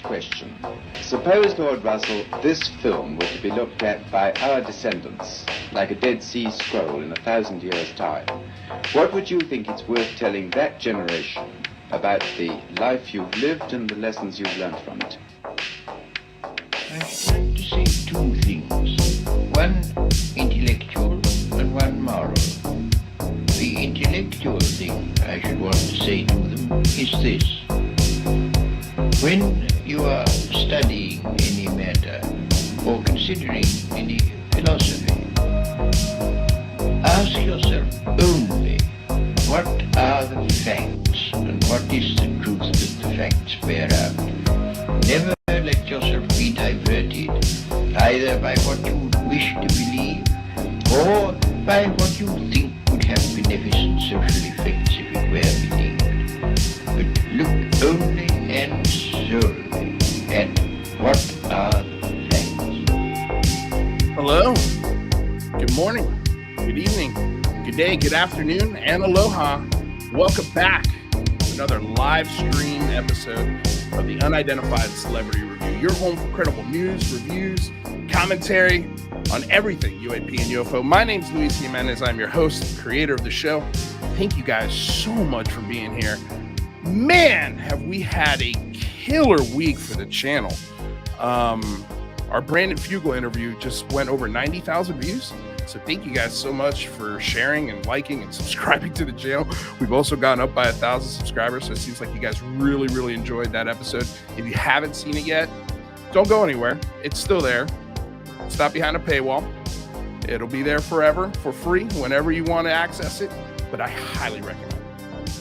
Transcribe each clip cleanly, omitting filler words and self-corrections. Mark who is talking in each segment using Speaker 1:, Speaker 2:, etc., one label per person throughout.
Speaker 1: last question. Suppose, Lord Russell, this film were to be looked at by our descendants, like a Dead Sea Scroll in 1,000 years' time. What would you think it's worth telling that generation about the life you've lived and the lessons you've learned from it?
Speaker 2: I should like to say two things. One intellectual and one moral. The intellectual thing I should want to say to them is this. When you are studying any matter or considering any philosophy, ask yourself only what are the facts and what is the truth that the facts bear out. Never let yourself be diverted either by what you wish to believe or by what you think would have beneficent social effects if it were believed. But look only and solely at what are the facts.
Speaker 3: Hello, good morning, good evening, good day, good afternoon, and aloha. Welcome back to another live stream episode of the Unidentified Celebrity Review, your home for credible news, reviews, commentary on everything UAP and UFO. My name's Luis Jimenez. I'm your host, creator of the show. Thank you guys so much for being here. Man, have we had a killer week for the channel. Our Brandon Fugel interview just went over 90,000 views. So thank you guys so much for sharing and liking and subscribing to the channel. We've also gone up by 1,000 subscribers. So it seems like you guys really, really enjoyed that episode. If you haven't seen it yet, don't go anywhere. It's still there. It's not behind a paywall. It'll be there forever for free whenever you want to access it. But I highly recommend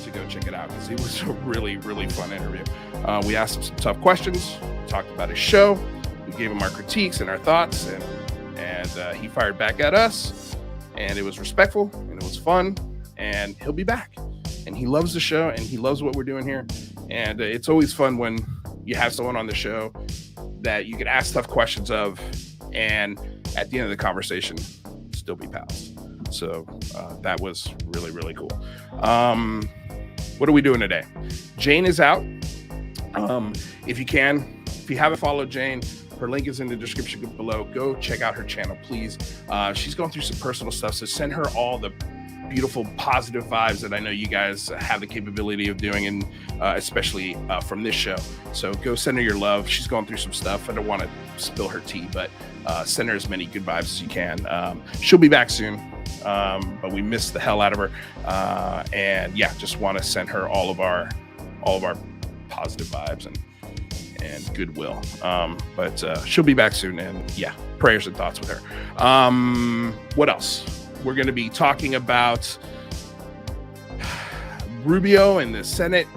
Speaker 3: to go check it out because it was a really, really fun interview. We asked him some tough questions, talked about his show. We gave him our critiques and our thoughts, and he fired back at us, and it was respectful and it was fun, and he'll be back, and he loves the show and he loves what we're doing here. And it's always fun when you have someone on the show that you can ask tough questions of, and at the end of the conversation still be pals. So that was really, really cool. What are we doing today? Jane is out. If you haven't followed Jane, her link is in the description below. Go check out her channel, please. She's going through some personal stuff, so send her all the beautiful, positive vibes that I know you guys have the capability of doing, and especially from this show. So go send her your love. She's going through some stuff. I don't want to spill her tea, but send her as many good vibes as you can. She'll be back soon, but we missed the hell out of her. And yeah, just want to send her all of our positive vibes and goodwill. But she'll be back soon, and yeah, prayers and thoughts with her. What else? We're going to be talking about Rubio and the Senate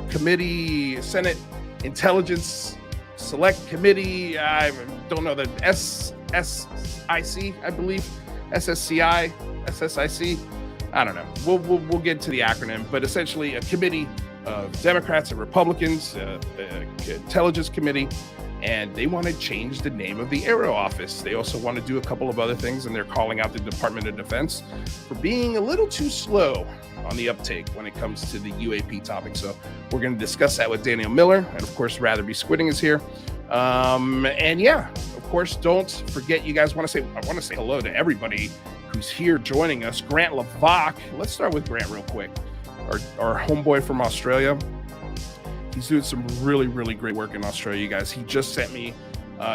Speaker 3: Intelligence Select Committee. I don't know, the SSIC, I believe, SSIC. I don't know. We'll get to the acronym, but essentially a committee of Democrats and Republicans, Intelligence Committee, and they want to change the name of the AARO office. They also want to do a couple of other things, and they're calling out the Department of Defense for being a little too slow on the uptake when it comes to the UAP topic. So we're going to discuss that with Daniel Miller, and of course, Ratherby Squidding is here. And yeah, of course, don't forget, you guys want to say hello to everybody who's here joining us. Grant Lavac. Let's start with Grant real quick. Our homeboy from Australia. He's doing some really, really great work in Australia, you guys. He just sent me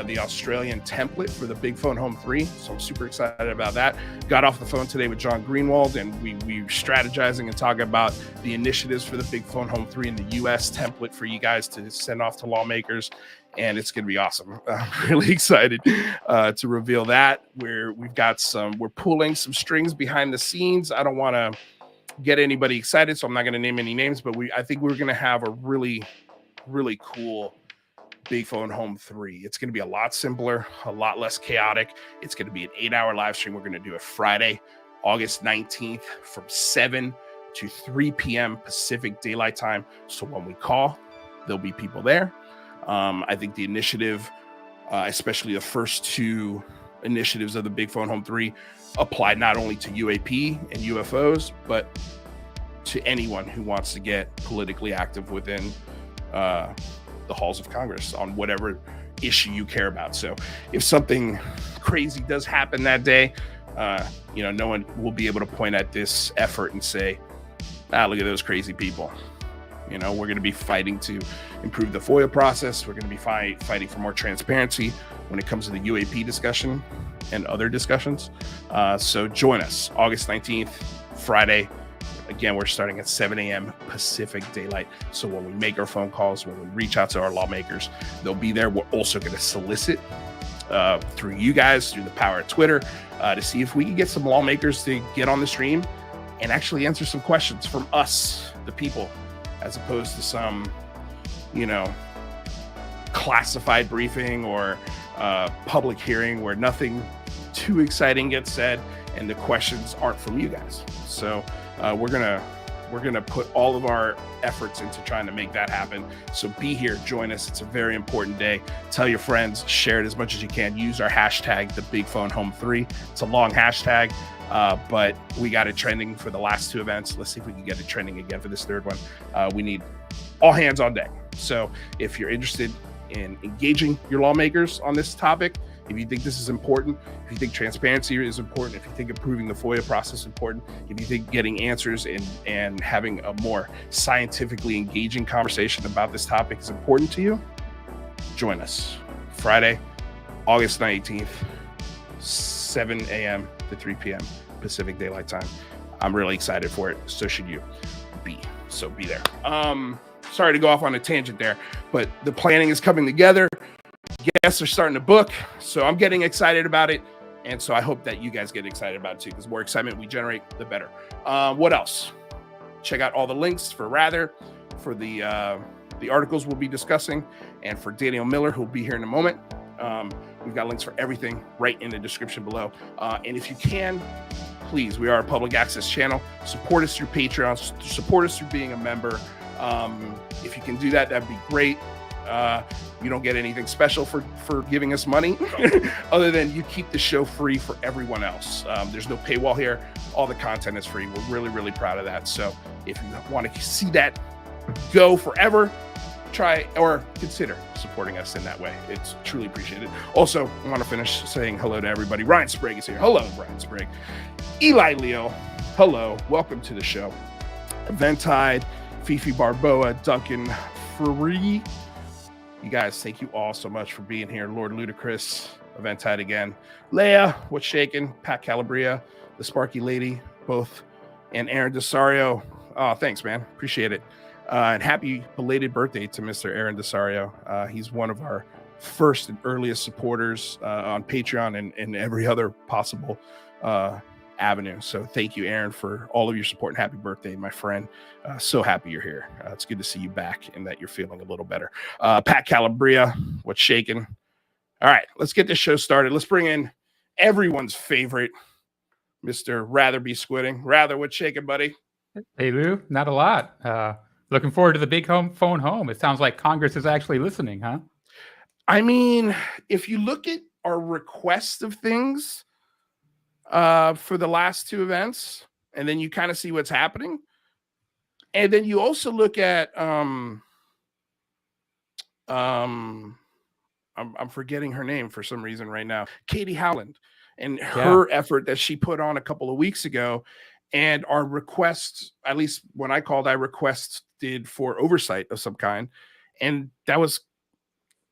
Speaker 3: the Australian template for the Big Phone Home 3, so I'm super excited about that. Got off the phone today with John Greenwald, and we strategizing and talking about the initiatives for the Big Phone Home 3 in the U.S. template for you guys to send off to lawmakers, and it's going to be awesome. I'm really excited to reveal that. We're pulling some strings behind the scenes. I don't want to get anybody excited, so I'm not going to name any names, but I think we're going to have a really, really cool Big Phone Home 3. It's going to be a lot simpler, a lot less chaotic. It's going to be an 8-hour live stream. We're going to do it Friday, August 19th from 7 to 3 p.m. Pacific Daylight Time. So when we call, there'll be people there. I think the initiative, especially the first two initiatives of the Big Phone Home 3, apply not only to UAP and UFOs, but to anyone who wants to get politically active within the halls of Congress on whatever issue you care about. So if something crazy does happen that day, no one will be able to point at this effort and say, look at those crazy people. We're going to be fighting to improve the FOIA process. We're going to be fighting for more transparency when it comes to the UAP discussion and other discussions. So join us August 19th, Friday. Again, we're starting at 7 a.m. Pacific Daylight. So when we make our phone calls, when we reach out to our lawmakers, they'll be there. We're also going to solicit through you guys, through the power of Twitter, to see if we can get some lawmakers to get on the stream and actually answer some questions from us, the people, as opposed to some, classified briefing or public hearing where nothing too exciting gets said and the questions aren't from you guys. So we're gonna put all of our efforts into trying to make that happen. So be here, join us. It's a very important day. Tell your friends, share it as much as you can. Use our hashtag, #TheBigPhoneHome3. It's a long hashtag, but we got it trending for the last two events. Let's see if we can get it trending again for this third one. We need all hands on deck. So if you're interested in engaging your lawmakers on this topic, if you think this is important, if you think transparency is important, if you think improving the FOIA process is important, if you think getting answers and having a more scientifically engaging conversation about this topic is important to you, join us Friday, August 19th, 7 a.m. to 3 p.m. Pacific Daylight Time. I'm really excited for it. So should you be. So be there. Sorry to go off on a tangent there, but the planning is coming together. Guests are starting to book, so I'm getting excited about it, and so I hope that you guys get excited about it too, because the more excitement we generate, the better. What else? Check out all the links for for the articles we'll be discussing, and for Daniel Miller, who'll be here in a moment. We've got links for everything right in the description below. And if you can, please, we are a public access channel. Support us through Patreon. Support us through being a member. If you can do that, that'd be great. You don't get anything special for giving us money other than you keep the show free for everyone else. There's no paywall here. All the content is free. We're really, really proud of that. So if you want to see that go forever, try or consider supporting us in that way. It's truly appreciated. Also, I want to finish saying hello to everybody. Ryan Sprague is here. Hello, Ryan Sprague. Eli Leo. Hello. Welcome to the show. Eventide, Fifi Barboa, Duncan Free. You guys, thank you all so much for being here. Lord Ludacris, Eventide again. Leia, What's Shaking, Pat Calabria, the Sparky Lady, both, and Aaron Desario. Oh, thanks, man. Appreciate it. And happy belated birthday to Mr. Aaron Desario. He's one of our first and earliest supporters on Patreon and every other possible avenue. So thank you, Aaron, for all of your support, and happy birthday, my friend. So happy you're here. It's good to see you back and that you're feeling a little better. Pat Calabria, What's Shaking? All right, let's get this show started. Let's bring in everyone's favorite, Mr. Rather Be Squidding. Rather, what's shaking, buddy?
Speaker 4: Hey, Lou, not a lot. Looking forward to the big phone home. It sounds like Congress is actually listening, huh?
Speaker 3: I mean, if you look at our request of things for the last two events, and then you kind of see what's happening, and then you also look at I'm forgetting her name for some reason right now, Katie Howland, and her effort that she put on a couple of weeks ago, and our requests, at least when I called, I requested for oversight of some kind, and that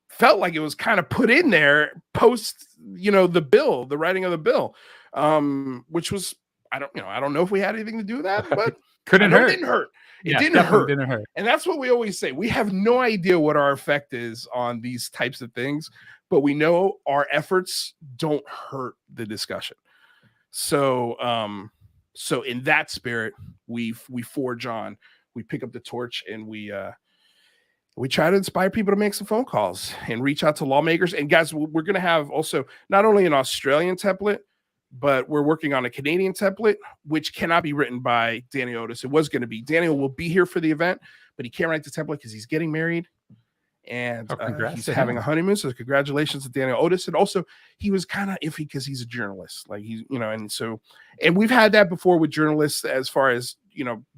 Speaker 3: felt like it was kind of put in there post, the writing of the bill. Which was, I don't know if we had anything to do with that, but
Speaker 4: It didn't hurt.
Speaker 3: It didn't hurt. And that's what we always say. We have no idea what our effect is on these types of things, but we know our efforts don't hurt the discussion. So in that spirit, we forge on, we pick up the torch, and we try to inspire people to make some phone calls and reach out to lawmakers. And guys, we're going to have also not only an Australian template, but we're working on a Canadian template, which cannot be written by Daniel Otis. It was going to be. Daniel will be here for the event, but he can't write the template because he's getting married. And he's having a honeymoon. So congratulations to Daniel Otis. And also, he was kind of iffy because he's a journalist. Like and we've had that before with journalists as far as,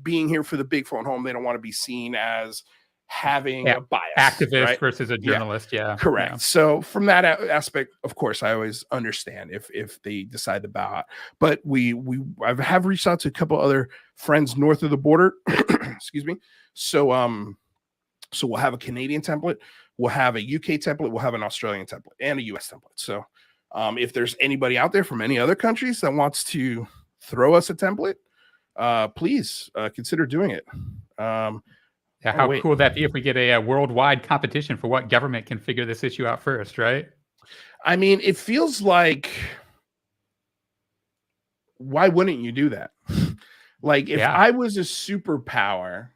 Speaker 3: being here for the big phone home. They don't want to be seen as having a bias.
Speaker 4: Activist
Speaker 3: right?
Speaker 4: versus a journalist. Yeah.
Speaker 3: Correct.
Speaker 4: Yeah.
Speaker 3: So from that aspect, of course, I always understand if they decide to bow out. But I have reached out to a couple other friends north of the border. Excuse me. So we'll have a Canadian template, we'll have a UK template, we'll have an Australian template, and a US template. So if there's anybody out there from any other countries that wants to throw us a template, please consider doing it.
Speaker 4: Yeah, how cool would that be if we get a worldwide competition for what government can figure this issue out first, right?
Speaker 3: I mean, it feels like, why wouldn't you do that? Like, if I was a superpower,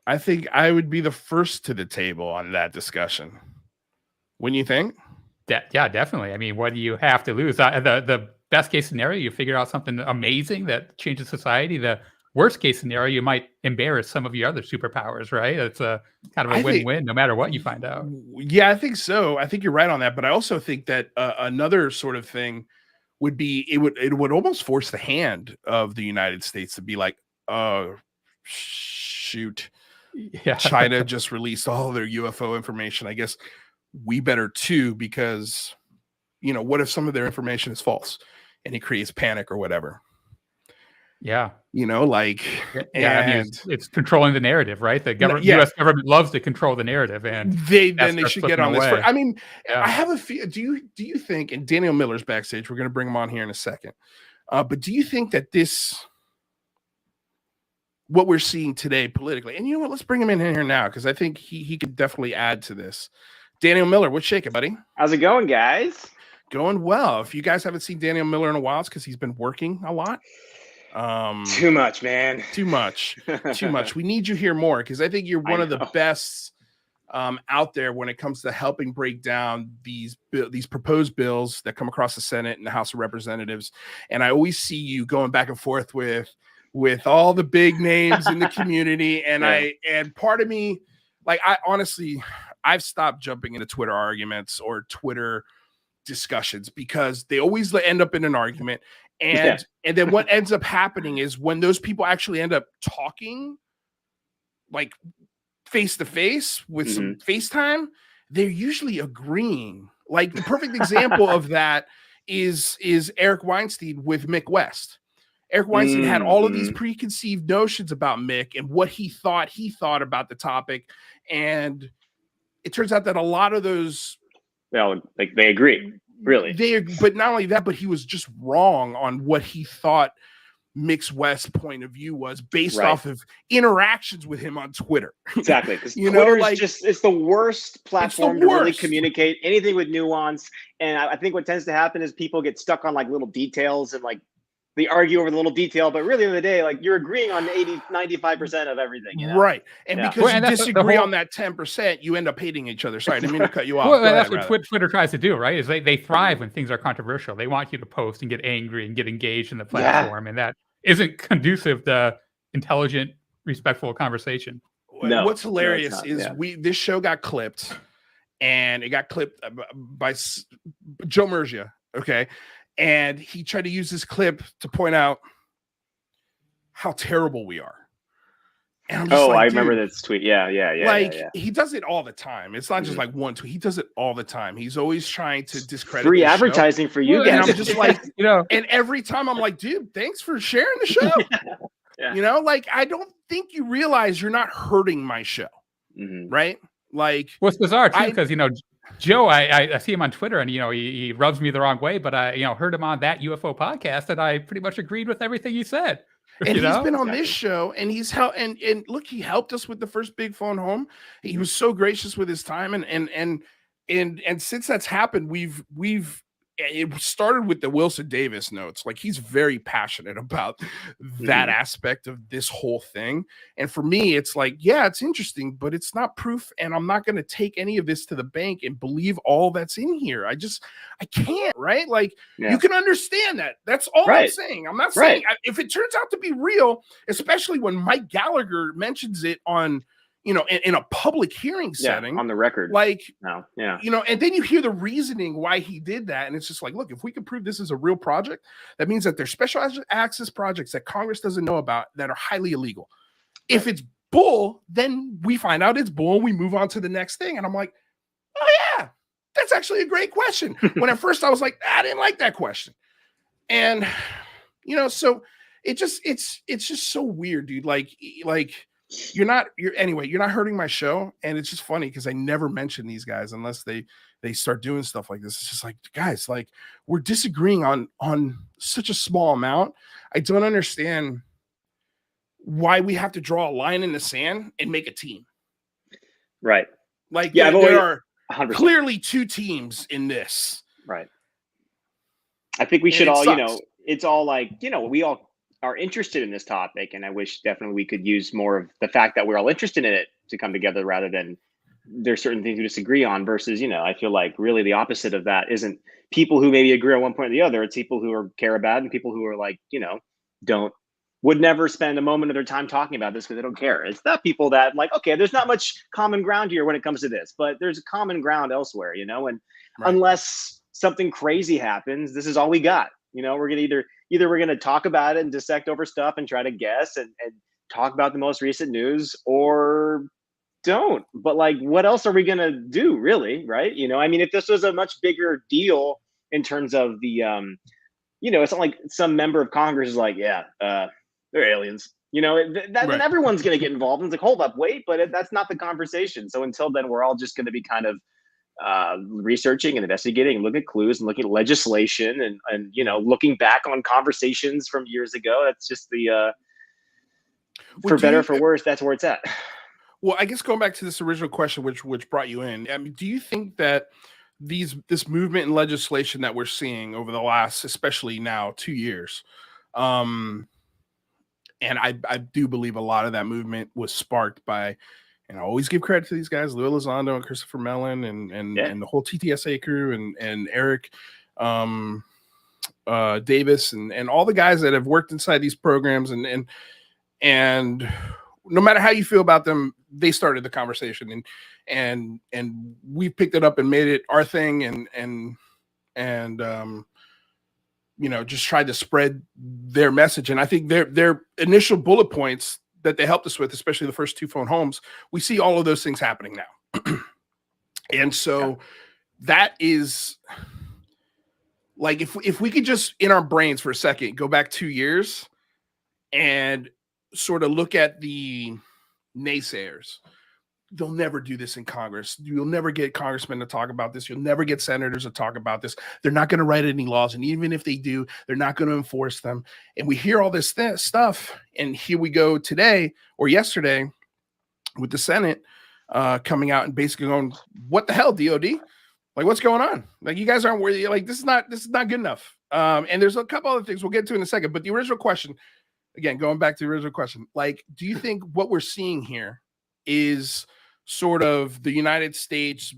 Speaker 3: I think I would be the first to the table on that discussion. Wouldn't you think?
Speaker 4: Yeah, definitely. I mean, what do you have to lose? The best case scenario, you figure out something amazing that changes society. The worst case scenario, you might embarrass some of your other superpowers, right? It's a kind of a win-win no matter what you find out.
Speaker 3: Yeah, I think so. I think you're right on that. But I also think that another sort of thing would be, it would almost force the hand of the United States to be like, oh, shoot. Yeah. China just released all their UFO information. I guess we better too, because, what if some of their information is false and it creates panic or whatever?
Speaker 4: Yeah.
Speaker 3: I mean,
Speaker 4: it's controlling the narrative, right? The U.S. government loves to control the narrative, and
Speaker 3: they should get on this. I mean, I have a feel. Do you think? And Daniel Miller's backstage. We're going to bring him on here in a second. But do you think that what we're seeing today politically, and you know what? Let's bring him in here now, because I think he could definitely add to this. Daniel Miller, what's shaking, buddy?
Speaker 5: How's it going, guys?
Speaker 3: Going well. If you guys haven't seen Daniel Miller in a while, it's because he's been working a lot.
Speaker 5: Too much, man.
Speaker 3: Too much. We need you here more, because I think you're one of the best out there when it comes to helping break down these proposed bills that come across the Senate and the House of Representatives. And I always see you going back and forth with all the big names in the community. And and part of me, like, I've stopped jumping into Twitter arguments or Twitter discussions, because they always end up in an argument. And then what ends up happening is, when those people actually end up talking, like face to face with some FaceTime, they're usually agreeing. Like, the perfect example of that is Eric Weinstein with Mick West. Eric Weinstein had all of these preconceived notions about Mick and what he thought about the topic. And it turns out that a lot of those,
Speaker 5: they agree. Really?
Speaker 3: But not only that, but he was just wrong on what he thought Mick West's point of view was, based off of interactions with him on Twitter.
Speaker 5: Exactly. Because Twitter's it's the worst platform to really communicate anything with nuance. And I think what tends to happen is people get stuck on like little details, and like they argue over the little detail, but really in the day, like, you're agreeing on 95% of everything.
Speaker 3: Right. And because you disagree on that 10%, you end up hating each other. Sorry, I didn't mean to cut you off.
Speaker 4: Well, that's what Twitter tries to do, right? Is they thrive when things are controversial. They want you to post and get angry and get engaged in the platform. And that isn't conducive to intelligent, respectful conversation.
Speaker 3: No, what's hilarious is this show got clipped, and it got clipped by Joe Mergia. Okay. And he tried to use this clip to point out how terrible we are. And I'm just
Speaker 5: I remember this tweet. Yeah.
Speaker 3: He does it all the time. It's not just like one tweet. He does it all the time. He's always trying to discredit
Speaker 5: free advertising for you guys.
Speaker 3: And I'm just like, and every time I'm like, dude, thanks for sharing the show. Like, I don't think you realize you're not hurting my show. Right? Like,
Speaker 4: what's bizarre too, because Joe, I see him on Twitter, and he rubs me the wrong way, but I heard him on that UFO podcast, and I pretty much agreed with everything he said.
Speaker 3: And he's been on this show, and he's helped. And look, he helped us with the first big phone home. He was so gracious with his time, and since that's happened, it started with the Wilson Davis notes. Like, he's very passionate about that aspect of this whole thing. And for me, it's like, yeah, it's interesting, but it's not proof. And I'm not going to take any of this to the bank and believe all that's in here. I can't, right? Like, you can understand that. That's all I'm saying. I'm not saying if it turns out to be real, especially when Mike Gallagher mentions it on, in a public hearing setting,
Speaker 5: on the record,
Speaker 3: like, and then you hear the reasoning why he did that. And it's just like, look, if we can prove this is a real project, that means that there's special access projects that Congress doesn't know about that are highly illegal. If it's bull, then we find out it's bull and we move on to the next thing. And I'm like, oh yeah, that's actually a great question. When at first I was like, I didn't like that question. And, you know, so it's just so weird, dude. Like you're not hurting my show. And it's just funny because I never mention these guys unless they start doing stuff like this. It's just like, guys, like we're disagreeing on such a small amount. I don't understand why we have to draw a line in the sand and make a team.
Speaker 5: Right.
Speaker 3: Like there are 100%. Clearly two teams in this.
Speaker 5: Right. I think we should all, you know, it's all like, you know, we all are interested in this topic. And I wish definitely we could use more of the fact that we're all interested in it to come together rather than there's certain things we disagree on versus, you know, I feel like really the opposite of that isn't people who maybe agree on one point or the other. It's people who care about it and people who are like, you know, would never spend a moment of their time talking about this because they don't care. It's not people that like, okay, there's not much common ground here when it comes to this, but there's a common ground elsewhere, you know, and unless something crazy happens, this is all we got. You know, we're gonna either we're gonna talk about it and dissect over stuff and try to guess and talk about the most recent news or don't. But like, what else are we gonna do, really? Right? You know, I mean, if this was a much bigger deal in terms of the, you know, it's not like some member of Congress is like, yeah, they're aliens. You know, then everyone's gonna get involved. And it's like, hold up, wait, but that's not the conversation. So until then, we're all just gonna be kind of researching and investigating and looking at clues and looking at legislation and you know, looking back on conversations from years ago. That's just the for better or for worse, that's where it's at.
Speaker 3: Well, I guess going back to this original question, which brought you in, I mean, do you think that this movement in legislation that we're seeing over the last, especially now, 2 years, and I do believe a lot of that movement was sparked by, and I always give credit to these guys, Lue Elizondo and Christopher Mellon and the whole TTSA crew and Eric Davis and all the guys that have worked inside these programs and no matter how you feel about them, they started the conversation and we picked it up and made it our thing and you know, just tried to spread their message. And I think their initial bullet points that they helped us with, especially the first 2 phone homes, we see all of those things happening now. And so that is like, if we could just in our brains for a second, go back 2 years and sort of look at the naysayers. They'll never do this in Congress. You'll never get congressmen to talk about this. You'll never get senators to talk about this. They're not going to write any laws. And even if they do, they're not going to enforce them. And we hear all this stuff. And here we go today or yesterday with the Senate coming out and basically going, what the hell, DoD? Like, what's going on? Like, you guys aren't worthy. Like, this is not good enough. And there's a couple other things we'll get to in a second. But the original question, again, going back to the original question, like, do you think what we're seeing here is sort of the United States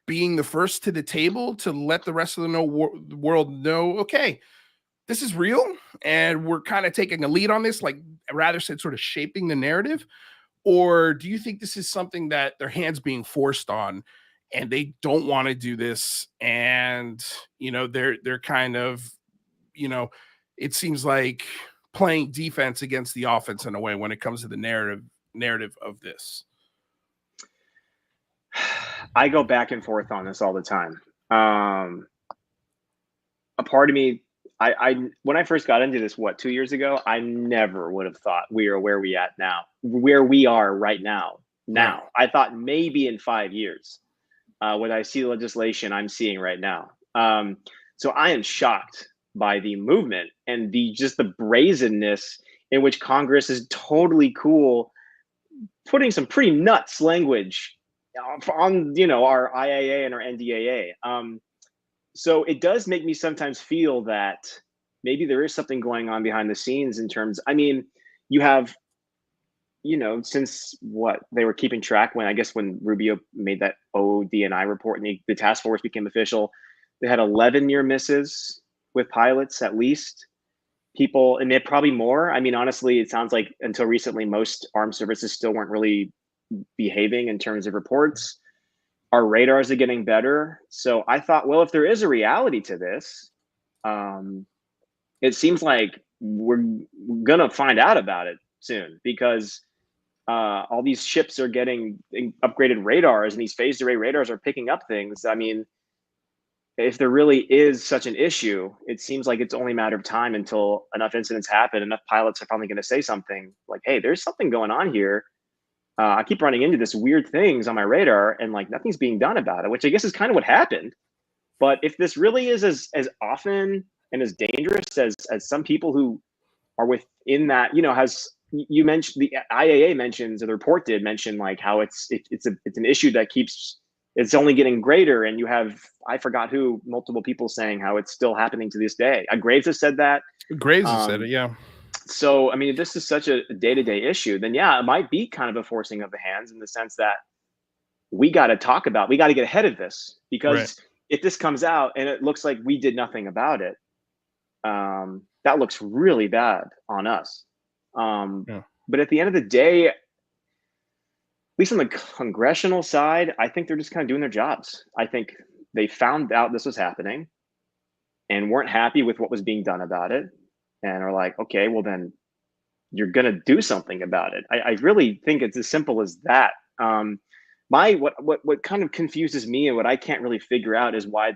Speaker 3: being the first to the table to let the rest of the world know, okay, this is real and we're kind of taking a lead on this, like rather said, sort of shaping the narrative? Or do you think this is something that their hands being forced on and they don't want to do this? And, you know, they're kind of, you know, it seems like playing defense against the offense in a way when it comes to the narrative of this.
Speaker 5: I go back and forth on this all the time. A part of me, I when I first got into this, 2 years ago, I never would have thought we are where we are right now. I thought maybe in 5 years, when I see the legislation I'm seeing right now. So I am shocked by the movement and the brazenness in which Congress is totally cool putting some pretty nuts language on, you know, our IAA and our NDAA. So it does make me sometimes feel that maybe there is something going on behind the scenes in terms, I mean, you have, you know, since they were keeping track when Rubio made that ODNI report and the task force became official, they had 11 near misses with pilots at least. People, and they're probably more. I mean, honestly, it sounds like until recently, most armed services still weren't really behaving in terms of reports. Our radars are getting better. So I thought, well, if there is a reality to this, it seems like we're going to find out about it soon, because All these ships are getting upgraded radars, and these phased array radars are picking up things. I mean, if there really is such an issue, it seems like it's only a matter of time until enough incidents happen. Enough pilots are finally going to say something like, hey, there's something going on here. I keep running into this weird things on my radar, and like nothing's being done about it, which I guess is kind of what happened. But if this really is as often and as dangerous as some people who are within that, you mentioned the IAA mentions, or the report did mention, like how it's an issue that it's only getting greater, and you have, I forgot who, multiple people saying how it's still happening to this day. Graves has said that.
Speaker 3: Graves has said it, yeah.
Speaker 5: So, I mean, if this is such a day-to-day issue, then yeah, it might be kind of a forcing of the hands, in the sense that we got to get ahead of this, because if this comes out and it looks like we did nothing about it, that looks really bad on us. But at the end of the day, at least on the congressional side, I think they're just kind of doing their jobs. I think they found out this was happening and weren't happy with what was being done about it, and are like, okay, well then you're going to do something about it. I really think it's as simple as that. What kind of confuses me, and what I can't really figure out, is why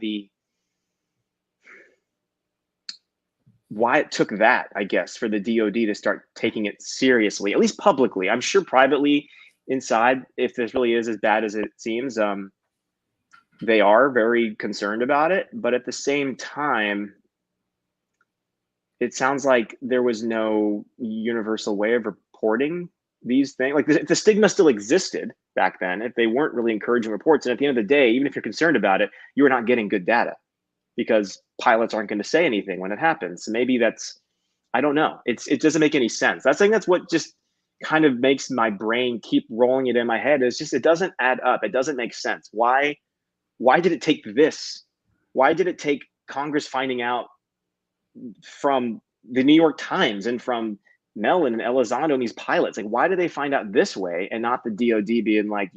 Speaker 5: it took that, I guess, for the DoD to start taking it seriously, at least publicly. I'm sure privately, inside, if this really is as bad as it seems, they are very concerned about it. But at the same time, it sounds like there was no universal way of reporting these things. Like, the stigma still existed back then, if they weren't really encouraging reports. And at the end of the day, even if you're concerned about it, you are not getting good data, because pilots aren't going to say anything when it happens. So maybe that's, I don't know. It doesn't make any sense. I think that's what just kind of makes my brain keep rolling it in my head. It's just, it doesn't add up. It doesn't make sense. Why did it take this? Why did it take Congress finding out from the New York Times and from Mellon and Elizondo and these pilots? Like, why did they find out this way, and not the DoD being like,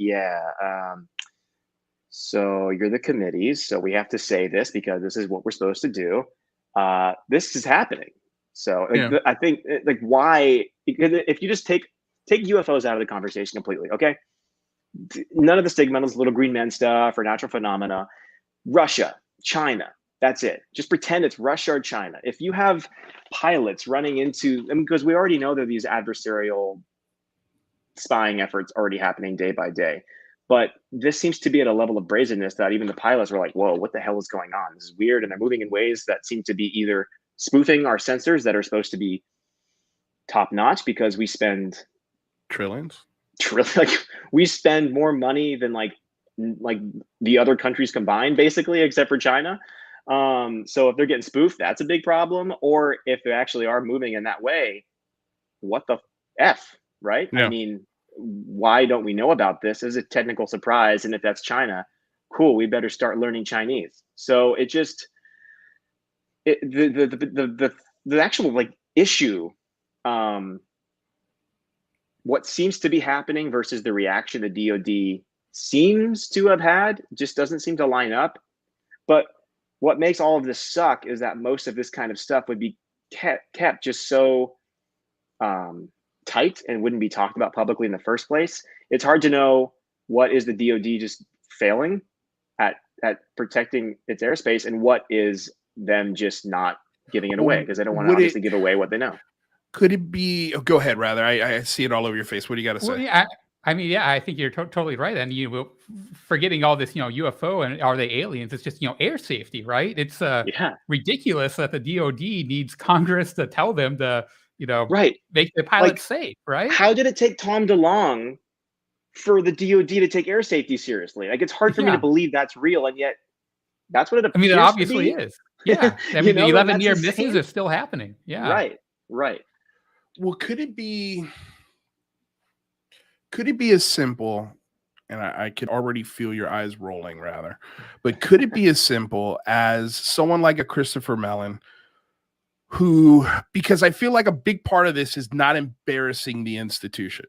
Speaker 5: so you're the committees, so we have to say this because this is what we're supposed to do. This is happening. So I think, like, why? Because if you just take UFOs out of the conversation completely, okay? None of the stigmatals, little green men stuff, or natural phenomena. Russia, China, that's it. Just pretend it's Russia or China. If you have pilots running into, I mean, because we already know there are these adversarial spying efforts already happening day by day. But this seems to be at a level of brazenness that even the pilots were like, whoa, what the hell is going on? This is weird. And they're moving in ways that seem to be either spoofing our sensors that are supposed to be top notch, because we spend
Speaker 3: trillions.
Speaker 5: Like, we spend more money than like the other countries combined, basically, except for China. So if they're getting spoofed, that's a big problem. Or if they actually are moving in that way, what the F, right? Yeah. I mean, why don't we know about this? As a technical surprise, and if that's China, cool, we better start learning Chinese. So it just, the actual like issue, what seems to be happening versus the reaction the DoD seems to have had just doesn't seem to line up. But what makes all of this suck is that most of this kind of stuff would be kept just so tight and wouldn't be talked about publicly in the first place. It's hard to know what is the DoD just failing at protecting its airspace, and what is them just not giving it away, because they don't want to obviously give away what they know.
Speaker 3: Could it be? Oh, go ahead, rather. I see it all over your face. What do you got to say?
Speaker 4: Well, I think you're totally right. And forgetting all this, UFO and are they aliens? It's just, air safety, right? It's ridiculous that the DoD needs Congress to tell them to, make the pilots safe, right?
Speaker 5: How did it take Tom DeLonge for the DoD to take air safety seriously? Like, it's hard for me to believe that's real, and yet that's what it appears.
Speaker 4: I mean, it obviously is. Yeah, I mean, the 11-year misses are still happening. Yeah,
Speaker 5: right.
Speaker 3: Well, could it be as simple, and I could already feel your eyes rolling, rather, but could it be as simple as someone like a Christopher Mellon, who, because I feel like a big part of this is not embarrassing the institution,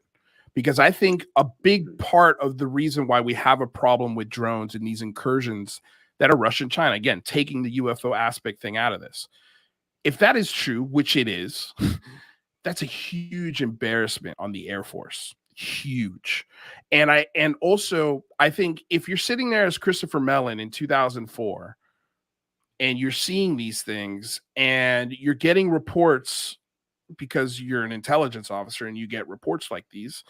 Speaker 3: because I think a big part of the reason why we have a problem with drones and these incursions that are Russian China, again, taking the UFO aspect thing out of this, if that is true, which it is, that's a huge embarrassment on the Air Force. huge. And also I think if you're sitting there as Christopher Mellon in 2004 and you're seeing these things and you're getting reports because you're an intelligence officer and you get reports like these,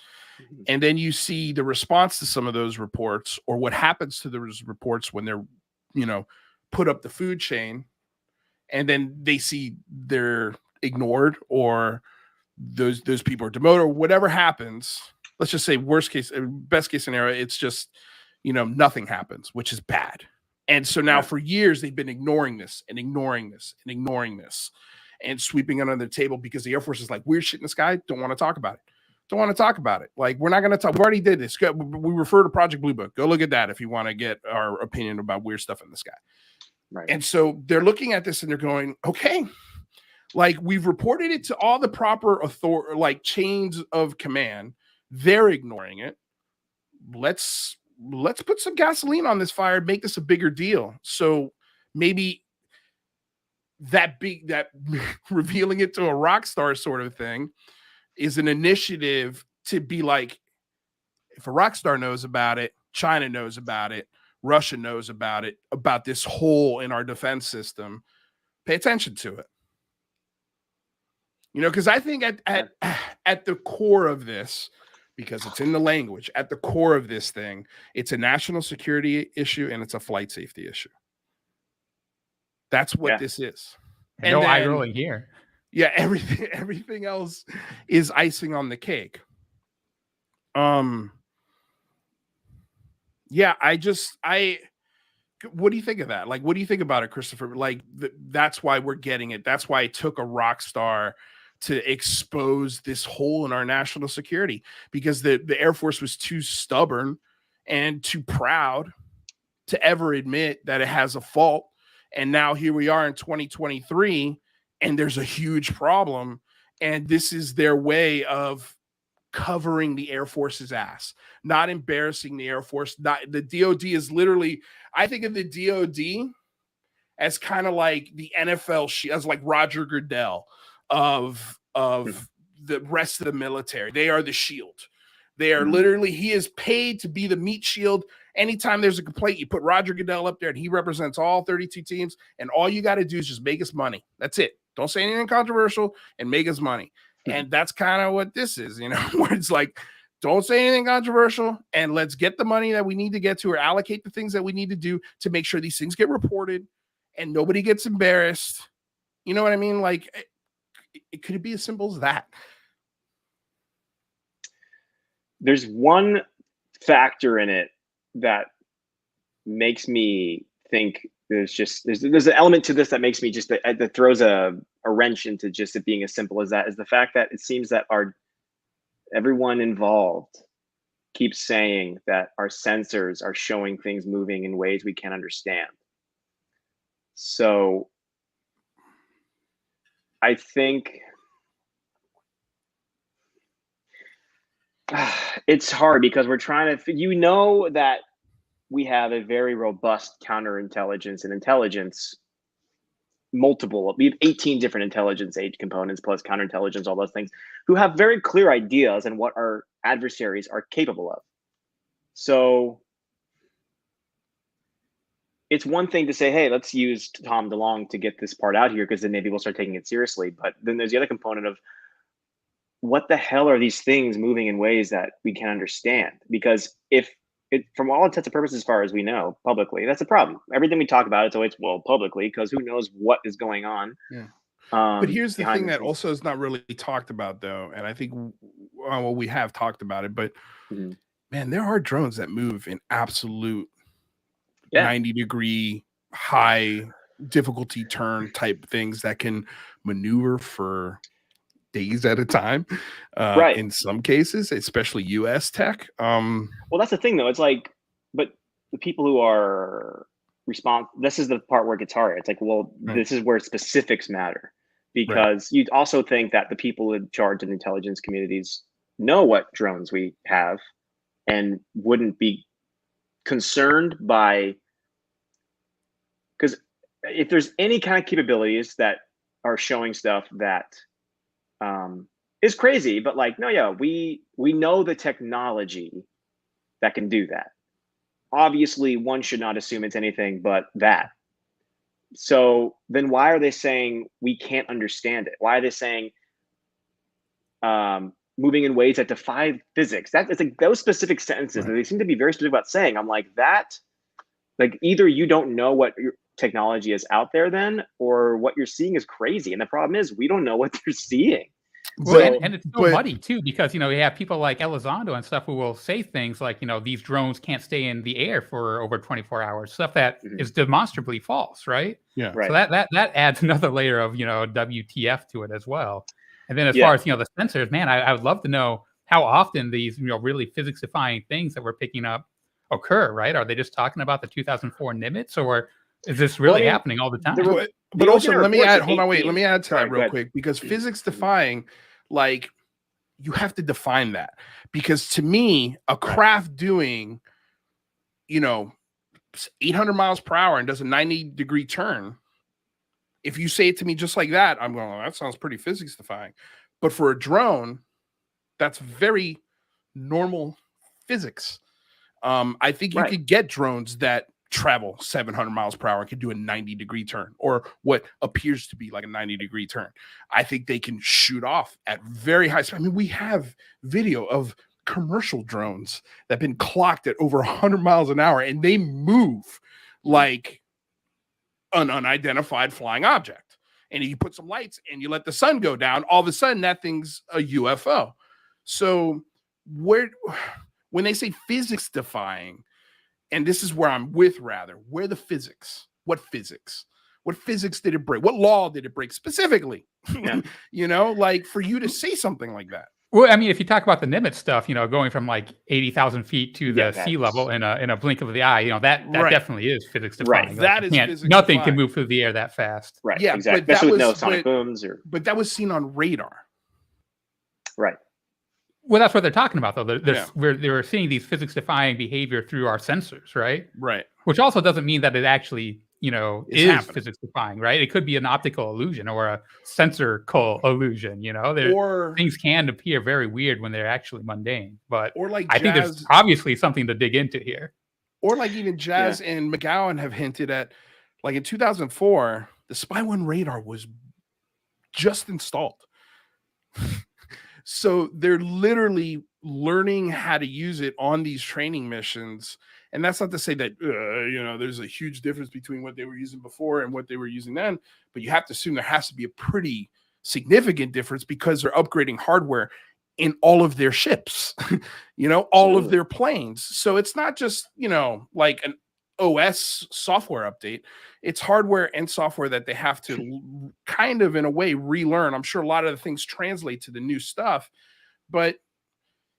Speaker 3: and then you see the response to some of those reports or what happens to those reports when they're, put up the food chain, and then they see they're ignored or those people are demoted or whatever happens. Let's just say best case scenario, it's just, nothing happens, which is bad. And so now for years, they've been ignoring this and ignoring this and ignoring this and sweeping it under the table because the Air Force is like, weird shit in the sky. Don't want to talk about it. Don't want to talk about it. Like, we're not going to talk. We already did this. We refer to Project Blue Book. Go look at that if you want to get our opinion about weird stuff in the sky.
Speaker 5: Right.
Speaker 3: And so they're looking at this and they're going, okay, like, we've reported it to all the proper chains of command. They're ignoring it. Let's put some gasoline on this fire, make this a bigger deal. So maybe that revealing it to a rock star sort of thing is an initiative to be like, if a rock star knows about it, China knows about it, Russia knows about it, about this hole in our defense system, pay attention to it. Because I think at the core of this, because it's in the language, at the core of this thing, it's a national security issue and it's a flight safety issue. That's what this is.
Speaker 4: And no eye rolling here.
Speaker 3: Yeah, everything else is icing on the cake. Yeah, what do you think of that? Like, what do you think about it, Christopher? Like, that's why we're getting it. That's why it took a rock star to expose this hole in our national security, because the Air Force was too stubborn and too proud to ever admit that it has a fault. And now here we are in 2023, and there's a huge problem. And this is their way of covering the Air Force's ass, not embarrassing the Air Force. The DoD is literally, I think of the DoD as kind of like the NFL, as like Roger Goodell of the rest of the military. They are the shield. They are literally, he is paid to be the meat shield. Anytime there's a complaint, you put Roger Goodell up there and he represents all 32 teams, and all you got to do is just make us money. That's it. Don't say anything controversial and make us money. And that's kind of what this is, where it's like, don't say anything controversial and let's get the money that we need to get to, or allocate the things that we need to do to make sure these things get reported and nobody gets embarrassed. You know what I mean? Like, it could be as simple as that.
Speaker 5: There's one factor in it that makes me think there's an element to this that makes me just that throws a wrench into just it being as simple as that, is the fact that it seems that everyone involved keeps saying that our sensors are showing things moving in ways we can't understand. So I think it's hard because we're trying to, that we have a very robust counterintelligence and intelligence, we have 18 different intelligence age components plus counterintelligence, all those things, who have very clear ideas on what our adversaries are capable of. So it's one thing to say, hey, let's use Tom DeLonge to get this part out here, because then maybe we'll start taking it seriously. But then there's the other component of, what the hell are these things moving in ways that we can understand? Because from all intents and purposes, as far as we know publicly, that's a problem. Everything we talk about, it's always, publicly, because who knows what is going on.
Speaker 3: Yeah. But here's the thing that also is not really talked about, though, and I think, we have talked about it, but man, there are drones that move in absolute 90-degree high difficulty turn type things that can maneuver for days at a time, right? In some cases, especially U.S. tech. Well,
Speaker 5: that's the thing, though. It's like, but the people who are this is the part where it gets hard. It's like, this is where specifics matter, because you'd also think that the people in charge of the intelligence communities know what drones we have and wouldn't be concerned by, because if there's any kind of capabilities that are showing stuff that is crazy. But like, no, yeah, we know the technology that can do that. Obviously, one should not assume it's anything but that. So then why are they saying we can't understand it? Why are they saying moving in ways that defy physics? It's like those specific sentences that they seem to be very specific about saying. I'm like, that, like, either you don't know what your technology is out there then, or what you're seeing is crazy. And the problem is we don't know what they're seeing.
Speaker 4: Well, and it's so muddy too, because you have people like Elizondo and stuff who will say things like, these drones can't stay in the air for over 24 hours, stuff that is demonstrably false, right?
Speaker 3: Yeah.
Speaker 5: Right.
Speaker 4: So that adds another layer of WTF to it as well. And then as far as the sensors, man, I would love to know how often these really physics defying things that we're picking up occur, right? Are they just talking about the 2004 Nimitz, or is this really happening all the time?
Speaker 3: But also, let me add to that real quick, because physics defying, like, you have to define that, because to me, a craft doing, 800 miles per hour and does a 90-degree turn, if you say it to me just like that, I'm going, that sounds pretty physics defying. But for a drone, that's very normal physics. I think you could get drones that travel 700 miles per hour and can do a 90-degree turn, or what appears to be like a 90-degree turn. I think they can shoot off at very high speed. I mean, we have video of commercial drones that have been clocked at over 100 miles an hour, and they move like an unidentified flying object. And if you put some lights and you let the sun go down, all of a sudden that thing's a UFO. So when they say physics defying, and this is where I'm with, rather, where the physics? What physics? What physics did it break? What law did it break specifically? Like, for you to say something like that.
Speaker 4: Well, I mean, if you talk about the Nimitz stuff, going from like 80,000 feet to the sea level in a blink of the eye, that definitely is physics defying.
Speaker 5: Right.
Speaker 4: Like,
Speaker 3: that is physics
Speaker 4: nothing
Speaker 3: defying.
Speaker 4: can move through the air that fast.
Speaker 5: Right.
Speaker 3: Yeah,
Speaker 5: exactly.
Speaker 3: but
Speaker 5: Especially with no sonic booms.
Speaker 3: But that was seen on radar.
Speaker 5: Right.
Speaker 4: Well, that's what they're talking about, though. They're seeing these physics-defying behavior through our sensors, right?
Speaker 3: Right.
Speaker 4: Which also doesn't mean that it actually, is
Speaker 3: happening.
Speaker 4: physics-defying, right? It could be an optical illusion or a sensorical illusion. Or things can appear very weird when they're actually mundane. But I think there's obviously something to dig into here.
Speaker 3: Or like even Jazz and McGowan have hinted at, like in 2004, the Spy 1 radar was just installed. So they're literally learning how to use it on these training missions. And that's not to say that, there's a huge difference between what they were using before and what they were using then. But you have to assume there has to be a pretty significant difference, because they're upgrading hardware in all of their ships, all of their planes. So it's not just, like an OS software update. It's hardware and software that they have to kind of, in a way, relearn. I'm sure a lot of the things translate to the new stuff, but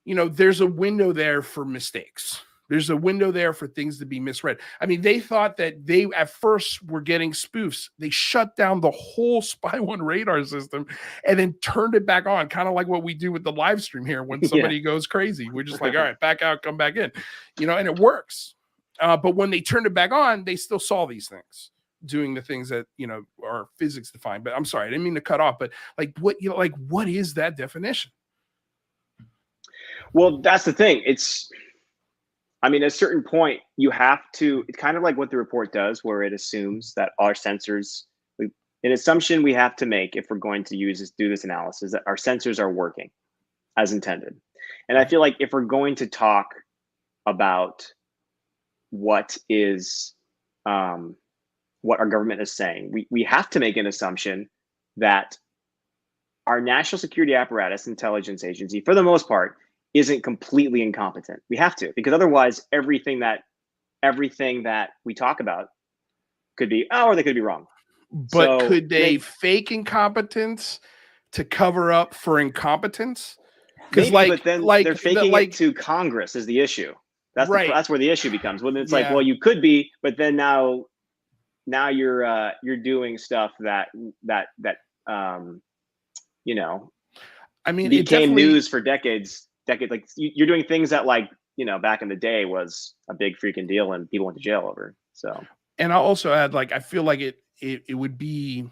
Speaker 3: there's a window there for mistakes. There's a window there for things to be misread. I mean, they thought that they at first were getting spoofs. They shut down the whole Spy 1 radar system and then turned it back on, kind of like what we do with the live stream here when somebody goes crazy. We're just like, all right, back out, come back in, and it works. But when they turned it back on, they still saw these things doing the things that, are physics defined. But I'm sorry, I didn't mean to cut off, but what is that definition?
Speaker 5: Well, that's the thing. At a certain point, you have to, it's kind of like what the report does, where it assumes that our sensors, an assumption we have to make if we're going to do this analysis, that our sensors are working as intended. And I feel like if we're going to talk about what our government is saying, we have to make an assumption that our national security apparatus, intelligence agency, for the most part, isn't completely incompetent. We have to, because otherwise everything that we talk about could be, or they could be wrong.
Speaker 3: But so, could they fake incompetence to cover up for incompetence?
Speaker 5: Because but then they're faking it to Congress is the issue. That's right. That's where the issue becomes. When it's like, well, you could be, but then now you're doing stuff that became news for decades. Like you're doing things that, like, back in the day was a big freaking deal and people went to jail over. So, and
Speaker 3: I'll also add, like, I feel like it would be,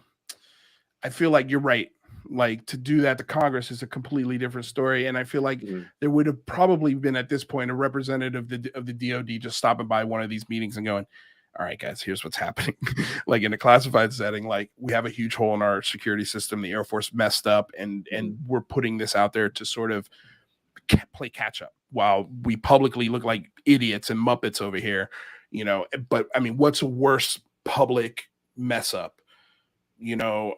Speaker 3: I feel like you're right. Like, to do that to Congress is a completely different story. And I feel like there would have probably been at this point a representative of the DoD just stopping by one of these meetings and going, all right, guys, here's what's happening. Like, in a classified setting, like, we have a huge hole in our security system. The Air Force messed up, and we're putting this out there to sort of play catch up while we publicly look like idiots and Muppets over here, you know. But I mean, what's a worse public mess up? You know,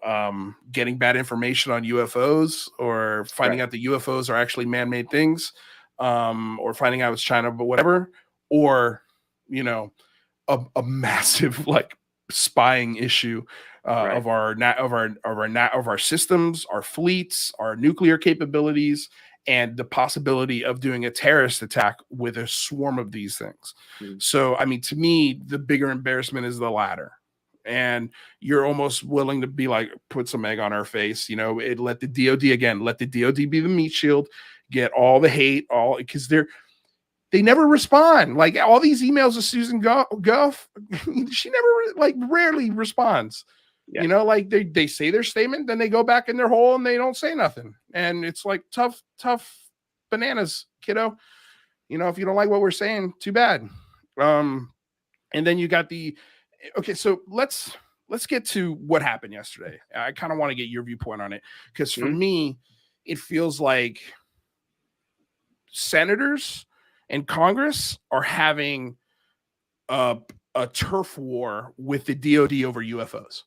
Speaker 3: getting bad information on UFOs, or finding out that UFOs are actually man-made things, or finding out it's China, but whatever, or, you know, a massive like spying issue of our systems, our fleets, our nuclear capabilities, and the possibility of doing a terrorist attack with a swarm of these things. So, I mean, to me, the bigger embarrassment is the latter. And you're almost willing to be like, put some egg on our face, you know, let the DoD be the meat shield, get all the hate, because they never respond. Like, all these emails of Susan Guff, she rarely responds. Yeah. You know, like, they say their statement, then they go back in their hole and they don't say nothing. And it's like, tough bananas, kiddo. You know, if you don't like what we're saying, too bad. And then you got okay, so let's get to what happened yesterday. I kind of want to get your viewpoint on it, because for me, it feels like senators and Congress are having a turf war with the DoD over UFOs.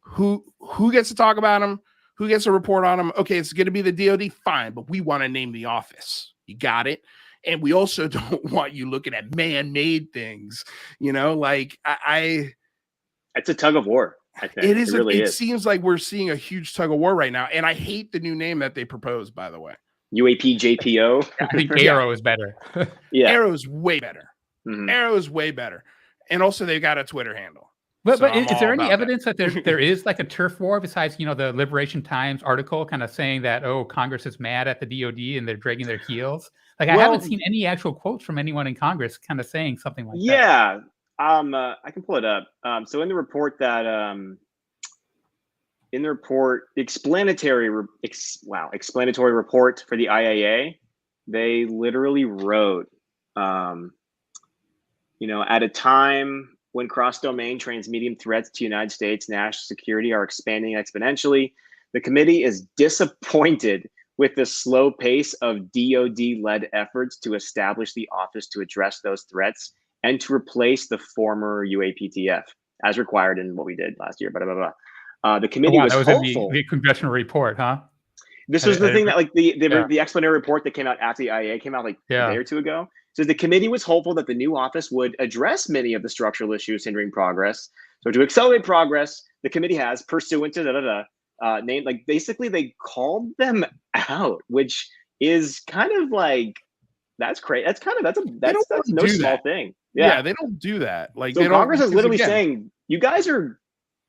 Speaker 3: Who gets to talk about them? Who gets to report on them? Okay, it's going to be the DoD, fine, but we want to name the office. You got it? And we also don't want you looking at man-made things, you know, like
Speaker 5: it's a tug of war. I think
Speaker 3: it is. It seems like we're seeing a huge tug of war right now. And I hate the new name that they proposed, by the way.
Speaker 5: UAP JPO.
Speaker 4: I think AARO is better.
Speaker 5: Yeah.
Speaker 3: AARO is way better. AARO is way better. And also they've got a Twitter handle.
Speaker 4: But is there any evidence that there is like a turf war besides, you know, the Liberation Times article kind of saying that, oh, Congress is mad at the DoD and they're dragging their heels? Like, I haven't seen any actual quotes from anyone in Congress kind of saying something like that.
Speaker 5: Yeah. I can pull it up. So in the report that explanatory report for the IAA, they literally wrote, you know, at a time when cross-domain transmedium threats to United States national security are expanding exponentially, the committee is disappointed with the slow pace of DoD-led efforts to establish the office to address those threats and to replace the former UAPTF as required in what we did last year. The committee was hopeful.
Speaker 4: In the congressional report, huh?
Speaker 5: This was the thing that, like, the explanatory report that came out after the IAA came out like a day or two ago. So the committee was hopeful that the new office would address many of the structural issues hindering progress. So to accelerate progress, the committee has, pursuant to name, like, basically they called them out, which is kind of like, that's great. That's no small thing.
Speaker 3: Yeah, they don't do that. Like,
Speaker 5: so Congress is literally saying, you guys are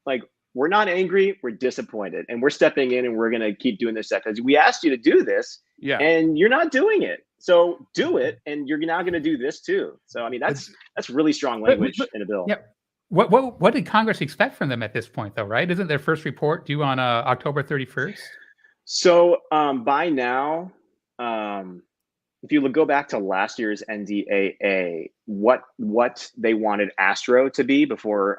Speaker 5: like, we're not angry, we're disappointed, and we're stepping in and we're going to keep doing this because we asked you to do this, and you're not doing it. So do it, and you're now going to do this too. So I mean, that's really strong language in a bill.
Speaker 4: Yeah. What did Congress expect from them at this point, though? Right? Isn't their first report due on October 31st?
Speaker 5: So by now, if you go back to last year's NDAA, what they wanted Astro to be before.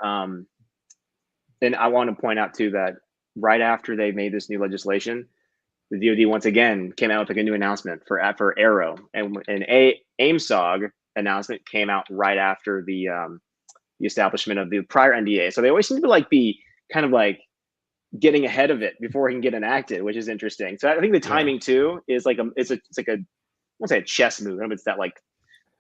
Speaker 5: And I want to point out too that right after they made this new legislation, the DoD once again came out with like a new announcement for AARO, and an AIMSOG announcement came out right after the establishment of the prior NDA. So they always seem to be kind of like getting ahead of it before it can get enacted, which is interesting. So I think the timing too is like it's like a, I won't say a chess move. I don't know if it's that, like,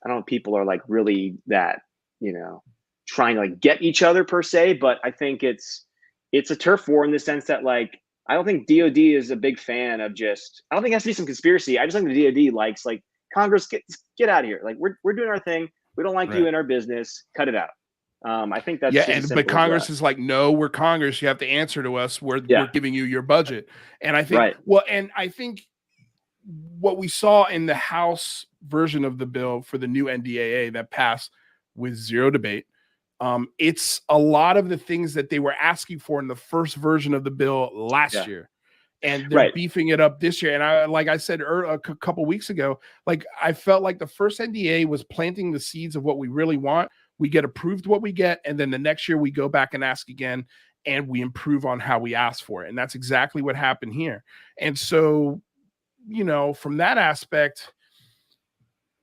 Speaker 5: I don't know if people are like really that, you know, trying to like get each other per se, but I think it's a turf war in the sense that, like, I don't think DoD is a big fan of I don't think it has to be some conspiracy. I just think the DoD likes, like, Congress, get out of here. Like, we're doing our thing. We don't like you in our business. Cut it out. I think that's
Speaker 3: but Congress is like, no, we're Congress. You have to answer to us. We're giving you your budget. And I think I think what we saw in the House version of the bill for the new NDAA that passed with zero debate, it's a lot of the things that they were asking for in the first version of the bill last year. and they're beefing it up this year. And I, like I said a couple weeks ago, like I felt like the first NDA was planting the seeds of what we really want. We get approved what we get, and then the next year we go back and ask again, and we improve on how we ask for it. And that's exactly what happened here. And so, you know, from that aspect,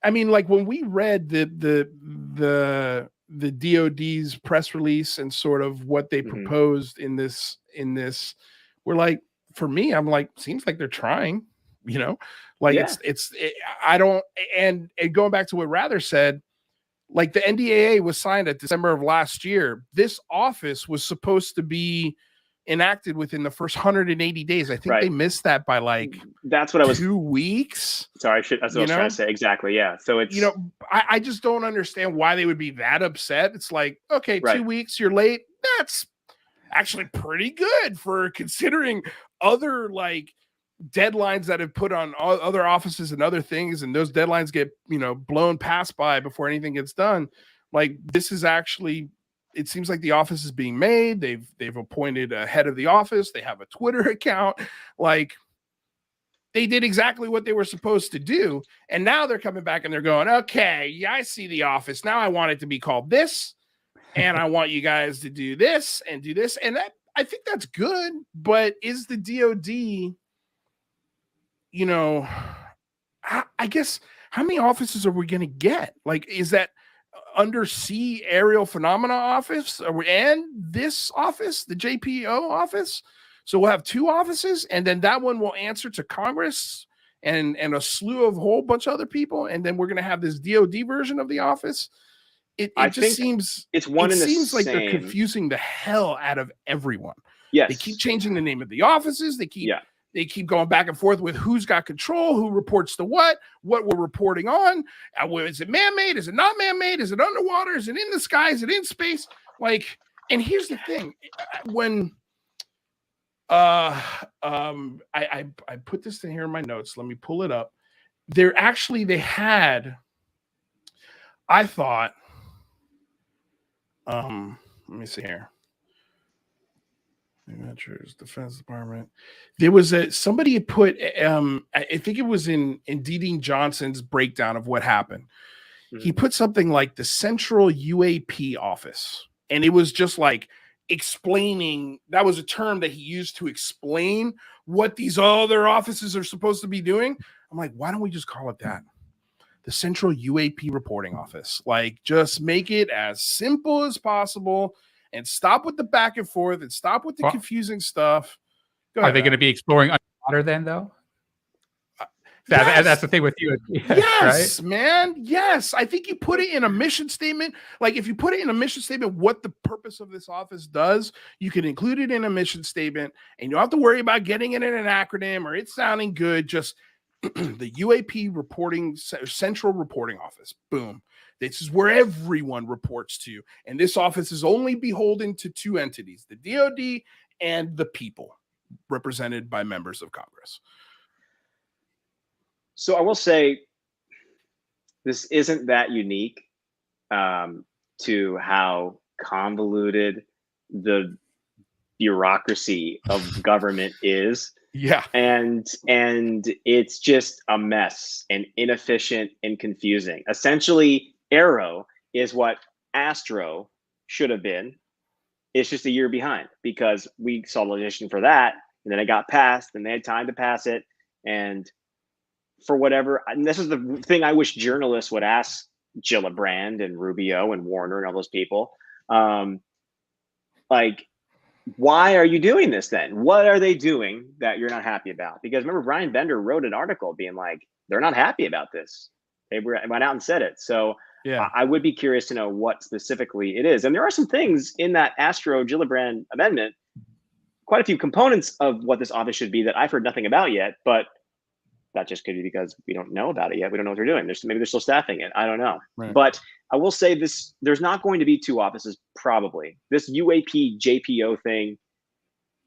Speaker 3: I mean, like when we read the DoD's press release and sort of what they proposed in this, we're like, for me, I'm like, seems like they're trying, you know, like I don't, and going back to what Rather said, like the NDAA was signed at December of last year. This office was supposed to be enacted within the first 180 days. I think they missed that by like
Speaker 5: that's what I was
Speaker 3: 2 weeks.
Speaker 5: Sorry, that's what I was trying to say. Exactly. Yeah. So it's,
Speaker 3: you know, I just don't understand why they would be that upset. It's like, okay, 2 weeks, you're late. That's actually pretty good for considering other like deadlines that have put on other offices and other things, and those deadlines get, you know, blown past by before anything gets done. Like this is actually, it seems like the office is being made. They've appointed a head of the office. They have a Twitter account. Like they did exactly what they were supposed to do. And now they're coming back and they're going, okay, yeah, I see the office. Now I want it to be called this. And I want you guys to do this and do this. And I think that's good. But is the DoD, you know, I guess, how many offices are we going to get? Like, is that undersea aerial phenomena office and this office, the JPO office? So we'll have 2 offices, and then that one will answer to Congress and a slew of a whole bunch of other people. And then we're going to have this DoD version of the office. It just seems
Speaker 5: it's one. It
Speaker 3: seems like they're confusing the hell out of everyone.
Speaker 5: Yes,
Speaker 3: they keep changing the name of the offices. They keep going back and forth with who's got control, who reports to what we're reporting on. Is it man-made? Is it not man-made? Is it underwater? Is it in the sky? Is it in space? Like, and here's the thing: when I put this in here in my notes. Let me pull it up. They had. I thought. Let me see here. Defense Department. There was somebody had put. I think it was in Dean Johnson's breakdown of what happened. He put something like the Central UAP Office, and it was just like explaining. That was a term that he used to explain what these other offices are supposed to be doing. I'm like, why don't we just call it that? The Central UAP Reporting Office. Like, just make it as simple as possible and stop with the back and forth and stop with the confusing stuff.
Speaker 4: Are they going to be exploring underwater then, though? That's the thing with you.
Speaker 3: Yes,
Speaker 4: right?
Speaker 3: Man. Yes. I think you put it in a mission statement. Like, if you put it in a mission statement, what the purpose of this office does, you can include it in a mission statement, and you don't have to worry about getting it in an acronym or it sounding good. Just the UAP Central Reporting Office. Boom. This is where everyone reports to. And this office is only beholden to 2 entities, the DoD and the people, represented by members of Congress.
Speaker 5: So I will say this isn't that unique to how convoluted the bureaucracy of government is.
Speaker 3: Yeah.
Speaker 5: And it's just a mess and inefficient and confusing. Essentially, AARO is what Astro should have been. It's just a year behind because we saw legislation for that, and then it got passed, and they had time to pass it. And for whatever, and this is the thing I wish journalists would ask Gillibrand and Rubio and Warner and all those people. Like, why are you doing this then? What are they doing that you're not happy about? Because remember, Brian Bender wrote an article being like, they're not happy about this. They went out and said it. So yeah, I would be curious to know what specifically it is. And there are some things in that Astro Gillibrand amendment, quite a few components of what this office should be that I've heard nothing about yet, but that just could be because we don't know about it yet. We don't know what they're doing. Maybe they're still staffing it. I don't know. Right. But I will say this, there's not going to be 2 offices, probably. This UAP JPO thing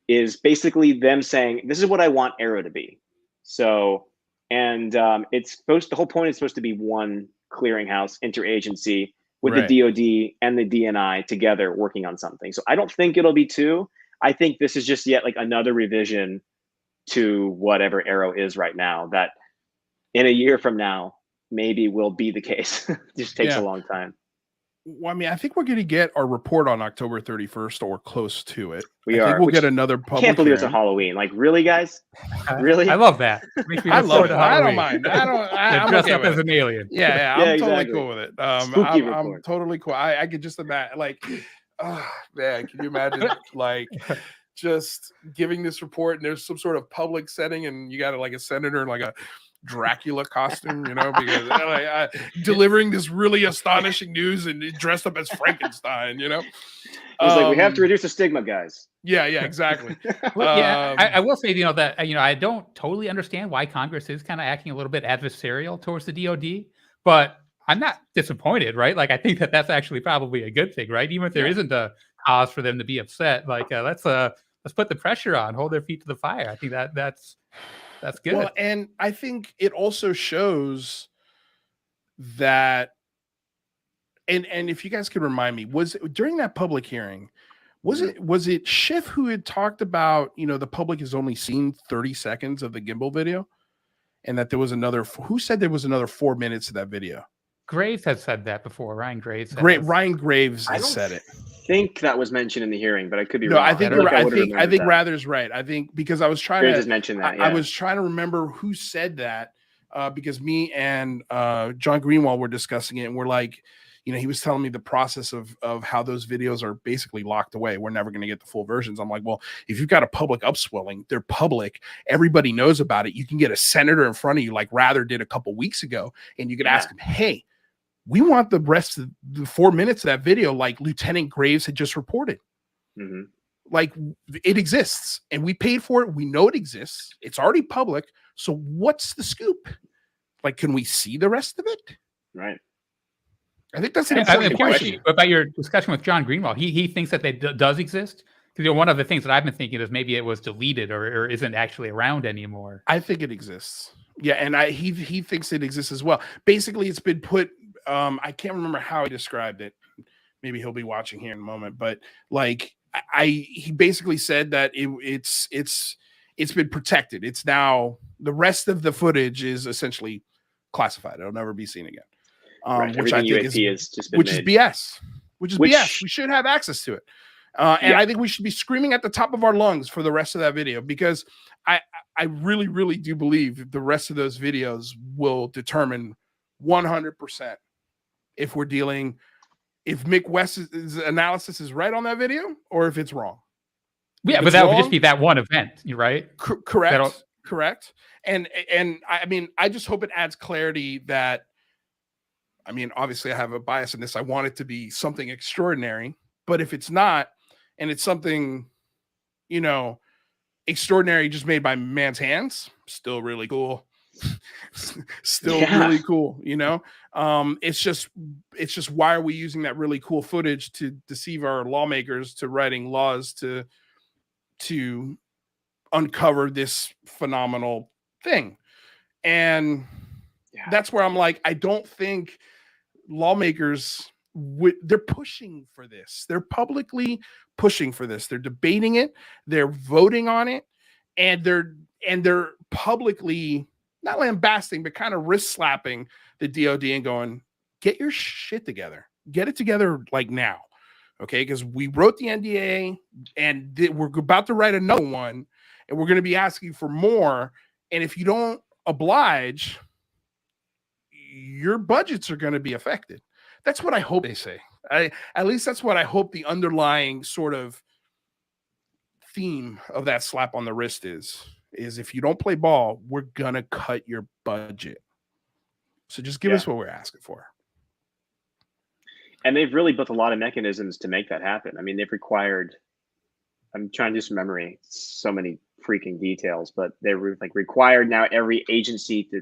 Speaker 5: is basically them saying, this is what I want AARO to be. So, and the whole point is supposed to be one clearinghouse, interagency, with the DoD and the DNI together working on something. So I don't think it'll be 2. I think this is just yet like another revision to whatever AARO is right now, that in a year from now, maybe will be the case. Just takes a long time.
Speaker 3: Well, I mean, I think we're going to get our report on October 31st or close to it.
Speaker 5: I
Speaker 3: think we'll get another public
Speaker 5: Can't believe
Speaker 3: hearing.
Speaker 5: it's on Halloween. Like, really, guys? Really?
Speaker 4: I love that.
Speaker 3: I love it. I don't mind. I'm
Speaker 4: dressed
Speaker 3: okay
Speaker 4: up
Speaker 3: with
Speaker 4: as an alien.
Speaker 3: Yeah, I'm totally cool with it.
Speaker 5: I'm
Speaker 3: totally cool. I could just imagine, like, oh, man, can you imagine, like, just giving this report and there's some sort of public setting and you got like a senator in like a Dracula costume, you know, because delivering this really astonishing news and dressed up as Frankenstein, you know.
Speaker 5: He's like, we have to reduce the stigma, guys.
Speaker 3: Yeah, exactly.
Speaker 4: Well, I will say, you know, that I don't totally understand why Congress is kind of acting a little bit adversarial towards the DoD, but I'm not disappointed, right? Like, I think that that's actually probably a good thing, right? Even if there isn't a cause for them to be upset, like let's put the pressure on, hold their feet to the fire. I think that's good.
Speaker 3: Well, and I think it also shows that, and if you guys could remind me, was it, during that public hearing, was it Schiff who had talked about, you know, the public has only seen 30 seconds of the gimbal video, and that there was who said there was another 4 minutes of that video?
Speaker 4: Graves has said that before. Ryan Graves.
Speaker 3: Ryan Graves has said it.
Speaker 5: I think that was mentioned in the hearing, but I could be
Speaker 3: wrong. I think Rather's right. I think because I was trying
Speaker 5: to just mention that.
Speaker 3: I was trying to remember who said that because me and John Greenwald were discussing it, and we're like, you know, he was telling me the process of how those videos are basically locked away. We're never going to get the full versions. I'm like, well, if you've got a public upswelling, they're public. Everybody knows about it. You can get a senator in front of you, like Rather did a couple weeks ago, and you could ask him, hey, we want the rest of the 4 minutes of that video, like Lieutenant Graves had just reported.
Speaker 5: Mm-hmm.
Speaker 3: Like, it exists, and we paid for it. We know it exists. It's already public. So what's the scoop? Like, can we see the rest of it?
Speaker 5: Right.
Speaker 3: I think that's an important question.
Speaker 4: About your discussion with John Greenwald, he thinks that it does exist. Because one of the things that I've been thinking is maybe it was deleted or isn't actually around anymore.
Speaker 3: I think it exists. Yeah, and he thinks it exists as well. Basically, it's been put. I can't remember how he described it. Maybe he'll be watching here in a moment. But like, he basically said that it's been protected. It's now the rest of the footage is essentially classified. It'll never be seen again. Which I think is BS. Which is BS. We should have access to it. And I think we should be screaming at the top of our lungs for the rest of that video, because I really, really do believe the rest of those videos will determine 100% if Mick West's analysis is right on that video or if it's wrong.
Speaker 4: Yeah, but that would just be that one event, right?
Speaker 3: Correct. And I mean, I just hope it adds clarity that, I mean, obviously I have a bias in this. I want it to be something extraordinary, but if it's not, and it's something, you know, extraordinary just made by man's hands, still really cool. Really cool, you know. It's just why are we using that really cool footage to deceive our lawmakers to writing laws to uncover this phenomenal thing? And that's where I'm like, I don't think lawmakers they're pushing for this. They're publicly pushing for this. They're debating it. They're voting on it, and they're publicly not lambasting, but kind of wrist slapping the DoD and going, get your shit together. Get it together like now. Okay. Because we wrote the NDA and we're about to write another one, and we're going to be asking for more. And if you don't oblige, your budgets are going to be affected. That's what I hope they say. At least that's what I hope the underlying sort of theme of that slap on the wrist is if you don't play ball, we're going to cut your budget. So just give us what we're asking for.
Speaker 5: And they've really built a lot of mechanisms to make that happen. I mean, they've required, I'm trying to do some memory, so many freaking details, but they're like required now every agency to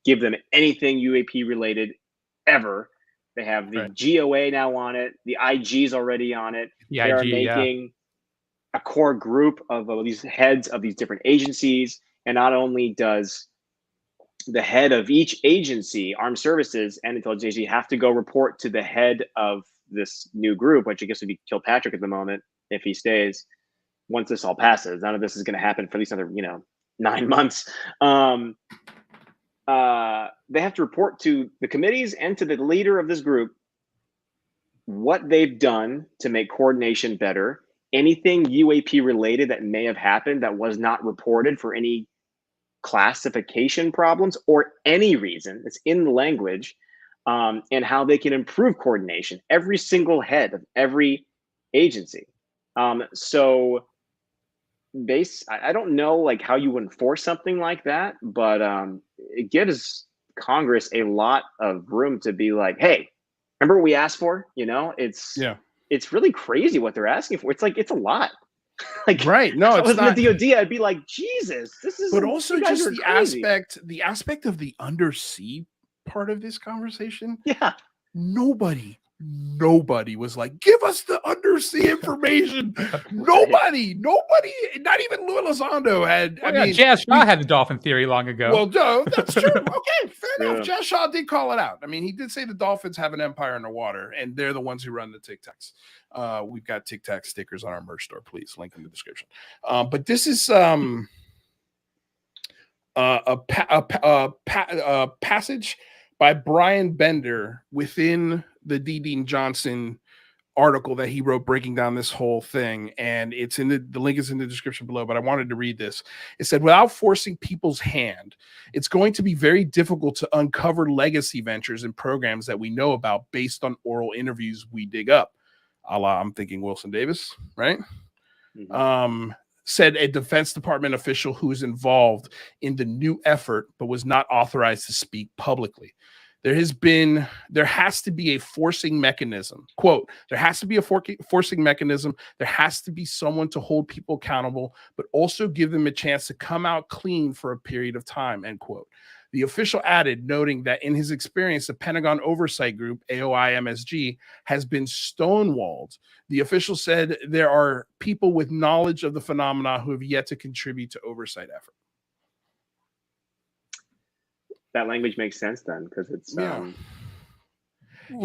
Speaker 5: give them anything UAP related ever. They have the GOA now on it. The IG's already on it. They are making a core group of these heads of these different agencies. And not only does the head of each agency, armed services and intelligence agency, have to go report to the head of this new group, which I guess would be Kilpatrick at the moment if he stays. Once this all passes, none of this is going to happen for at least another, 9 months. They have to report to the committees and to the leader of this group what they've done to make coordination better, anything UAP related that may have happened that was not reported for any classification problems or any reason that's in the language, and how they can improve coordination, every single head of every agency. So I don't know like how you enforce something like that, but it gives Congress a lot of room to be like, hey, remember what we asked for? You know, it's really crazy what they're asking for. It's a lot. Like,
Speaker 3: right. No,
Speaker 5: if I
Speaker 3: it's
Speaker 5: was
Speaker 3: not.
Speaker 5: in the DoD, I'd be like, Jesus, this is.
Speaker 3: But also just
Speaker 5: the
Speaker 3: aspect of the undersea part of this conversation.
Speaker 5: Yeah.
Speaker 3: Nobody was like, give us the undersea information. Nobody, not even Lue Elizondo had.
Speaker 4: Well, I mean, Jazz Shaw had the dolphin theory long ago.
Speaker 3: Well, no, that's true. Okay, fair enough. Jazz Shaw did call it out. I mean, he did say the dolphins have an empire in the water, and they're the ones who run the Tic Tacs. We've got Tic Tac stickers on our merch store. Please link in the description. But this is a passage by Brian Bender within the D. Dean Johnson article that he wrote breaking down this whole thing. And it's in the link is in the description below, but I wanted to read this. It said, without forcing people's hand, it's going to be very difficult to uncover legacy ventures and programs that we know about based on oral interviews we dig up. I'm thinking Wilson Davis, right? Mm-hmm. Said a Defense Department official who is involved in the new effort, but was not authorized to speak publicly. There has to be a forcing mechanism. Quote, there has to be a forcing mechanism. There has to be someone to hold people accountable, but also give them a chance to come out clean for a period of time, end quote. The official added, noting that in his experience, the Pentagon Oversight Group, AOI-MSG, has been stonewalled. The official said there are people with knowledge of the phenomena who have yet to contribute to oversight effort.
Speaker 5: That language makes sense then, because it's
Speaker 3: well,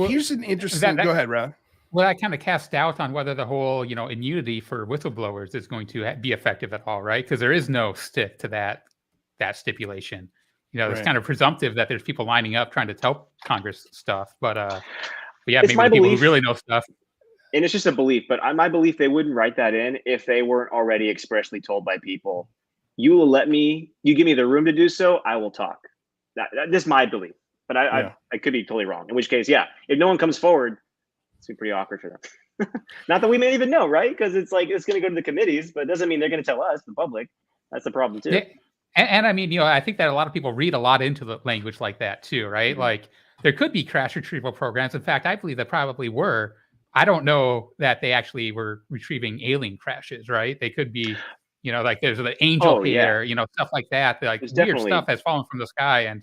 Speaker 3: here's an interesting go ahead, Rad.
Speaker 4: Well, I kind of cast doubt on whether the whole immunity for whistleblowers is going to be effective at all, right? Because there is no stick to that stipulation. It's kind of presumptive that there's people lining up trying to tell Congress stuff, but yeah,
Speaker 5: it's
Speaker 4: maybe the people who really know stuff.
Speaker 5: And it's just a belief, but my belief, they wouldn't write that in if they weren't already expressly told by people, you give me the room to do so, I will talk. This is my belief, but I could be totally wrong. In which case, if no one comes forward, it's pretty awkward for them. Not that we may even know, right? Because it's going to go to the committees, but it doesn't mean they're going to tell us, the public. That's the problem too.
Speaker 4: And I mean, I think that a lot of people read a lot into the language like that too, right? Mm-hmm. Like there could be crash retrieval programs. In fact, I believe there probably were. I don't know that they actually were retrieving alien crashes, right? They could be, like there's the angel hair, stuff like that. Like weird stuff has fallen from the sky and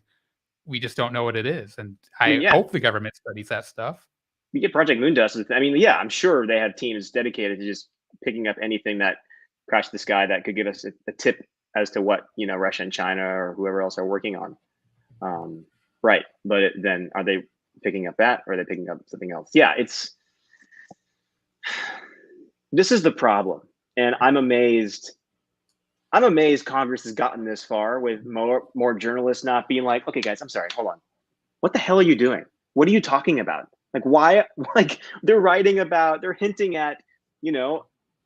Speaker 4: we just don't know what it is. And I hope the government studies that stuff.
Speaker 5: You get Project Moondust. I mean, I'm sure they had teams dedicated to just picking up anything that crashed the sky that could give us a tip as to what, Russia and China or whoever else are working on. Right. But then are they picking up that or are they picking up something else? Yeah, this is the problem. And I'm amazed Congress has gotten this far with more journalists not being like, okay, guys, I'm sorry, hold on. What the hell are you doing? What are you talking about? Like, why? Like, they're hinting at,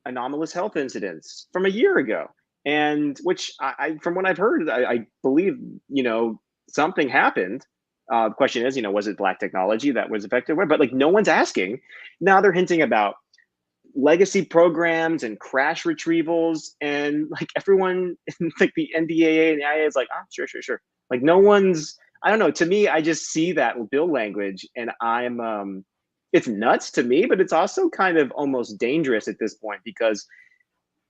Speaker 5: anomalous health incidents from a year ago. And which I from what I've heard, I believe, something happened. The question is, was it black technology that was affected? But like, no one's asking. Now they're hinting about legacy programs and crash retrievals, and like everyone, like the NDAA and the IA is like, sure. Like no one's. I don't know. To me, I just see that bill language, and I'm. It's nuts to me, but it's also kind of almost dangerous at this point because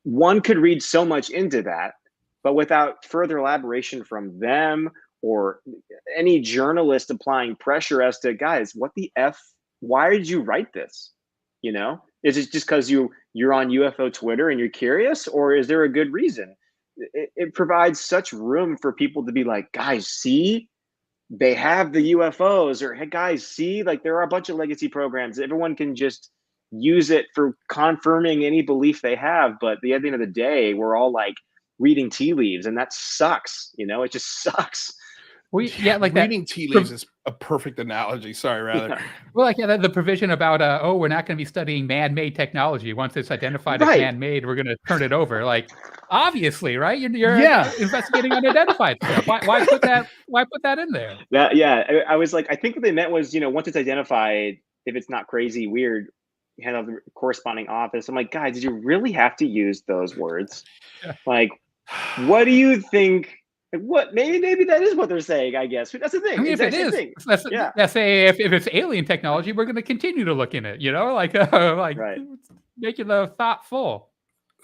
Speaker 5: one could read so much into that, but without further elaboration from them or any journalist applying pressure as to, guys, what the F, why did you write this? Is it just because you're on UFO Twitter and you're curious, or is there a good reason? It provides such room for people to be like, guys, see, they have the UFOs, or hey, guys, see, like there are a bunch of legacy programs. Everyone can just use it for confirming any belief they have. But at the end of the day, we're all like, reading tea leaves, and that sucks. It just sucks.
Speaker 4: Well, yeah, like
Speaker 3: reading tea leaves is a perfect analogy. Sorry, rather.
Speaker 4: Well, like the provision about we're not going to be studying man-made technology. Once it's identified as man-made, we're going to turn it over. Like, obviously, right? You're investigating unidentified stuff. Why put that? Why put that in there?
Speaker 5: I was like, I think what they meant was, once it's identified, if it's not crazy weird, you hand out the corresponding office. I'm like, guys, did you really have to use those words? Like, what do you think? What maybe that is what they're saying. I guess that's the thing.
Speaker 4: I mean, if it is, let's say if it's alien technology, we're going to continue to look in it. Making the thought full.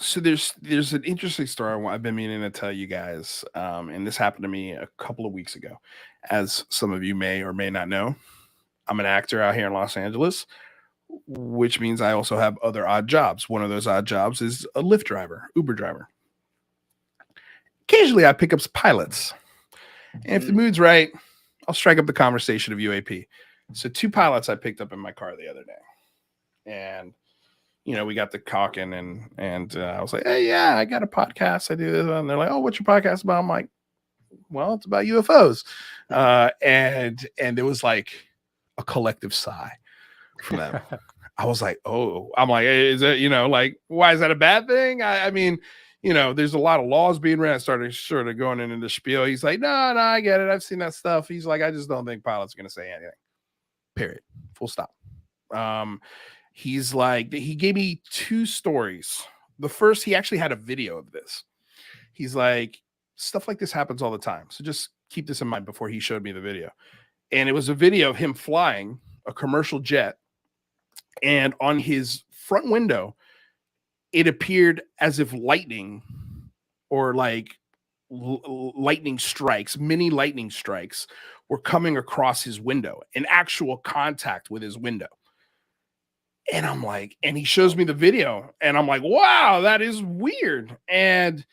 Speaker 3: So there's an interesting story I've been meaning to tell you guys, and this happened to me a couple of weeks ago. As some of you may or may not know, I'm an actor out here in Los Angeles, which means I also have other odd jobs. One of those odd jobs is a Lyft driver, Uber driver. Occasionally, I pick up pilots. And if the mood's right, I'll strike up the conversation of UAP. So 2 pilots I picked up in my car the other day. And, we got the talking and I was like, hey, yeah, I got a podcast. I do this. And they're like, oh, what's your podcast about? I'm like, well, it's about UFOs. And there was like a collective sigh from them. I was like, oh, I'm like, is it, why is that a bad thing? I mean, there's a lot of laws being read. I started sort of going into the spiel. He's like, no, I get it. I've seen that stuff. He's like, I just don't think pilots are going to say anything. Period. Full stop. He's like, he gave me 2 stories. The first, he actually had a video of this. He's like, stuff like this happens all the time. So just keep this in mind before he showed me the video. And it was a video of him flying a commercial jet. And on his front window, it appeared as if lightning or lightning strikes, mini lightning strikes were coming across his window, an actual contact with his window. And I'm like, and he shows me the video and I'm like, wow, that is weird. And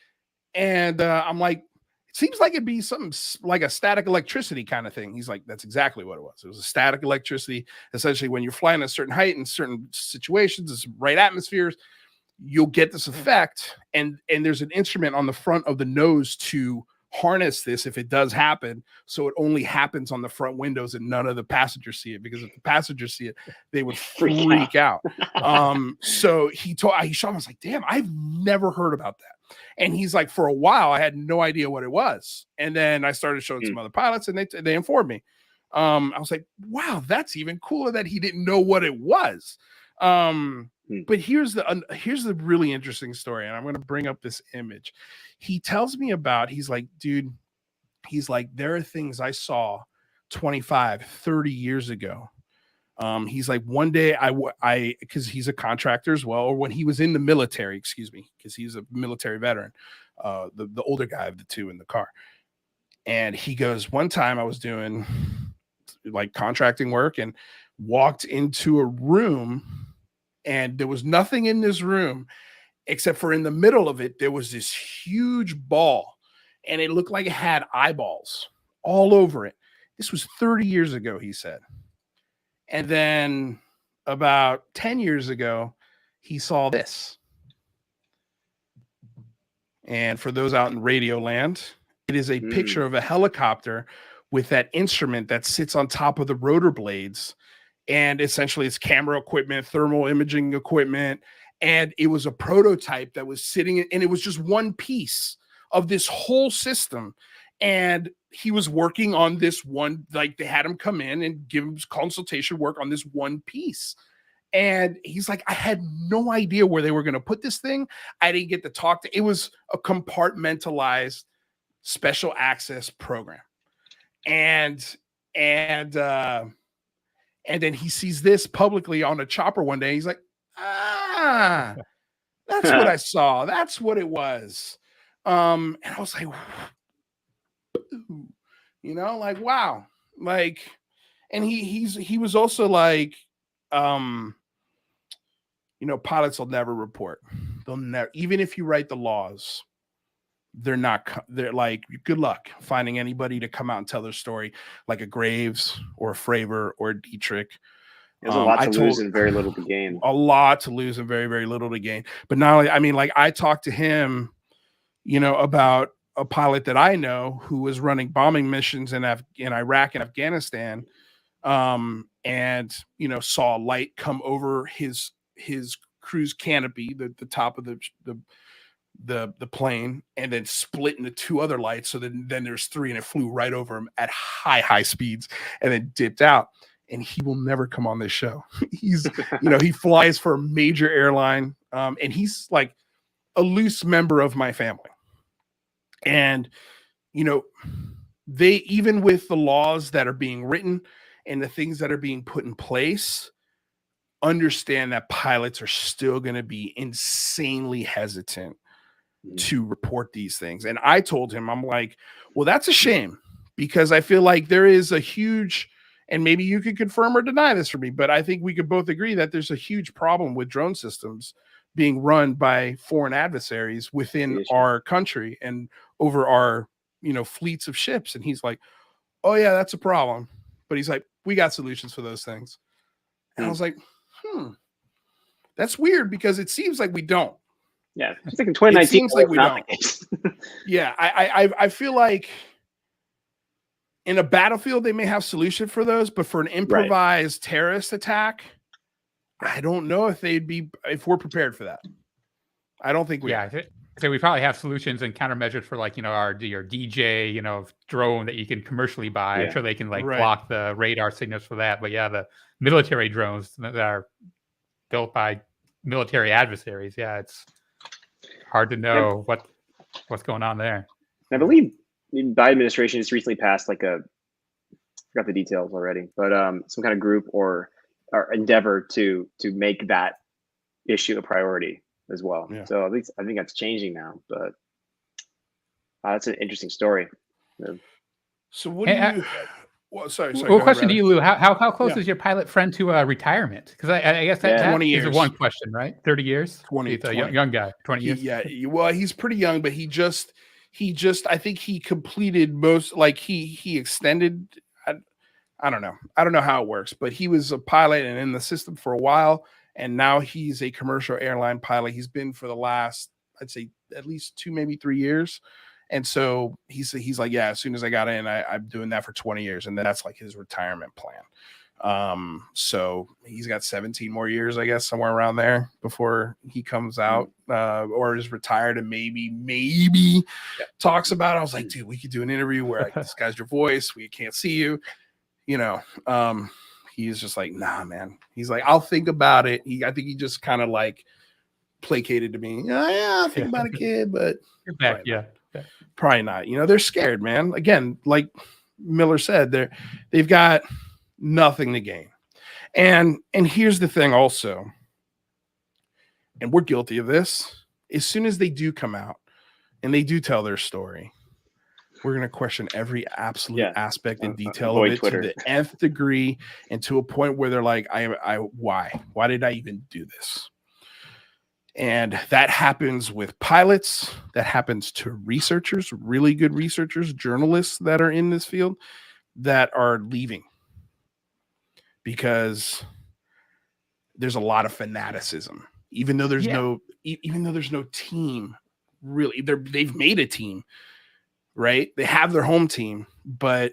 Speaker 3: I'm like, it seems like it'd be something like a static electricity kind of thing. He's like, that's exactly what it was. It was a static electricity. Essentially, when you're flying at a certain height in certain situations, it's right atmospheres, you'll get this effect. And there's an instrument on the front of the nose to harness this if it does happen. So it only happens on the front windows and none of the passengers see it, because if the passengers see it, they would freak out. So he showed me, I was like, damn, I've never heard about that. And he's like, for a while, I had no idea what it was. And then I started showing some other pilots and they informed me. I was like, wow, that's even cooler that he didn't know what it was. But here's the really interesting story. And I'm going to bring up this image. He tells me about, he's like, dude, he's like, there are things I saw 25, 30 years ago. He's like, one day I, cause he's a contractor as well, or when he was in the military, cause he's a military veteran, the older guy of the 2 in the car. And he goes, one time I was doing like contracting work and walked into a room and there was nothing in this room except for in the middle of it, there was this huge ball and it looked like it had eyeballs all over it. This was 30 years ago, he said. And then about 10 years ago, he saw this. And for those out in radio land, it is a picture of a helicopter with that instrument that sits on top of the rotor blades. And essentially it's camera equipment, thermal imaging equipment. And it was a prototype that was sitting in, and it was just one piece of this whole system. And he was working on this one, like they had him come in and give him consultation work on this one piece. And he's like, I had no idea where they were going to put this thing. I didn't get to talk to, it was a compartmentalized special access program. And then he sees this publicly on a chopper one day. He's like, that's what I saw. That's what it was. And I was like, like, wow. Like, and he was also like, pilots will never report. They'll never, even if you write the laws, they're like, good luck finding anybody to come out and tell their story, like a Graves or a Fravor or a Dietrich.
Speaker 5: There's a lot to lose and very little to gain.
Speaker 3: A lot to lose and very, very little to gain. But not only, I mean, like I talked to him, about a pilot that I know who was running bombing missions in Iraq and Afghanistan, and saw a light come over his cruise canopy, the top of the plane, and then split into two other lights. So then there's three, and it flew right over him at high speeds and then dipped out. And he will never come on this show. He's, he flies for a major airline, and he's like a loose member of my family. And, they, even with the laws that are being written and the things that are being put in place, understand that pilots are still going to be insanely hesitant to report these things. And I told him, I'm like, well, that's a shame, because I feel like there is a huge, and maybe you could confirm or deny this for me, but I think we could both agree that there's a huge problem with drone systems being run by foreign adversaries within our country and over our, fleets of ships. And he's like, oh yeah, that's a problem. But he's like, we got solutions for those things. And I was like, that's weird, because it seems like we don't.
Speaker 5: Yeah, it's like in 2019.
Speaker 3: It seems like we don't. Yeah, I feel like in a battlefield they may have solution for those, but for an improvised terrorist attack, I don't know if if we're prepared for that. I don't think we are.
Speaker 4: So we probably have solutions and countermeasures for our DJ, drone that you can commercially buy. I'm sure they can block the radar signals for that. But yeah, the military drones that are built by military adversaries. Yeah, it's hard to know what's going on there.
Speaker 5: I believe the Biden administration just recently passed I forgot the details already, but some kind of group or endeavor to make that issue a priority as well. Yeah. So at least I think that's changing now, but that's an interesting story.
Speaker 3: So what do you? Well, sorry.
Speaker 4: Well, question to you, Lou. How close is your pilot friend to retirement? Because I guess that
Speaker 3: 20 years
Speaker 4: is one question, right? 30 years.
Speaker 3: 20.
Speaker 4: He's a young guy. 20 years.
Speaker 3: Well, he's pretty young, but he just I think he completed most. He extended. I don't know. I don't know how it works, but he was a pilot and in the system for a while, and now he's a commercial airline pilot. He's been for the last, I'd say, at least 2, maybe 3 years. And so he's like, yeah, as soon as I got in, I'm doing that for 20 years. And then that's like his retirement plan. So he's got 17 more years, I guess, somewhere around there before he comes out or is retired and maybe talks about it. I was like, dude, we could do an interview where I disguise your voice. We can't see you. He's just like, nah, man. He's like, I'll think about it. I think he just kind of placated to me. Yeah, think about it, kid, but
Speaker 4: you're back. Yeah.
Speaker 3: Probably not. They're scared, man. Again, like Miller said, they've got nothing to gain. And here's the thing also, and we're guilty of this. As soon as they do come out and they do tell their story, we're going to question every absolute aspect and detail of it Twitter to the nth degree, and to a point where they're like, why did I even do this? And that happens with pilots. That happens to researchers, really good researchers, journalists that are in this field that are leaving because there's a lot of fanaticism. Even though there's no team, really, they've made a team, right? They have their home team, but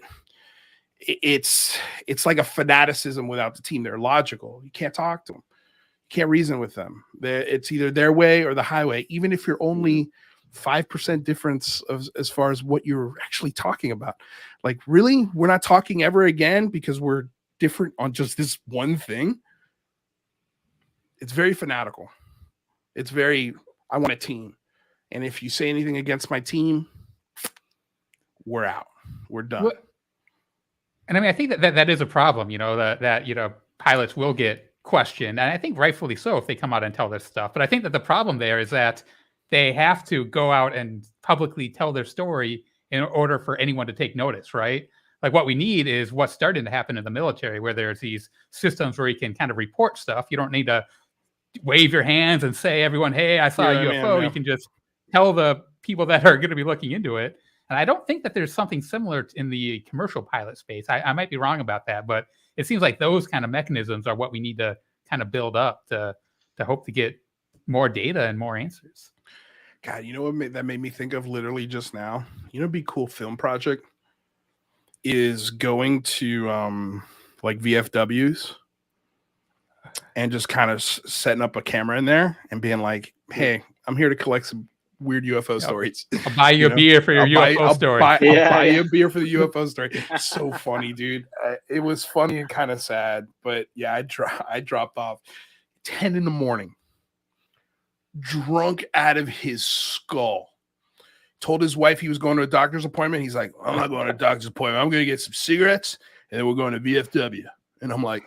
Speaker 3: it's like a fanaticism without the team. They're logical. You can't talk to them. Can't reason with them. It's either their way or the highway, even if you're only 5% difference as far as what you're actually talking about. Like, really, we're not talking ever again because we're different on just this one thing. It's very fanatical. It's very, I want a team. And if you say anything against my team, we're out. We're done.
Speaker 4: Well, and I mean, I think that is a problem, that pilots will get questioned, and I think rightfully so if they come out and tell this stuff. But I think that the problem there is that they have to go out and publicly tell their story in order for anyone to take notice, right? Like, what we need is what's starting to happen in the military, where there's these systems where you can kind of report stuff. You don't need to wave your hands and say, everyone, hey, I saw a UFO. Man. You can just tell the people that are going to be looking into it. And I don't think that there's something similar in the commercial pilot space. I might be wrong about that, but it seems like those kind of mechanisms are what we need to kind of build up to hope to get more data and more answers.
Speaker 3: God, you know what that made me think of literally just now? You know, be cool film project is going to like VFWs and just kind of setting up a camera in there and being like, hey, I'm here to collect some weird UFO stories.
Speaker 4: I'll buy you a beer for your UFO story.
Speaker 3: I'll buy you a beer for the UFO story. So funny, dude. It was funny and kind of sad, but yeah, I dropped off 10 in the morning, drunk out of his skull. Told his wife he was going to a doctor's appointment. He's like, I'm not going to a doctor's appointment. I'm going to get some cigarettes, and then we're going to VFW. And I'm like,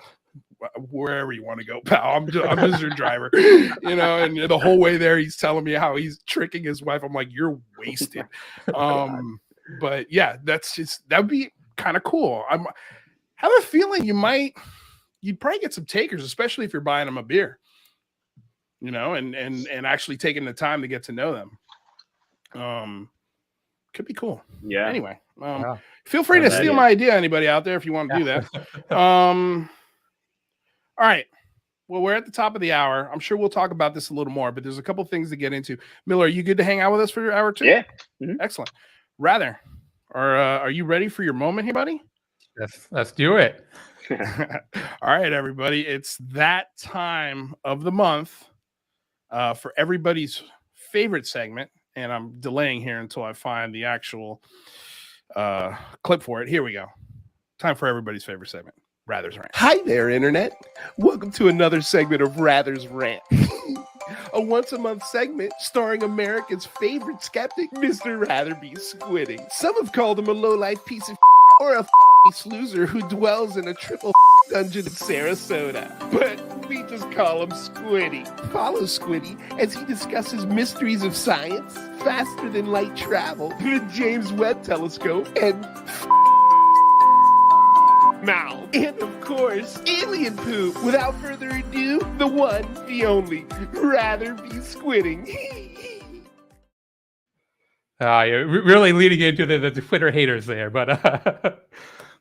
Speaker 3: wherever you want to go, pal. I'm just your driver, you know. And the whole way there, he's telling me how he's tricking his wife. I'm like, you're wasted. But yeah, that'd be kind of cool. I have a feeling you'd probably get some takers, especially if you're buying them a beer, you know, and actually taking the time to get to know them. Could be cool.
Speaker 5: Yeah.
Speaker 3: Anyway, feel free to steal my idea, anybody out there, if you want to do that. All right. Well, we're at the top of the hour. I'm sure we'll talk about this a little more, but there's a couple things to get into. Miller, are you good to hang out with us for hour 2?
Speaker 5: Yeah. Mm-hmm.
Speaker 3: Excellent. Rather, are you ready for your moment here, buddy?
Speaker 4: Let's do it.
Speaker 3: All right, everybody. It's that time of the month for everybody's favorite segment. And I'm delaying here until I find the actual clip for it. Here we go. Time for everybody's favorite segment, Rather's Rant. Hi there, Internet. Welcome to another segment of Rather's Rant. A once-a-month segment starring America's favorite skeptic, Mr. Ratherby Squidding. Some have called him a low-life piece of or a sloozer who dwells in a triple dungeon in Sarasota. But we just call him Squiddy. Follow Squiddy as he discusses mysteries of science, faster than light travel, the James Webb Telescope, and now, and of course, alien poop. Without further ado, the one, the only, Ratherby Squidding.
Speaker 4: You're really leading into the Twitter haters there, but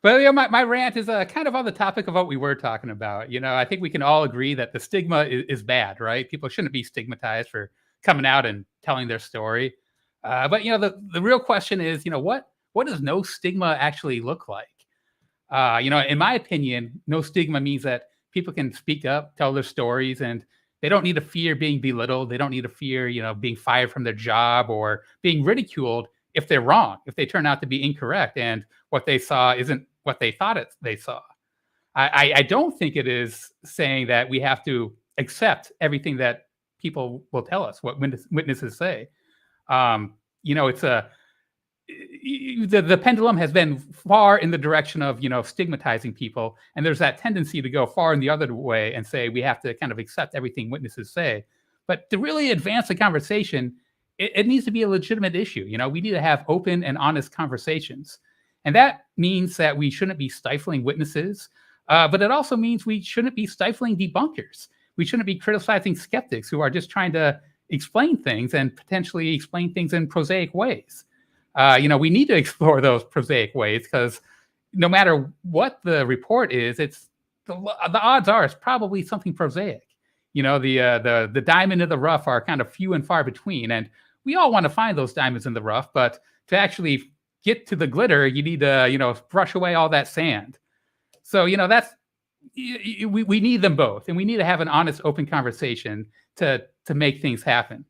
Speaker 4: well, you know, my rant is kind of on the topic of what we were talking about. You know, I think we can all agree that the stigma is bad, right? People shouldn't be stigmatized for coming out and telling their story. But you know, the real question is, you know, what does no stigma actually look like? You know, in my opinion, no stigma means that people can speak up, tell their stories, and they don't need to fear being belittled. They don't need to fear, you know, being fired from their job or being ridiculed if they're wrong, if they turn out to be incorrect and what they saw isn't what they thought they saw. I don't think it is saying that we have to accept everything that people will tell us, what witnesses say. You know, it's the pendulum has been far in the direction of, you know, stigmatizing people. And there's that tendency to go far in the other way and say we have to kind of accept everything witnesses say. But to really advance the conversation, it needs to be a legitimate issue. You know, we need to have open and honest conversations. And that means that we shouldn't be stifling witnesses, but it also means we shouldn't be stifling debunkers. We shouldn't be criticizing skeptics who are just trying to explain things and potentially explain things in prosaic ways. You know, we need to explore those prosaic ways because no matter what the report is, it's the odds are it's probably something prosaic. You know, the diamond in the rough are kind of few and far between, and we all want to find those diamonds in the rough, but to actually get to the glitter, you need to, you know, brush away all that sand. So, you know, we need them both, and we need to have an honest, open conversation to make things happen.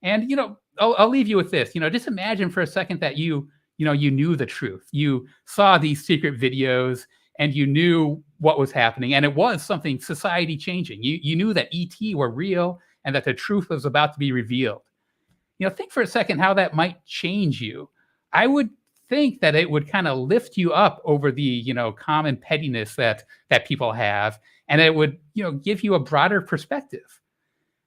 Speaker 4: And, you know, I'll leave you with this. You know, just imagine for a second that you knew the truth. You saw these secret videos and you knew what was happening, and it was something society changing. You knew that ET were real and that the truth was about to be revealed. You know, think for a second how that might change you. I would think that it would kind of lift you up over the, you know, common pettiness that people have, and it would, you know, give you a broader perspective.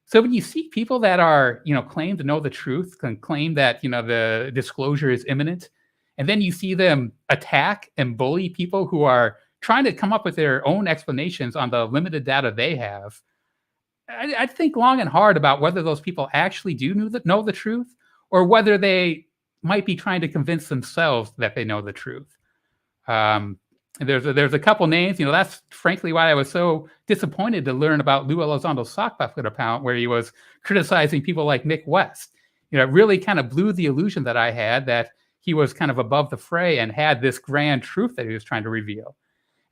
Speaker 4: So when you see people that are, you know, claim to know the truth and claim that, you know, the disclosure is imminent, and then you see them attack and bully people who are trying to come up with their own explanations on the limited data they have, I'd think long and hard about whether those people actually do know the truth, or whether they might be trying to convince themselves that they know the truth. There's a couple names, you know, that's frankly why I was so disappointed to learn about Lue Elizondo's sock bucket account, where he was criticizing people like Mick West. it really kind of blew the illusion that I had that he was kind of above the fray and had this grand truth that he was trying to reveal.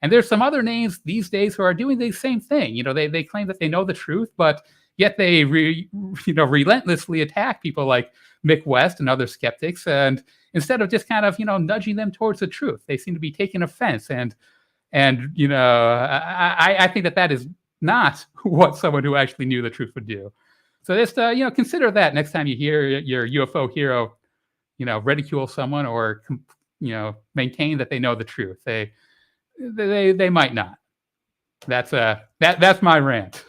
Speaker 4: And there's some other names these days who are doing the same thing. They claim that they know the truth, but yet they relentlessly attack people like Mick West and other skeptics. And instead of just kind of nudging them towards the truth, they seem to be taking offense. And I think that is not what someone who actually knew the truth would do. So just consider that next time you hear your UFO hero ridicule someone or maintain that they know the truth. They might not. That's my rant.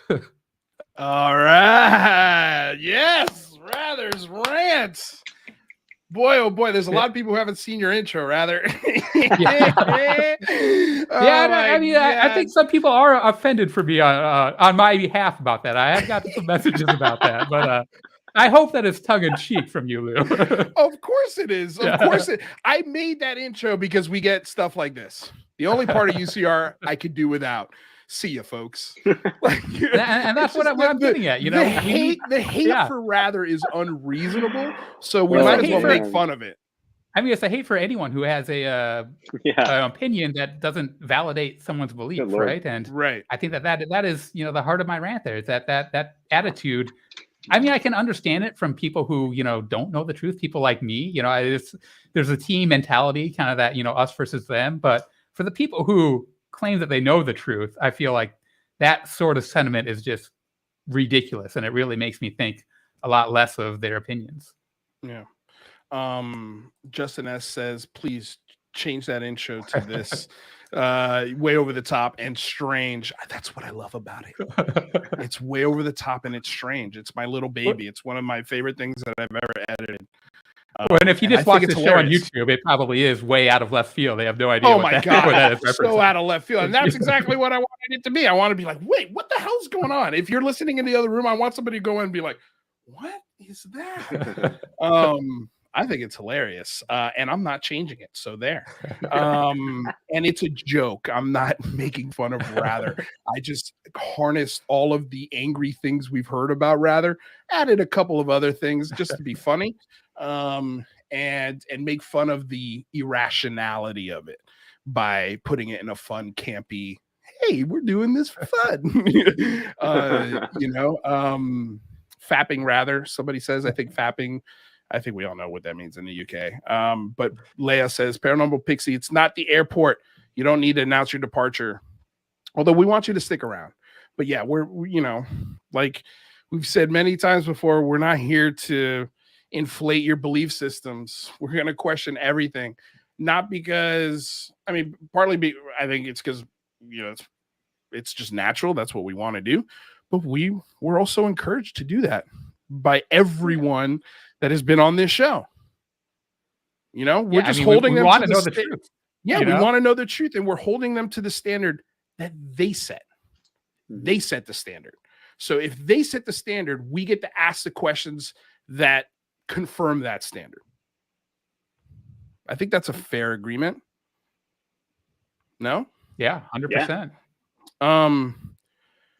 Speaker 3: All right. Yes, Rather's rant. Boy, oh boy, there's a lot of people who haven't seen your intro, Rather.
Speaker 4: I think some people are offended for me on my behalf about that. I have got some messages about that, but I hope that it's tongue in cheek from you, Lou.
Speaker 3: Of course it is. Of course I made that intro because we get stuff like this. The only part of UCR I could do without. See you, folks.
Speaker 4: And that's what I'm getting at.
Speaker 3: The hate for Rather is unreasonable, so we might as well make fun of it.
Speaker 4: I mean, it's a hate for anyone who has an opinion that doesn't validate someone's belief, right? And I think that is the heart of my rant. There is that attitude. I mean, I can understand it from people who don't know the truth. People like me, there's a team mentality, kind of that us versus them. But for the people who claim that they know the truth, I feel like that sort of sentiment is just ridiculous, and it really makes me think a lot less of their opinions.
Speaker 3: Yeah. Justin S says, please change that intro to this. Way over the top and strange. That's what I love about it. It's way over the top and it's strange. It's my little baby. It's one of my favorite things that I've ever edited.
Speaker 4: And if you just watch the show on YouTube, it probably is way out of left field. They have no idea.
Speaker 3: Oh my God, so out of left field. And that's exactly what I wanted it to be. I want to be like, wait, what the hell's going on? If you're listening in the other room, I want somebody to go in and be like, what is that? I think it's hilarious, and I'm not changing it. So there. And it's a joke. I'm not making fun of Rather. I just harnessed all of the angry things we've heard about Rather, added a couple of other things just to be funny, and make fun of the irrationality of it by putting it in a fun, campy, hey, we're doing this for fun. Fapping Rather. Somebody says, I think fapping. I think we all know what that means in the UK. But Leia says, Paranormal Pixie, it's not the airport. You don't need to announce your departure. Although we want you to stick around. But yeah, we're like we've said many times before, we're not here to inflate your belief systems. We're going to question everything. Not because, partly I think it's because, it's just natural. That's what we want to do. But we're also encouraged to do that by everyone that has been on this show. We're just holding them to the truth. Yeah, we want to know the truth, and we're holding them to the standard that they set. They set the standard. So if they set the standard, we get to ask the questions that confirm that standard. I think that's a fair agreement. No?
Speaker 4: Yeah, 100%.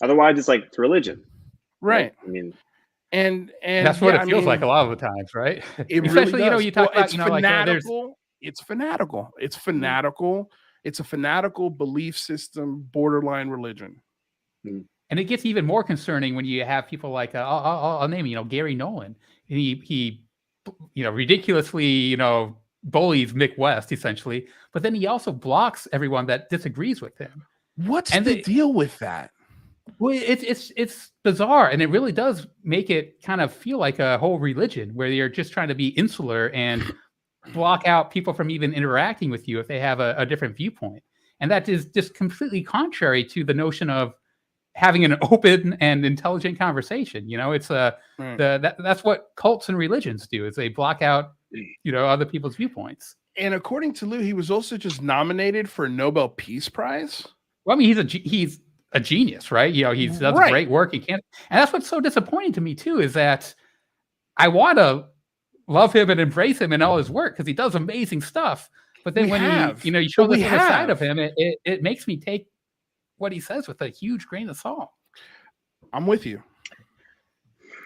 Speaker 5: Otherwise, it's like it's religion.
Speaker 3: Right.
Speaker 5: And
Speaker 4: that's what it feels like a lot of the times, right?
Speaker 3: Especially,
Speaker 4: really you talk about,
Speaker 3: it's fanatical. It's fanatical. It's fanatical. It's a fanatical belief system, borderline religion.
Speaker 4: And it gets even more concerning when you have people like I'll name Gary Nolan. He ridiculously bullies Mick West essentially, but then he also blocks everyone that disagrees with him.
Speaker 3: What's the deal with that?
Speaker 4: Well, it's bizarre, and it really does make it kind of feel like a whole religion where you're just trying to be insular and block out people from even interacting with you if they have a different viewpoint. And that is just completely contrary to the notion of having an open and intelligent conversation. It's that's what cults and religions do, is they block out other people's viewpoints.
Speaker 3: And according to Lou, he was also just nominated for a Nobel Peace Prize.
Speaker 4: Well, he's a genius, right? He does great work. And that's what's so disappointing to me too, is that I want to love him and embrace him and all his work because he does amazing stuff. But then you show the other side of him, it makes me take what he says with a huge grain of salt.
Speaker 3: I'm with you.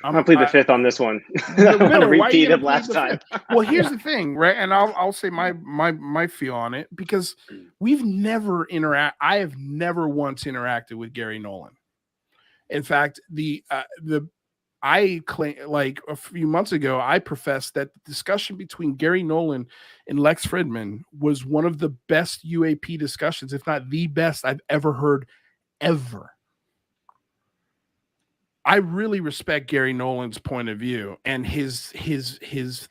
Speaker 5: I'm gonna plead the fifth on this one.
Speaker 3: Miller,
Speaker 5: I'm gonna repeat of last time.
Speaker 3: Well, here's the thing, right? And I'll say my feel on it, because we've never I have never once interacted with Gary Nolan. In fact, I claim, like a few months ago, I professed that the discussion between Gary Nolan and Lex Fridman was one of the best UAP discussions, if not the best I've ever heard, ever. I really respect Gary Nolan's point of view and his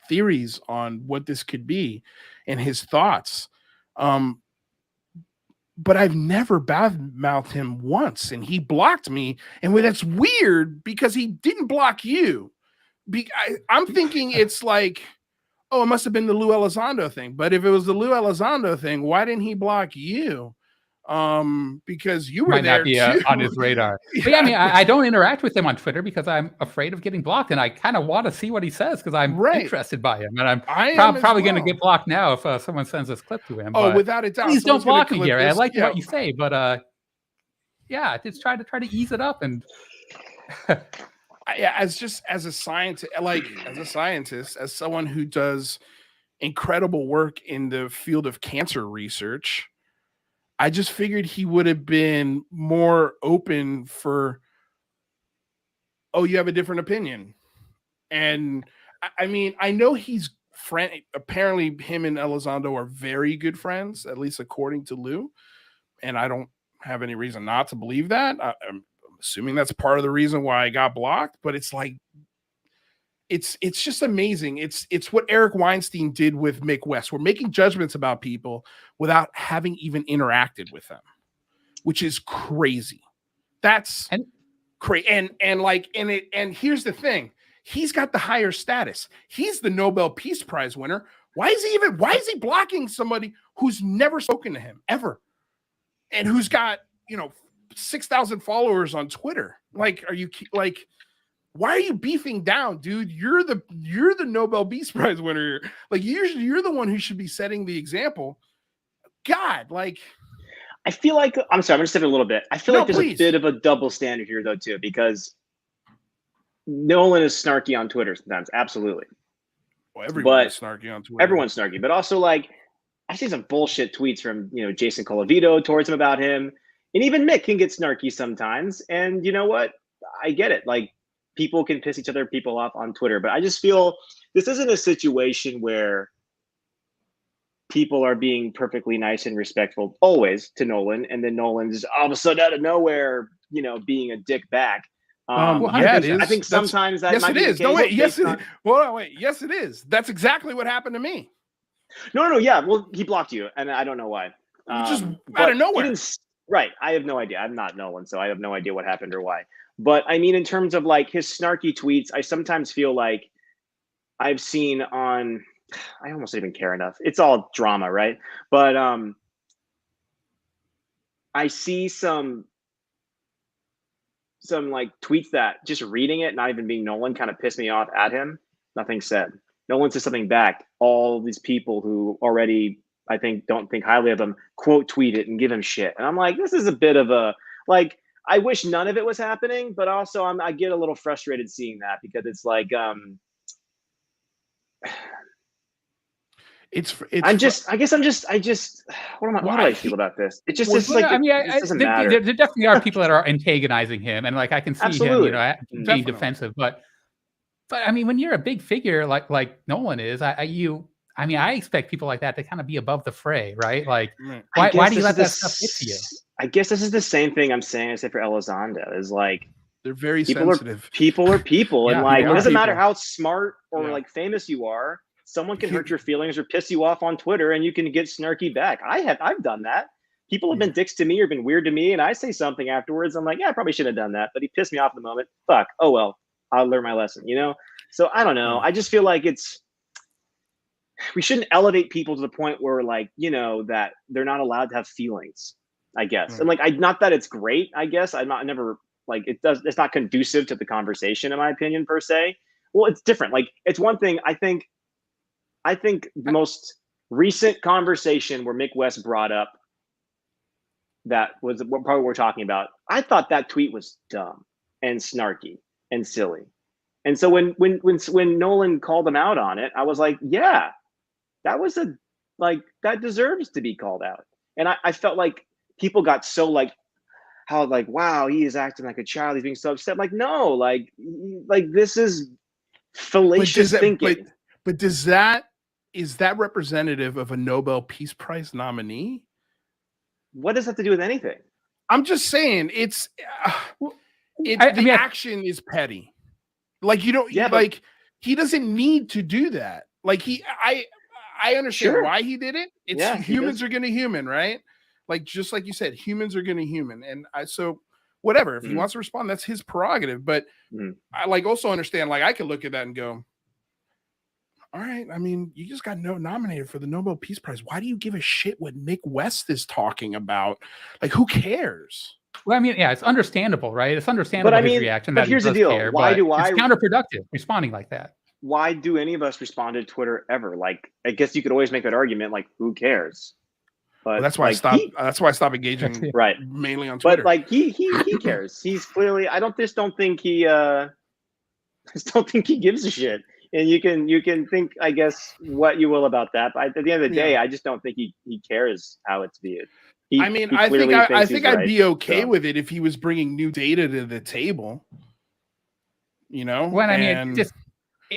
Speaker 3: theories on what this could be and his thoughts. But I've never badmouthed him once, and he blocked me. And that's weird because he didn't block you. I'm thinking it's like, oh, it must have been the Lue Elizondo thing. But if it was the Lue Elizondo thing, why didn't he block you? Because you were
Speaker 4: might
Speaker 3: there
Speaker 4: not be
Speaker 3: too.
Speaker 4: On his radar. But yeah, I mean, I don't interact with him on Twitter because I'm afraid of getting blocked, and I kind of want to see what he says because I'm interested by him, and I'm probably going to get blocked now if someone sends this clip to him.
Speaker 3: Oh, without a doubt.
Speaker 4: Please don't block me, Gary. I like what you say, but yeah, just try to ease it up. And
Speaker 3: as a scientist, as someone who does incredible work in the field of cancer research, I just figured he would have been more open for, oh, you have a different opinion. And I mean, I know he's apparently him and Elizondo are very good friends, at least according to Lue. And I don't have any reason not to believe that. I'm assuming that's part of the reason why I got blocked, but it's like, it's just amazing. It's what Eric Weinstein did with Mick West. We're making judgments about people without having even interacted with them, which is crazy. That's crazy. And here's the thing. He's got the higher status. He's the Nobel Peace Prize winner. Why is he blocking somebody who's never spoken to him ever? And who's got, 6,000 followers on Twitter? Like, why are you beefing down, dude? You're the Nobel Peace Prize winner. Like, you're the one who should be setting the example. God, like,
Speaker 5: I feel like I'm sorry, I'm gonna step in a little bit. I feel like there's a bit of a double standard here, though, too, because Nolan is snarky on Twitter sometimes. Absolutely.
Speaker 3: Well, everyone's snarky on Twitter.
Speaker 5: Everyone's snarky, but also, like, I see some bullshit tweets from Jason Colavito towards him about him, and even Mick can get snarky sometimes. And you know what? I get it. Like, people can piss people off on Twitter, but I just feel this isn't a situation where people are being perfectly nice and respectful always to Nolan, and then Nolan's all of a sudden out of nowhere, being a dick back.
Speaker 3: It is.
Speaker 5: I think sometimes that might be the case.
Speaker 3: No, wait, yes, it is. Well, wait, yes, it is. That's exactly what happened to me.
Speaker 5: No, yeah. Well, he blocked you, and I don't know why.
Speaker 3: Just out of nowhere.
Speaker 5: Right. I have no idea. I'm not Nolan, so I have no idea what happened or why. But I mean, in terms of like his snarky tweets, I sometimes feel like I've seen on, I almost don't even care enough. It's all drama, right? But I see some like tweets that just reading it, not even being Nolan, kind of pissed me off at him. Nothing said. No one says something back. All these people who already, I think, don't think highly of him, quote tweet it and give him shit. And I'm like, this is a bit of a, like, I wish none of it was happening, but also I get a little frustrated seeing that because it's like, I guess I'm just, what do I feel about this? It just is like, it doesn't matter.
Speaker 4: There definitely are people that are antagonizing him, and like I can see him, being defensive, but I mean, when you're a big figure like Nolan is, I expect people like that to kind of be above the fray, right? Like, why do you let that stuff get to you?
Speaker 5: I guess this is the same thing I'm saying I say for Elizondo, is like,
Speaker 3: they're very sensitive.
Speaker 5: People are people. And like, it doesn't matter how smart or like famous you are. Someone can hurt your feelings or piss you off on Twitter and you can get snarky back. I've done that. People have been dicks to me or been weird to me. And I say something afterwards. I'm like, yeah, I probably should have done that, but he pissed me off in the moment. Fuck. Oh, well, I'll learn my lesson, So I don't know. I just feel like we shouldn't elevate people to the point where like, that they're not allowed to have feelings, I guess. And like, not that it's great, I guess. It's not conducive to the conversation, in my opinion, per se. Well, it's different. Like, it's one thing. I think the most recent conversation where Mick West brought up that was probably what we're talking about. I thought that tweet was dumb and snarky and silly. And so when Nolan called him out on it, I was like, yeah, that was that deserves to be called out. And I felt like people got so like, how like, wow, he is acting like a child. He's being so upset. Like, no, like this is fallacious thinking.
Speaker 3: But is that representative of a Nobel Peace Prize nominee? What
Speaker 5: does that have to do with anything?
Speaker 3: I'm just saying the action is petty. Like, you don't, like, he doesn't need to do that. Like, I understand why he did it. It's humans are going to human, right? Like, just like you said, humans are going to human. And so whatever, if he wants to respond, that's his prerogative. But I like also understand, like, I could look at that and go, all right, I mean, you just got nominated for the Nobel Peace Prize. Why do you give a shit what Mick West is talking about? Like, who cares?
Speaker 4: Well, I mean, yeah, it's understandable, right? It's understandable his reaction.
Speaker 5: But here's the deal.
Speaker 4: It's counterproductive responding like that.
Speaker 5: Why do any of us respond to Twitter ever? Like, I guess you could always make that argument, like, who cares? But
Speaker 3: that's why I stopped engaging mainly on Twitter.
Speaker 5: But like he cares. He's clearly I don't think he gives a shit. And you can think, I guess, what you will about that. But at the end of the day, I just don't think he cares how it's viewed.
Speaker 3: I think I'd be okay with it if he was bringing new data to the table. You know,
Speaker 4: well, I mean,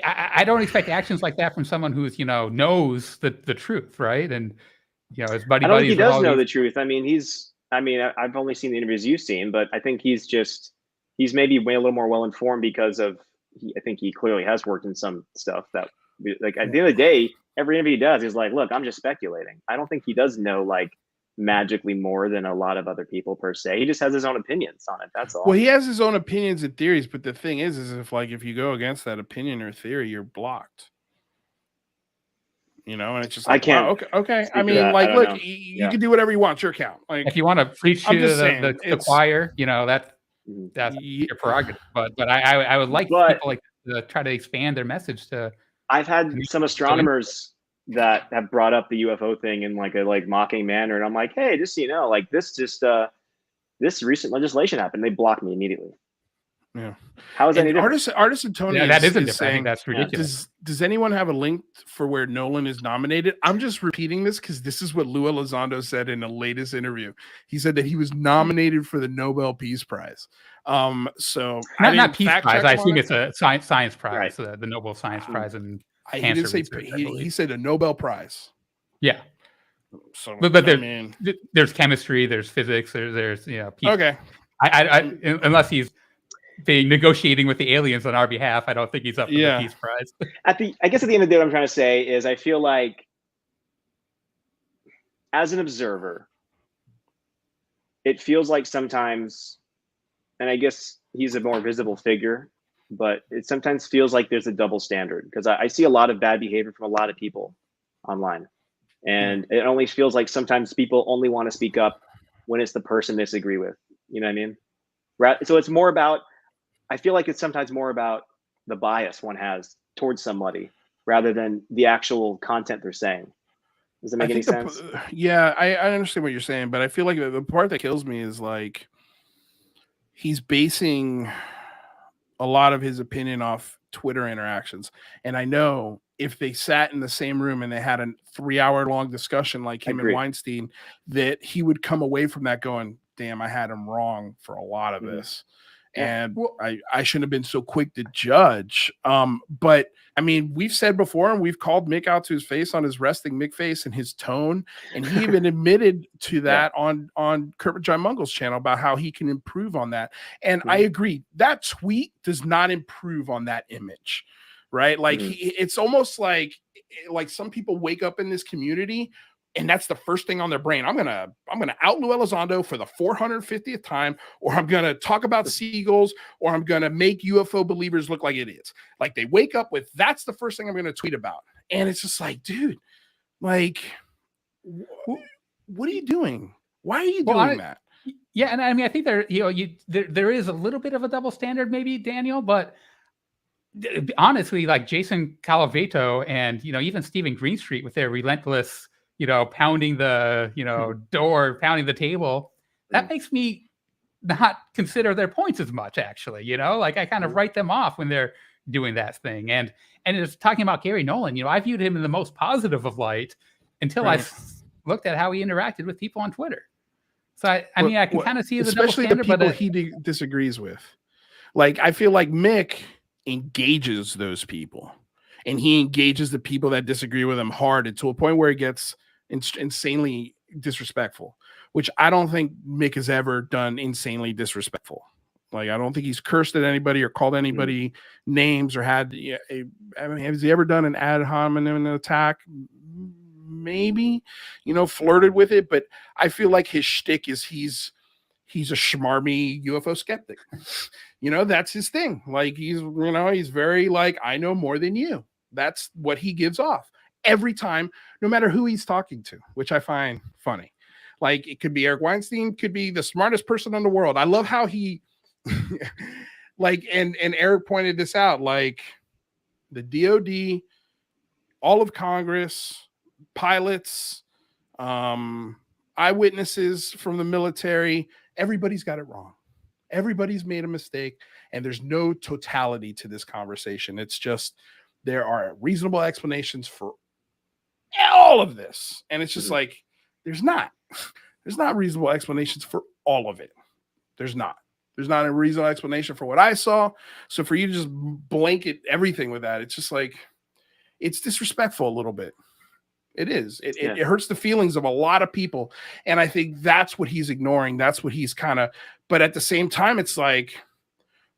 Speaker 4: I don't expect actions like that from someone who's knows the truth, right? And his buddy.
Speaker 5: I don't think he does know the truth. I mean, I've only seen the interviews you've seen, but I think he's maybe a little more well informed because of. I think he clearly has worked in some stuff that, like, at the end of the day, every interview he does is like, look, I'm just speculating. I don't think he does know like magically more than a lot of other people per se. He just has his own opinions on it. That's all.
Speaker 3: Well, he has his own opinions and theories, but the thing is if you go against that opinion or theory, you're blocked. And it's just like, I can't. Wow, okay. I mean, like, look, you can do whatever you want. Your account. Like,
Speaker 4: if you want to preach to the choir, that's your prerogative. But I would like people like to try to expand their message to.
Speaker 5: I've had some astronomers that have brought up the UFO thing in like a mocking manner, and I'm like, hey, just so you know, like this recent legislation happened. They blocked me immediately.
Speaker 3: Yeah.
Speaker 5: How is that any different?
Speaker 3: Artist and Tony
Speaker 4: that isn't different.
Speaker 3: Saying,
Speaker 4: I think that's ridiculous.
Speaker 3: Does anyone have a link for where Nolan is nominated? I'm just repeating this because this is what Lue Elizondo said in the latest interview. He said that he was nominated for the Nobel Peace Prize. So
Speaker 4: not Peace Prize. I assume it's a science prize, right. The Nobel Science Prize and cancer research.
Speaker 3: He said a Nobel Prize.
Speaker 4: Yeah.
Speaker 3: So,
Speaker 4: but there's chemistry, there's physics, there's peace.
Speaker 3: Okay.
Speaker 4: I unless he's negotiating with the aliens on our behalf, I don't think he's up for the Peace Prize.
Speaker 5: I guess at the end of the day, what I'm trying to say is I feel like as an observer, it feels like sometimes, and I guess he's a more visible figure, but it sometimes feels like there's a double standard because I see a lot of bad behavior from a lot of people online. And it only feels like sometimes people only want to speak up when it's the person they disagree with. You know what I mean? So it's more about, I feel like it's sometimes more about the bias one has towards somebody rather than the actual content they're saying. Does that make any sense?
Speaker 3: I understand what you're saying, but I feel like the part that kills me is like he's basing a lot of his opinion off Twitter interactions. And I know if they sat in the same room and they had a 3-hour-long discussion like him and Weinstein, that he would come away from that going, damn, I had him wrong for a lot of this. And I shouldn't have been so quick to judge. But I mean, we've said before, and we've called Mick out to his face on his resting Mick face and his tone. And he even admitted to that on Kermit John Mungle's channel about how he can improve on that. And I agree. That tweet does not improve on that image, right? Like it's almost like some people wake up in this community and that's the first thing on their brain. I'm gonna out Lue Elizondo for the 450th time, or I'm gonna talk about seagulls, or I'm gonna make UFO believers look like idiots. Like they wake up with that's the first thing I'm gonna tweet about, and it's just like, dude, like, what are you doing? Why are you doing that?
Speaker 4: Yeah, and I mean, I think there is a little bit of a double standard, maybe, Daniel, but honestly, like Jason Calaveto and even Stephen Greenstreet with their relentless. Pounding the, door, pounding the table, that makes me not consider their points as much, actually, like I kind of write them off when they're, doing that thing. And it's talking about Gary Nolan. I viewed him in the most positive of light until I looked at how he interacted with people on Twitter. So I mean, I can kind of see the double standard,
Speaker 3: especially the people he disagrees with. Like, I feel like Mick engages those people, and he engages the people that disagree with him hard, to a point where it gets insanely disrespectful, which I don't think Mick has ever done insanely disrespectful. Like, I don't think he's cursed at anybody or called anybody names or had has he ever done an ad hominem attack? Maybe, flirted with it, but I feel like his shtick is he's a schmarmy UFO skeptic. That's his thing. Like, he's very like, I know more than you. That's what he gives off every time, no matter who he's talking to, which I find funny. Like, it could be Eric Weinstein, could be the smartest person in the world. I love how he like, and Eric pointed this out, like the DoD, all of Congress, pilots, eyewitnesses from the military, everybody's got it wrong. Everybody's made a mistake, and there's no totality to this conversation. It's just, there are reasonable explanations for all of this. And it's just like, there's not reasonable explanations for all of it. There's not a reasonable explanation for what I saw. So for you to just blanket everything with that, it's just like, it's disrespectful a little bit. It is. It hurts the feelings of a lot of people. And I think that's what he's ignoring. That's what he's but at the same time, it's like,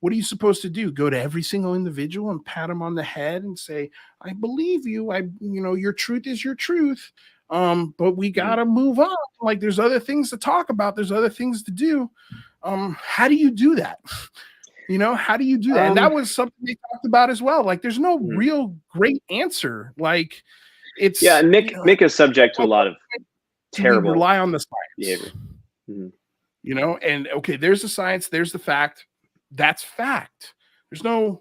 Speaker 3: what are you supposed to do? Go to every single individual and pat him on the head and say, I believe you. Your truth is your truth. But we got to move on. Like, there's other things to talk about. There's other things to do. How do you do that? How do you do that? And that was something they talked about as well. Like, there's no real great answer. Like, it's
Speaker 5: Mick is subject to a lot of terrible
Speaker 3: rely on the science
Speaker 5: behavior.
Speaker 3: And okay, there's the science, there's the fact. That's fact. You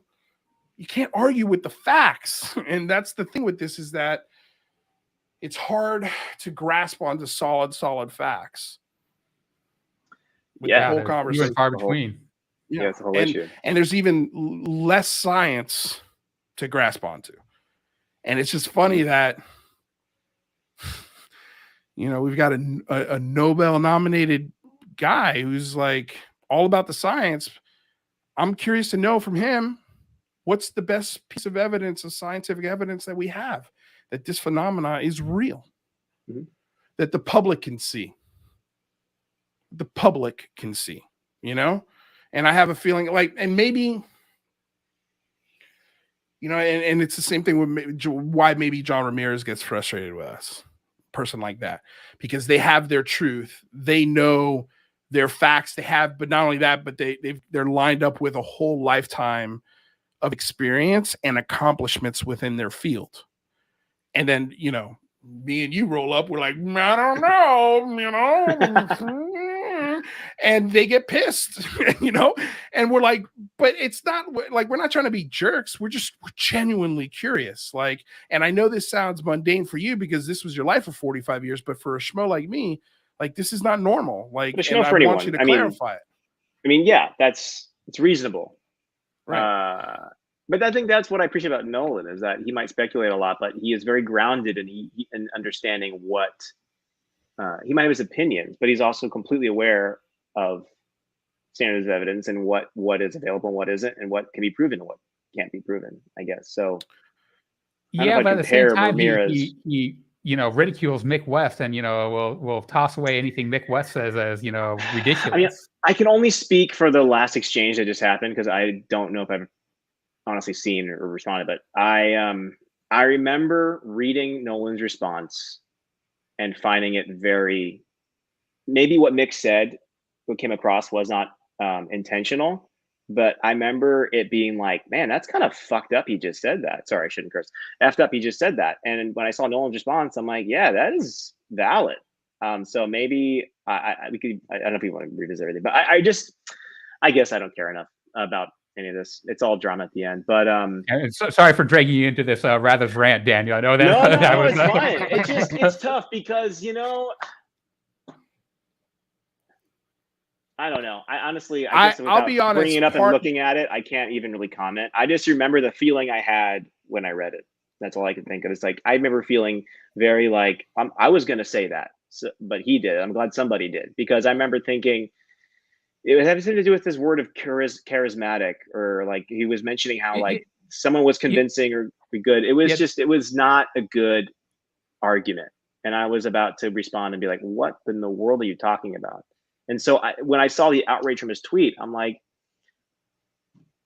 Speaker 3: can't argue with the facts. And that's the thing with this, is that it's hard to grasp onto solid facts. With the whole conversation.
Speaker 4: Far between.
Speaker 5: It's the whole issue.
Speaker 3: And there's even less science to grasp onto. And it's just funny that, we've got a Nobel nominated guy who's like all about the science. I'm curious to know from him, what's the best piece of evidence, of scientific evidence that we have that this phenomena is real, that the public can see. And I have a feeling like, and maybe, and it's the same thing with why maybe John Ramirez gets frustrated with us, person like that, because they have their truth. They know their facts. They have, but not only that, but they're lined up with a whole lifetime of experience and accomplishments within their field. And then, me and you roll up, we're like, I don't know, and they get pissed, and we're like, but it's not like, we're not trying to be jerks. We're genuinely curious. Like, and I know this sounds mundane for you because this was your life for 45 years, but for a schmo like me, like, this is not normal. Like, and I want you to clarify it.
Speaker 5: It's reasonable.
Speaker 3: Right.
Speaker 5: But I think that's what I appreciate about Nolan, is that he might speculate a lot, but he is very grounded in understanding what he might have his opinions, but he's also completely aware of standards of evidence and what is available and what isn't, and what can be proven and what can't be proven, I guess. So
Speaker 4: yeah, but at the same time, he ridicules Mick West, and will toss away anything Mick West says as ridiculous.
Speaker 5: I mean, I can only speak for the last exchange that just happened, because I don't know if I've honestly seen or responded, but I remember reading Nolan's response and finding it very, maybe what Mick said, what came across was not intentional, but I remember it being like, man, that's kind of fucked up. He just said that. Sorry, I shouldn't curse. Effed up. He just said that. And when I saw Nolan's response, I'm like, yeah, that is valid. So maybe we could, I don't know if you want to revisit everything, but I guess I don't care enough about any of this. It's all drama at the end, but
Speaker 4: sorry for dragging you into this Rather's rant, Daniel. I know that.
Speaker 5: No, it's fine. It's tough because I don't know. I honestly, I guess
Speaker 3: I'll be honest,
Speaker 5: bringing it up and looking at it, I can't even really comment. I just remember the feeling I had when I read it. That's all I can think of. It's like I remember feeling very like I was going to say that, but he did. I'm glad somebody did, because I remember thinking it was having something to do with this word of charismatic, or like he was mentioning how like someone was convincing or good. It was just, it was not a good argument. And I was about to respond and be like, what in the world are you talking about? And so when I saw the outrage from his tweet, I'm like,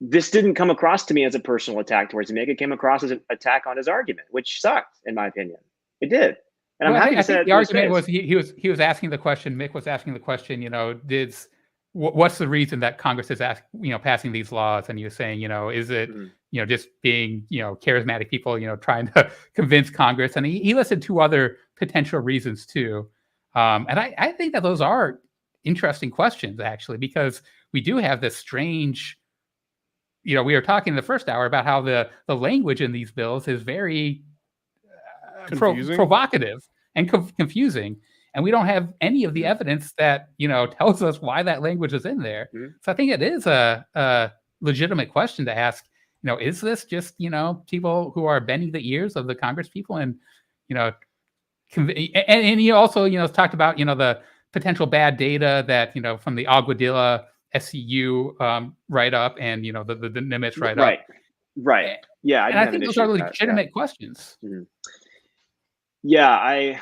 Speaker 5: this didn't come across to me as a personal attack towards Mick. It came across as an attack on his argument, which sucked, in my opinion. It did. And I'm happy to say
Speaker 4: the argument was he was asking the question, Mick was asking the question, what's the reason that Congress is passing these laws? And he was saying, is it, just being, charismatic people, trying to convince Congress? And he listed two other potential reasons too. And I think that those are interesting questions, actually, because we do have this strange, we were talking in the first hour about how the language in these bills is very provocative and confusing. And we don't have any of the evidence that, tells us why that language is in there. So I think it is a legitimate question to ask, is this just, people who are bending the ears of the Congress people? And, and he also, talked about, the potential bad data that, from the Aguadilla SCU write-up and, the Nimitz write-up.
Speaker 5: Right. Yeah.
Speaker 4: I think those are legitimate questions.
Speaker 5: Yeah, I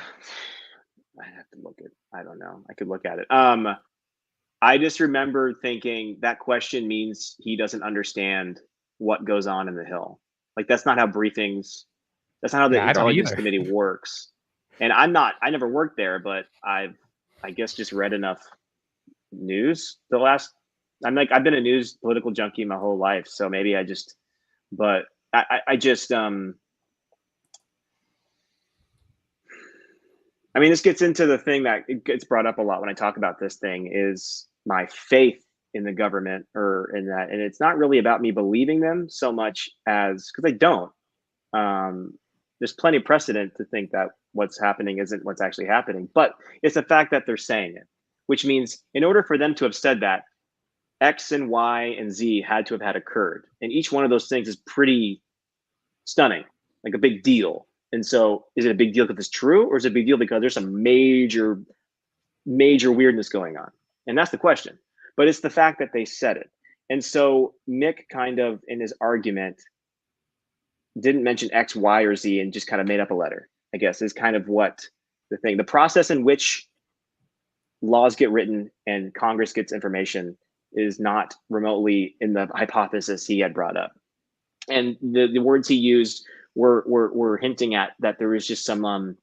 Speaker 5: have to look at, I don't know. I could look at it. I just remember thinking that question means he doesn't understand what goes on in the Hill. Like, that's not how briefings, that's not how the Intelligence Committee works. And I never worked there, but I guess just read enough news I've been a news political junkie my whole life. So maybe I just I mean, this gets into the thing that it gets brought up a lot when I talk about this thing, is my faith in the government, or in that. And it's not really about me believing them so much as, because I don't. There's plenty of precedent to think that what's happening isn't what's actually happening, but it's the fact that they're saying it, which means in order for them to have said that, X and Y and Z had to have had occurred. And each one of those things is pretty stunning, like a big deal. And so is it a big deal because it's true, or is it a big deal because there's some major weirdness going on? And that's the question. But it's the fact that they said it. And so Mick kind of, in his argument, didn't mention X, Y, or Z and just kind of made up a letter, I guess, is kind of what the thing. The process in which laws get written and Congress gets information is not remotely in the hypothesis he had brought up. And the words he used were hinting at that there was just some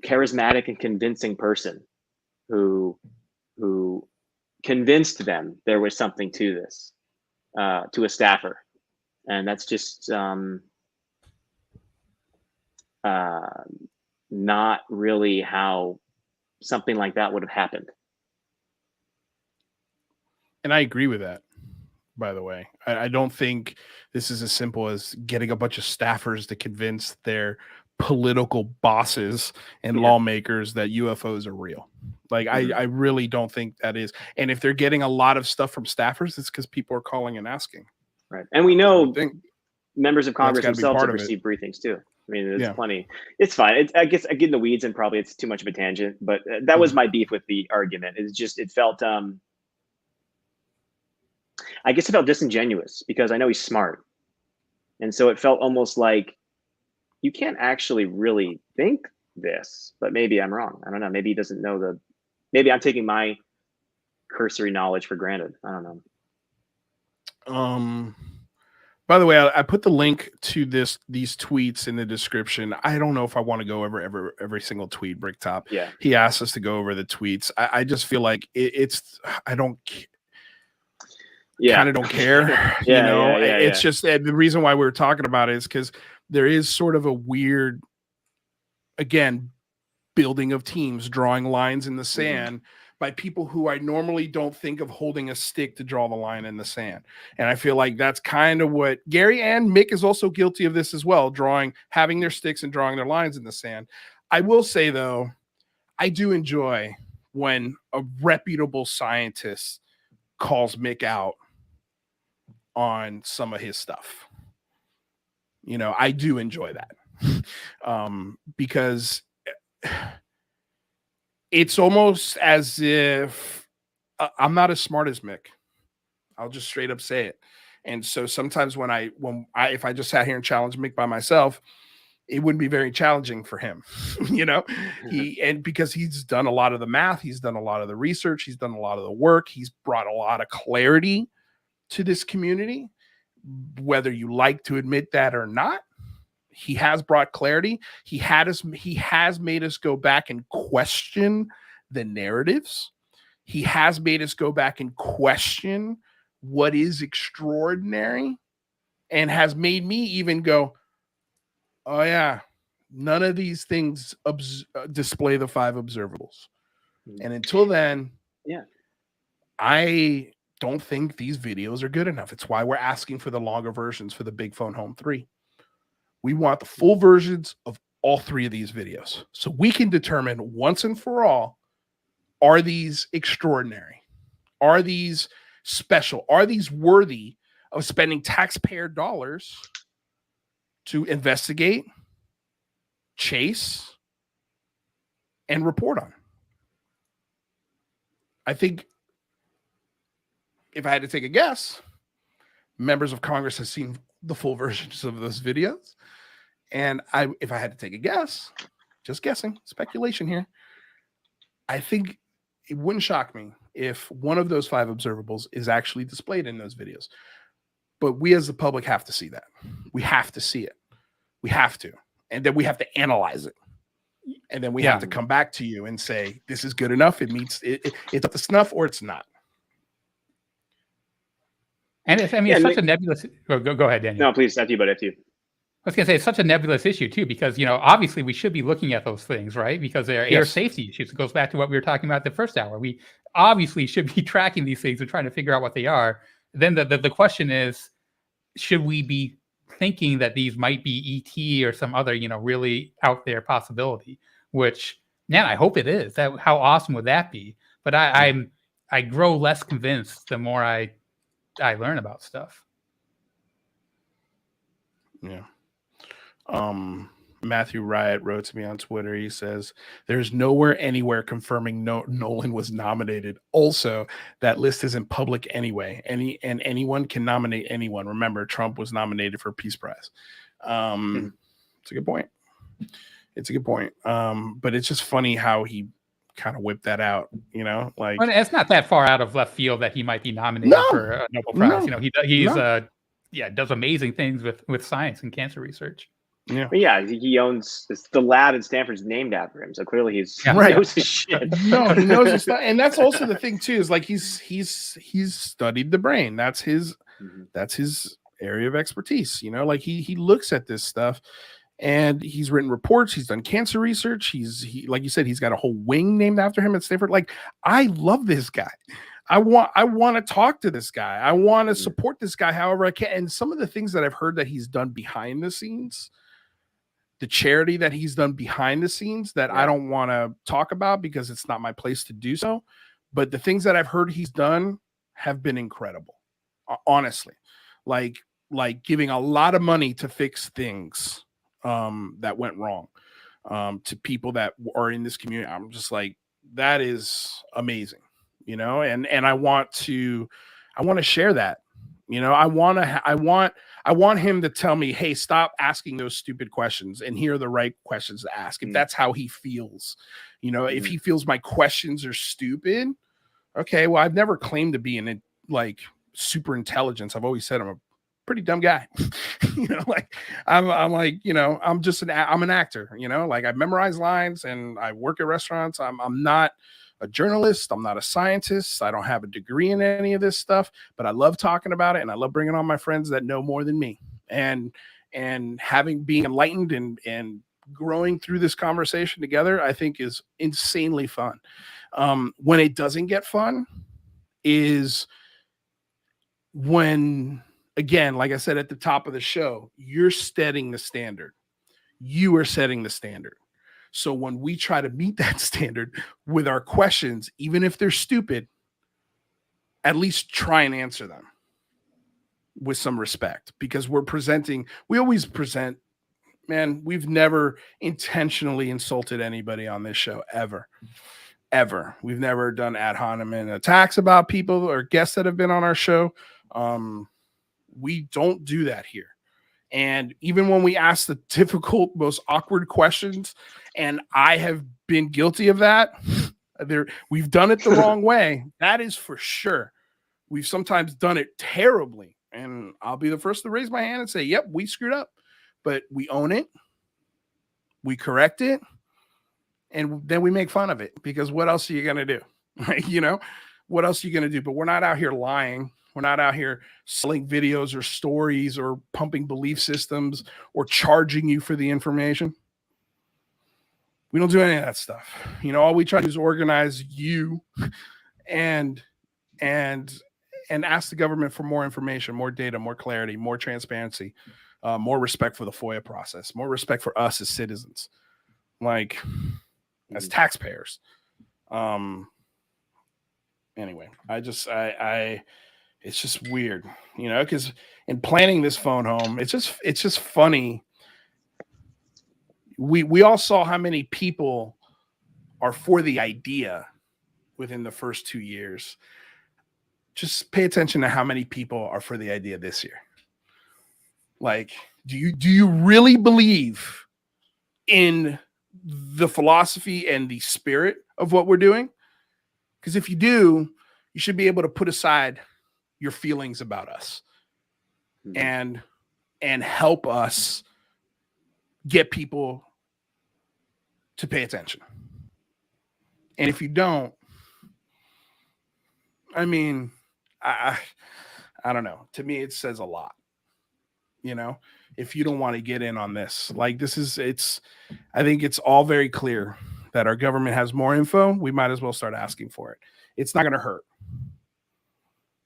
Speaker 5: charismatic and convincing person who convinced them there was something to this, to a staffer. And that's just not really how something like that would have happened.
Speaker 3: And I agree with that, by the way. I don't think this is as simple as getting a bunch of staffers to convince their political bosses and lawmakers that UFOs are real. Like, I really don't think that is. And if they're getting a lot of stuff from staffers, it's because people are calling and asking.
Speaker 5: Right. And we know members of Congress themselves have received briefings too. I mean, there's plenty. It's fine. I guess I get in the weeds and probably it's too much of a tangent, but that was my beef with the argument. It's just, it felt, I guess it felt disingenuous because I know he's smart. And so it felt almost like you can't actually really think this, but maybe I'm wrong. I don't know. Maybe he doesn't know maybe I'm taking my cursory knowledge for granted. I don't know.
Speaker 3: By the way, I put the link to these tweets in the description. I don't know if I want to go over every single tweet, Bricktop.
Speaker 5: Yeah.
Speaker 3: He asked us to go over the tweets. I just feel like I don't kind of don't care. It's just the reason why we were talking about it is because there is sort of a weird, again, building of teams, drawing lines in the sand by people who I normally don't think of holding a stick to draw the line in the sand. And I feel like that's kind of what Gary and Mick is also guilty of this as well, having their sticks and drawing their lines in the sand. I will say, though, I do enjoy when a reputable scientist calls Mick out on some of his stuff. You know, I do enjoy that because it's almost as if I'm not as smart as Mick. I'll just straight up say it. And so sometimes if I just sat here and challenged Mick by myself, it wouldn't be very challenging for him, you know, because he's done a lot of the math, he's done a lot of the research, he's done a lot of the work, he's brought a lot of clarity to this community, whether you like to admit that or not. He has brought clarity. He has made us go back and question the narratives. He has made us go back and question what is extraordinary, and has made me even go, oh yeah, none of these things display the 5 observables. And until then, I don't think these videos are good enough. It's why we're asking for the longer versions for the Big Phone Home 3. We want the full versions of all 3 of these videos so we can determine once and for all, are these extraordinary? Are these special? Are these worthy of spending taxpayer dollars to investigate, chase, and report on? I think if I had to take a guess, members of Congress have seen the full versions of those videos. And if I had to take a guess, just guessing, speculation here, I think it wouldn't shock me if one of those 5 observables is actually displayed in those videos. But we as the public have to see that. We have to see it. We have to. And then we have to analyze it. And then we have to come back to you and say, this is good enough. It meets it's up to snuff, or it's not.
Speaker 4: And it's such a nebulous. Go ahead, Daniel.
Speaker 5: No, please, after you, but after you.
Speaker 4: I was going to say, it's such a nebulous issue, too, because, you know, obviously we should be looking at those things, right? Because they're air safety issues. It goes back to what we were talking about the first hour. We obviously should be tracking these things and trying to figure out what they are. Then the question is, should we be thinking that these might be ET or some other, you know, really out there possibility? Which, man, I hope it is. How awesome would that be? But I grow less convinced the more I learn about stuff.
Speaker 3: Yeah. Matthew Riot wrote to me on Twitter. He says, there's nowhere anywhere confirming Nolan was nominated. Also, that list isn't public anyway. Anyone can nominate anyone. Remember, Trump was nominated for a Peace Prize. It's a good point. But it's just funny how he kind of whipped that out, you know, like,
Speaker 4: well, it's not that far out of left field that he might be nominated for a Nobel Prize. You know, he's does amazing things with science and cancer research.
Speaker 5: Yeah, he owns the lab at Stanford's named after him, so clearly he knows his shit.
Speaker 3: No, he knows his stuff, and that's also the thing too. Is like he's studied the brain. That's his area of expertise. You know, like he looks at this stuff, and he's written reports. He's done cancer research. He like you said, he's got a whole wing named after him at Stanford. Like, I love this guy. I want to talk to this guy. I want to support this guy however I can. And some of the things that I've heard that he's done behind the scenes, the charity that he's done behind the scenes that I don't want to talk about because it's not my place to do so. But the things that I've heard he's done have been incredible. Honestly, like giving a lot of money to fix things that went wrong to people that are in this community. I'm just like, that is amazing. You know, and I want to share that, you know, I want him to tell me, hey, stop asking those stupid questions and here are the right questions to ask. If that's how he feels, you know, if he feels my questions are stupid. Okay. Well, I've never claimed to be in like super intelligence. I've always said I'm a pretty dumb guy. You know, like I'm like, you know, I'm an actor, you know, like I memorize lines and I work at restaurants. I'm not a journalist. I'm not a scientist. I don't have a degree in any of this stuff, but I love talking about it. And I love bringing on my friends that know more than me and being enlightened and growing through this conversation together, I think is insanely fun. When it doesn't get fun is when, again, like I said at the top of the show, you're setting the standard. You are setting the standard. So when we try to meet that standard with our questions, even if they're stupid, at least try and answer them with some respect, because we always present, man, we've never intentionally insulted anybody on this show ever. We've never done ad hominem attacks about people or guests that have been on our show. We don't do that here. And even when we ask the difficult, most awkward questions, and I have been guilty of that, we've done it the wrong way. That is for sure. We've sometimes done it terribly. And I'll be the first to raise my hand and say, yep, we screwed up. But we own it. We correct it. And then we make fun of it, because what else are you going to do? You know, what else are you going to do? But we're not out here lying. We're not out here selling videos or stories or pumping belief systems or charging you for the information. We don't do any of that stuff. You know, all we try to do is organize you and ask the government for more information, more data, more clarity, more transparency, more respect for the FOIA process, more respect for us as citizens, like as taxpayers. Anyway, it's just weird, you know, because in planning this phone home, it's just funny. We all saw how many people are for the idea within the first 2 years. Just pay attention to how many people are for the idea this year. Like, do you really believe in the philosophy and the spirit of what we're doing? Because if you do, you should be able to put aside your feelings about us and help us get people to pay attention. And if you don't, I mean, I don't know. To me, it says a lot. You know, if you don't want to get in on this, like I think it's all very clear that our government has more info. We might as well start asking for it. It's not going to hurt.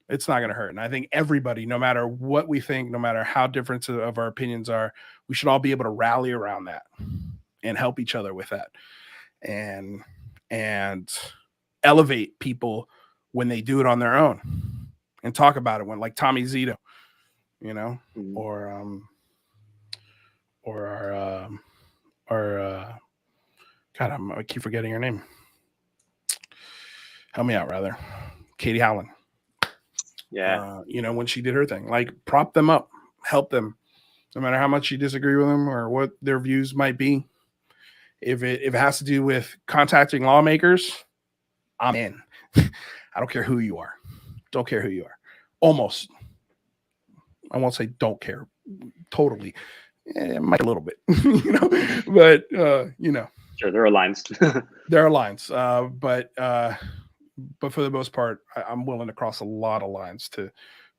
Speaker 3: It's not going to hurt. And I think everybody, no matter what we think, no matter how different of our opinions are, we should all be able to rally around that and help each other with that and elevate people when they do it on their own and talk about it, when like Tommy Zito, you know, or God, I keep forgetting her name. Help me out, rather. Katie Howland.
Speaker 5: Yeah.
Speaker 3: You know, when she did her thing, like prop them up, help them, no matter how much you disagree with them or what their views might be. If it has to do with contacting lawmakers, I'm in. I don't care who you are. Don't care who you are. Almost. I won't say don't care. Totally. Might a little bit, you know, but, you know.
Speaker 5: Sure, there are lines.
Speaker 3: There are lines. But for the most part, I'm willing to cross a lot of lines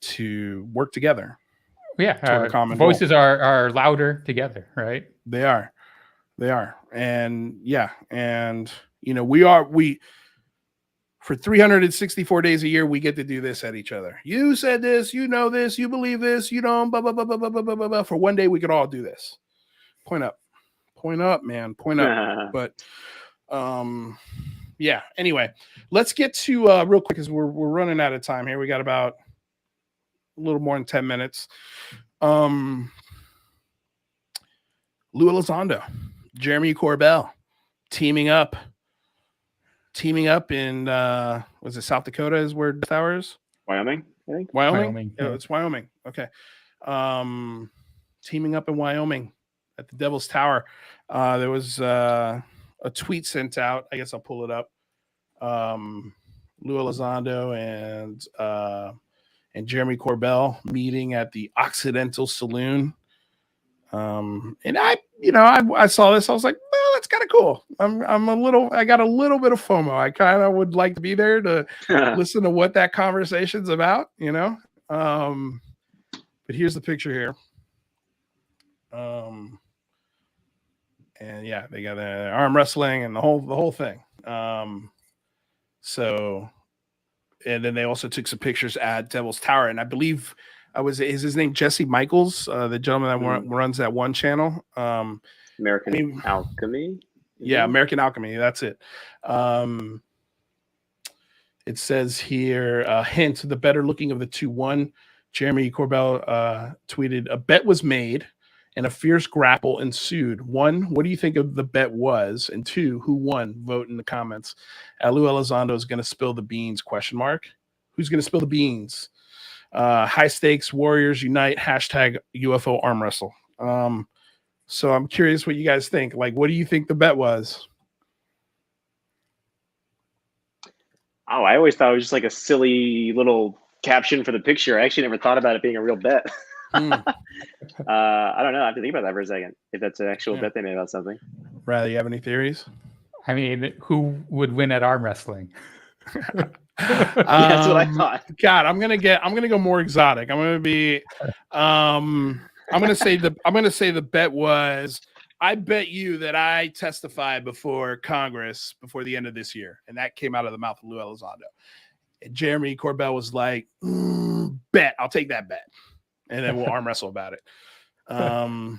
Speaker 3: to work together.
Speaker 4: Yeah. Voices are louder together, right?
Speaker 3: They are. And yeah. And, you know, we for 364 days a year, we get to do this at each other. You said this, you know this, you believe this, you don't, blah, blah, blah, blah, blah, blah, blah, blah. For one day, we could all do this. Point up, man, point up. But, yeah, anyway, let's get to real quick, because we're running out of time here. We got about a little more than 10 minutes. Lue Elizondo, Jeremy Corbell teaming up in was it South Dakota is where Death Tower is?
Speaker 5: Wyoming, I think.
Speaker 3: Wyoming? Yeah, it's Wyoming. Okay. Teaming up in Wyoming at the Devil's Tower. There was a tweet sent out. I guess I'll pull it up. Lue Elizondo and Jeremy Corbell meeting at the Occidental Saloon. And I saw this. I was like, well, that's kind of cool. I got a little bit of FOMO. I kind of would like to be there to listen to what that conversation's about, you know? But here's the picture here. And yeah, they got the arm wrestling and the whole thing. So, and then they also took some pictures at Devil's Tower, and I believe is his name Jesse Michaels, the gentleman that runs that one channel,
Speaker 5: American Alchemy.
Speaker 3: Yeah, American Alchemy. That's it. It says here, hint, the better looking of the two won. Jeremy Corbell tweeted, a bet was made and a fierce grapple ensued. 1, what do you think of the bet was? And 2, who won? Vote in the comments. Lue Elizondo is going to spill the beans, ? Who's going to spill the beans? High stakes, Warriors unite, hashtag UFO arm wrestle. So I'm curious what you guys think. Like, what do you think the bet was?
Speaker 5: Oh, I always thought it was just like a silly little caption for the picture. I actually never thought about it being a real bet. I don't know. I have to think about that for a second. If that's an actual bet they made about something.
Speaker 3: Riley, you have any theories?
Speaker 4: I mean, who would win at arm wrestling?
Speaker 5: That's what I thought.
Speaker 3: God, I'm gonna go more exotic. I'm gonna say the bet was, I bet you that I testify before Congress before the end of this year, and that came out of the mouth of Lue Elizondo. And Jeremy Corbell was like, bet, I'll take that bet, and then we'll arm wrestle about it. I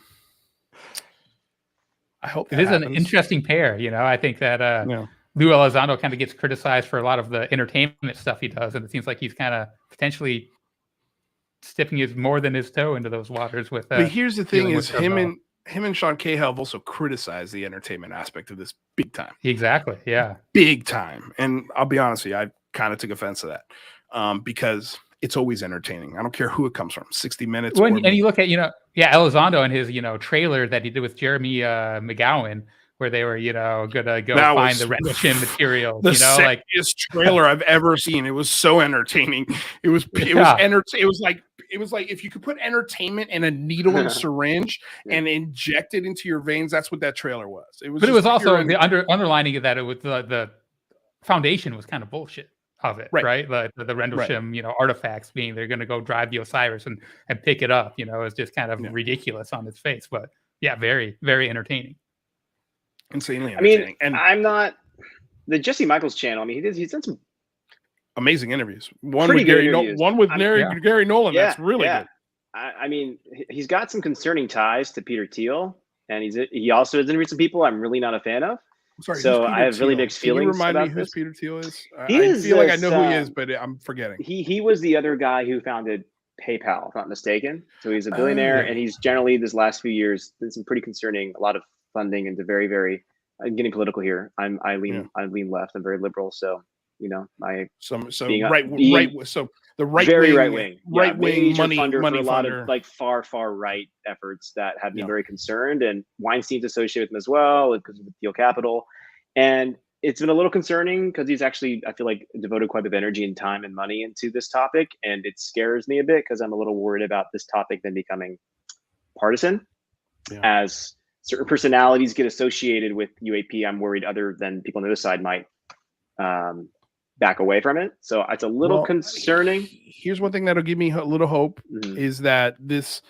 Speaker 3: hope
Speaker 4: it is happens. An interesting pair. I think that Lue Elizondo kind of gets criticized for a lot of the entertainment stuff he does, and it seems like he's kind of potentially dipping more than his toe into those waters with.
Speaker 3: But here's the thing: is him and Sean Cahill have also criticized the entertainment aspect of this big time.
Speaker 4: Exactly, yeah,
Speaker 3: big time. And I'll be honest with you, I kind of took offense to that because it's always entertaining. I don't care who it comes from. 60 Minutes.
Speaker 4: And you look at Elizondo and his trailer that he did with Jeremy McGowan, where they were gonna go find the Rendlesham material.
Speaker 3: The sexiest trailer I've ever seen. It was so entertaining. It was like if you could put entertainment in a needle and a syringe and inject it into your veins. That's what that trailer was. It was
Speaker 4: also the underlining of that. It was the foundation was kind of bullshit of it, right? The Rendlesham, artifacts being they're going to go drive the Osiris and pick it up. It's just kind of ridiculous on its face, but yeah, very, very entertaining.
Speaker 3: Insanely entertaining.
Speaker 5: And I'm not the Jesse Michaels channel. I mean, he's done some
Speaker 3: amazing interviews. One with Gary Nolan.
Speaker 5: Yeah,
Speaker 3: that's really good.
Speaker 5: I mean, he's got some concerning ties to Peter Thiel, and he also has interviewed some people I'm really not a fan of.
Speaker 3: Sorry,
Speaker 5: so I have really mixed feelings.
Speaker 3: Can you remind me who Peter Thiel is? I feel like I know who he is, but I'm forgetting.
Speaker 5: He was the other guy who founded PayPal, if not mistaken. So he's a billionaire, and he's generally this last few years did some pretty concerning, a lot of funding into very, very. I'm getting political here. I lean left. I'm very liberal, so the right wing money for a lot of like far right efforts that have been very concerned, and Weinstein's associated with them as well because of the Thiel Capital, and it's been a little concerning because he's actually, I feel like, devoted quite a bit of energy and time and money into this topic, and it scares me a bit because I'm a little worried about this topic then becoming partisan as certain personalities get associated with UAP. I'm worried other than people on the other side might back away from it. So it's a little concerning.
Speaker 3: Here's one thing that'll give me a little hope is that this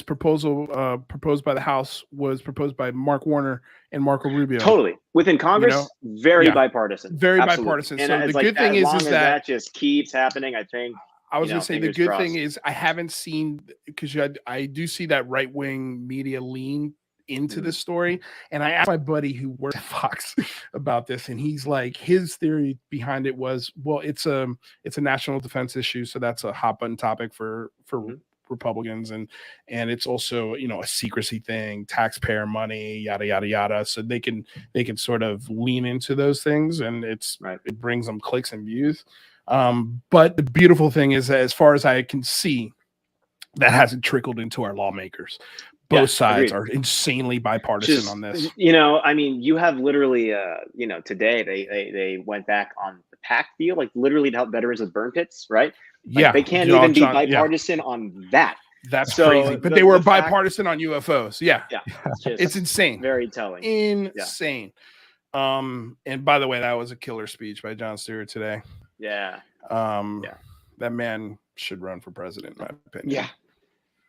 Speaker 3: proposal proposed by the House was proposed by Mark Warner and Marco Rubio.
Speaker 5: Totally. Within Congress, very bipartisan.
Speaker 3: Very bipartisan.
Speaker 5: And
Speaker 3: so the good thing is
Speaker 5: that just keeps happening, I think.
Speaker 3: I was going to say the good thing is I haven't seen, because I do see that right-wing media lean into this story, and I asked my buddy who worked at Fox about this, and he's like, his theory behind it was, well, it's a national defense issue, so that's a hot button topic for Republicans, and it's also a secrecy thing, taxpayer money, yada yada yada, so they can sort of lean into those things, and it brings them clicks and views. But the beautiful thing is that as far as I can see, that hasn't trickled into our lawmakers. Both sides are insanely bipartisan on this.
Speaker 5: I mean, you have literally, today they went back on the PAC deal, like literally to help veterans with burn pits, right? Like, they can't even be bipartisan on that.
Speaker 3: That's crazy. But they were bipartisan on UFOs. Yeah. It's insane.
Speaker 5: Very telling.
Speaker 3: Insane. And by the way, that was a killer speech by Jon Stewart today.
Speaker 5: Yeah.
Speaker 3: That man should run for president, in my opinion.
Speaker 5: Yeah.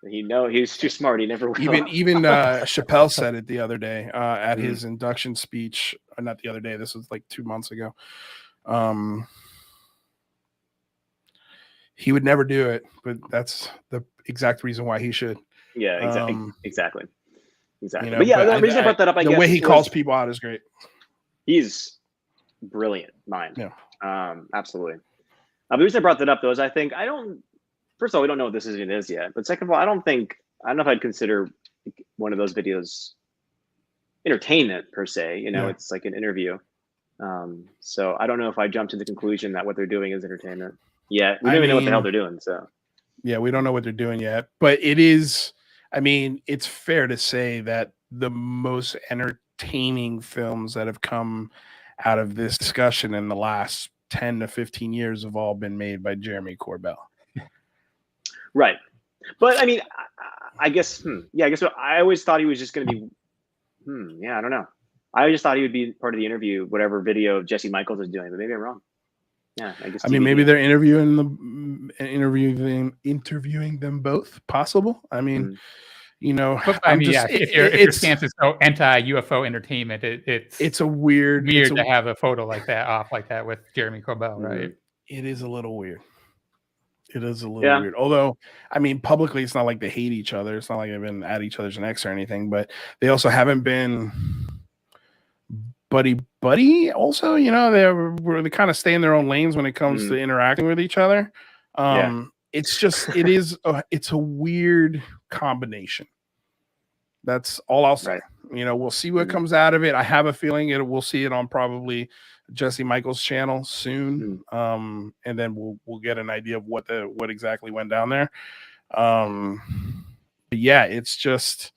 Speaker 5: He's too smart. He never will.
Speaker 3: Even Chappelle said it the other day at his induction speech. Not the other day. This was like 2 months ago. He would never do it, but that's the exact reason why he should.
Speaker 5: Yeah, exactly. Exactly.
Speaker 3: You know,
Speaker 5: but yeah, the reason I brought that up, I guess,
Speaker 3: the way he calls people out is great.
Speaker 5: He's brilliant mind.
Speaker 3: Yeah.
Speaker 5: Absolutely. The reason I brought that up, though, is first of all, we don't know what this even is yet. But second of all, I don't know if I'd consider one of those videos entertainment per se. You know, it's like an interview. So I don't know if I jumped to the conclusion that what they're doing is entertainment. Yeah, we don't even know what the hell they're doing. So
Speaker 3: yeah, we don't know what they're doing yet. But it is, I mean, it's fair to say that the most entertaining films that have come out of this discussion in the last 10 to 15 years have all been made by Jeremy Corbell.
Speaker 5: Right. But I mean, I guess, I always thought he was just going to be, I don't know. I just thought he would be part of the interview, whatever video Jesse Michaels is doing, but maybe I'm wrong. Yeah, I guess.
Speaker 3: I mean, maybe they're interviewing them both. Possible. I mean, you know,
Speaker 4: if your stance is so anti-UFO entertainment, it's weird to have a photo like that with Jeremy Corbell, right?
Speaker 3: It is a little weird. It is a little weird. Although, I mean, publicly, it's not like they hate each other. It's not like they've been at each other's necks or anything. But they also haven't been buddy. Also, you know, they kind of stay in their own lanes when it comes to interacting with each other. It's just it's a weird combination. That's all I'll say. Right. You know, we'll see what comes out of it. I have a feeling we'll see it on probably Jesse Michaels' channel soon. And then we'll get an idea of what exactly went down there. But yeah, it's just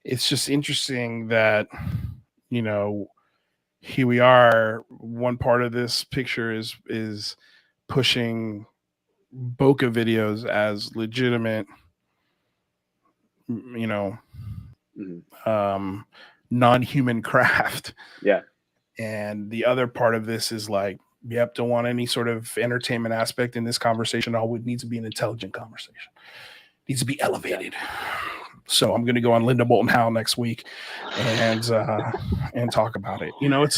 Speaker 3: interesting that, you know, here we are. One part of this picture is pushing bokeh videos as legitimate, you know, non-human craft.
Speaker 5: Yeah.
Speaker 3: And the other part of this is like, yep, don't want any sort of entertainment aspect in this conversation. All it needs to be an intelligent conversation. It needs to be elevated. So I'm going to go on Linda Moulton Howe next week and talk about it. You know, and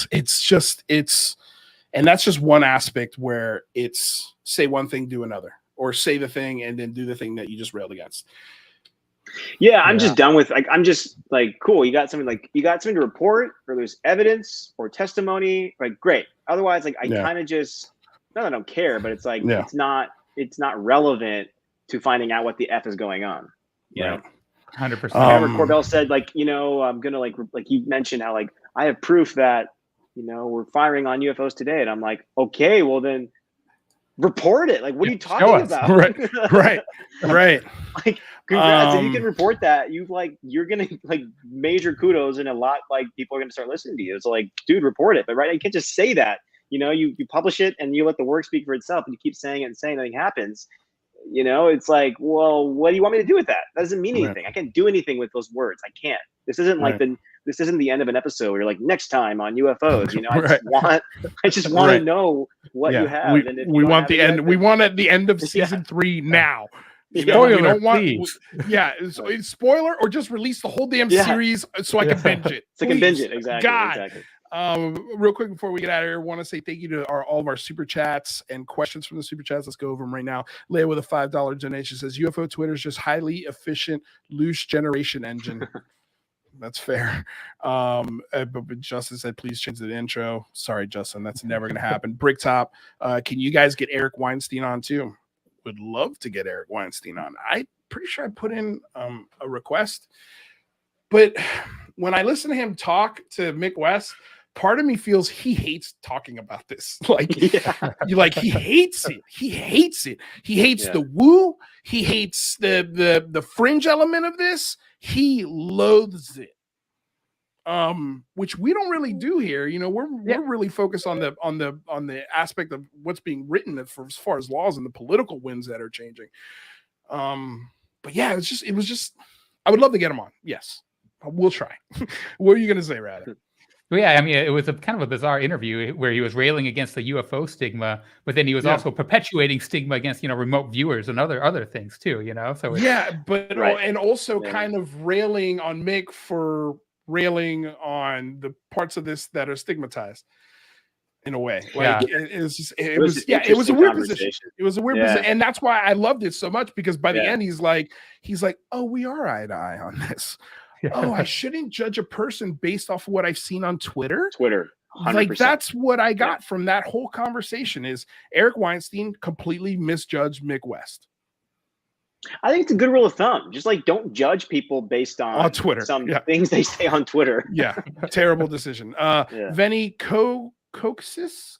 Speaker 3: that's just one aspect where it's say one thing, do another, or say the thing and then do the thing that you just railed against.
Speaker 5: Yeah, I'm just done with I'm just like, cool. You got something to report, or there's evidence or testimony, like great. Otherwise, like I kind of just not that I don't care, but it's like it's not relevant to finding out what the F is going on. You know?
Speaker 4: 100%.
Speaker 5: Remember Corbell said, like, you know, I'm gonna like you mentioned how like I have proof that, you know, we're firing on UFOs today, and I'm like, okay, well then report it. Like, what are you talking about?
Speaker 3: Right.
Speaker 5: Like, congrats. If you can report that, you're gonna like major kudos, and a lot like people are gonna start listening to you. It's like, dude, report it. But right, you can't just say that. You know, you publish it and you let the work speak for itself, and you keep saying it and saying nothing happens. You know, it's like, well, what do you want me to do with that? That doesn't mean anything. I can't do anything with those words. I can't. This isn't like this isn't the end of an episode where you're like, next time on UFOs, you know, I just want to know what you have.
Speaker 3: We want the end. We want at the end of season 3 now. You know,
Speaker 4: spoiler,
Speaker 3: we don't want,
Speaker 4: please.
Speaker 3: It's spoiler, or just release the whole damn series so I can binge it.
Speaker 5: So I can binge it. Exactly.
Speaker 3: God.
Speaker 5: Exactly.
Speaker 3: Real quick before we get out of here, I want to say thank you to all of our super chats and questions from the super chats. Let's go over them right now. Leia with a $5 donation says UFO Twitter is just highly efficient loose generation engine. That's fair. But Justin said, please change the intro. Sorry, Justin, that's never going to happen. Bricktop, can you guys get Eric Weinstein on too? Would love to get Eric Weinstein on. I'm pretty sure I put in a request, but when I listen to him talk to Mick West, part of me feels he hates talking about this. Like, he hates it. He hates it. He hates the woo. He hates the fringe element of this. He loathes it. Which we don't really do here. You know, we're really focused on the aspect of what's being written as far as laws and the political winds that are changing. But yeah, it was just I would love to get him on. Yes, we'll try. What are you gonna say, Rad?
Speaker 4: Well, yeah, I mean, it was a kind of a bizarre interview where he was railing against the UFO stigma, but then he was also perpetuating stigma against, you know, remote viewers and other things too, you know. So
Speaker 3: and also kind of railing on Mick for railing on the parts of this that are stigmatized in a way. Like it was a weird position. It was a weird position, and that's why I loved it so much, because by the end he's like, oh, we are eye to eye on this. oh, I shouldn't judge a person based off of what I've seen on Twitter.
Speaker 5: 100%.
Speaker 3: Like that's what I got from that whole conversation is Eric Weinstein completely misjudged Mick West.
Speaker 5: I think it's a good rule of thumb. Just like don't judge people based on
Speaker 3: Twitter.
Speaker 5: Some things they say on Twitter.
Speaker 3: Yeah, terrible decision. Venny Coxis?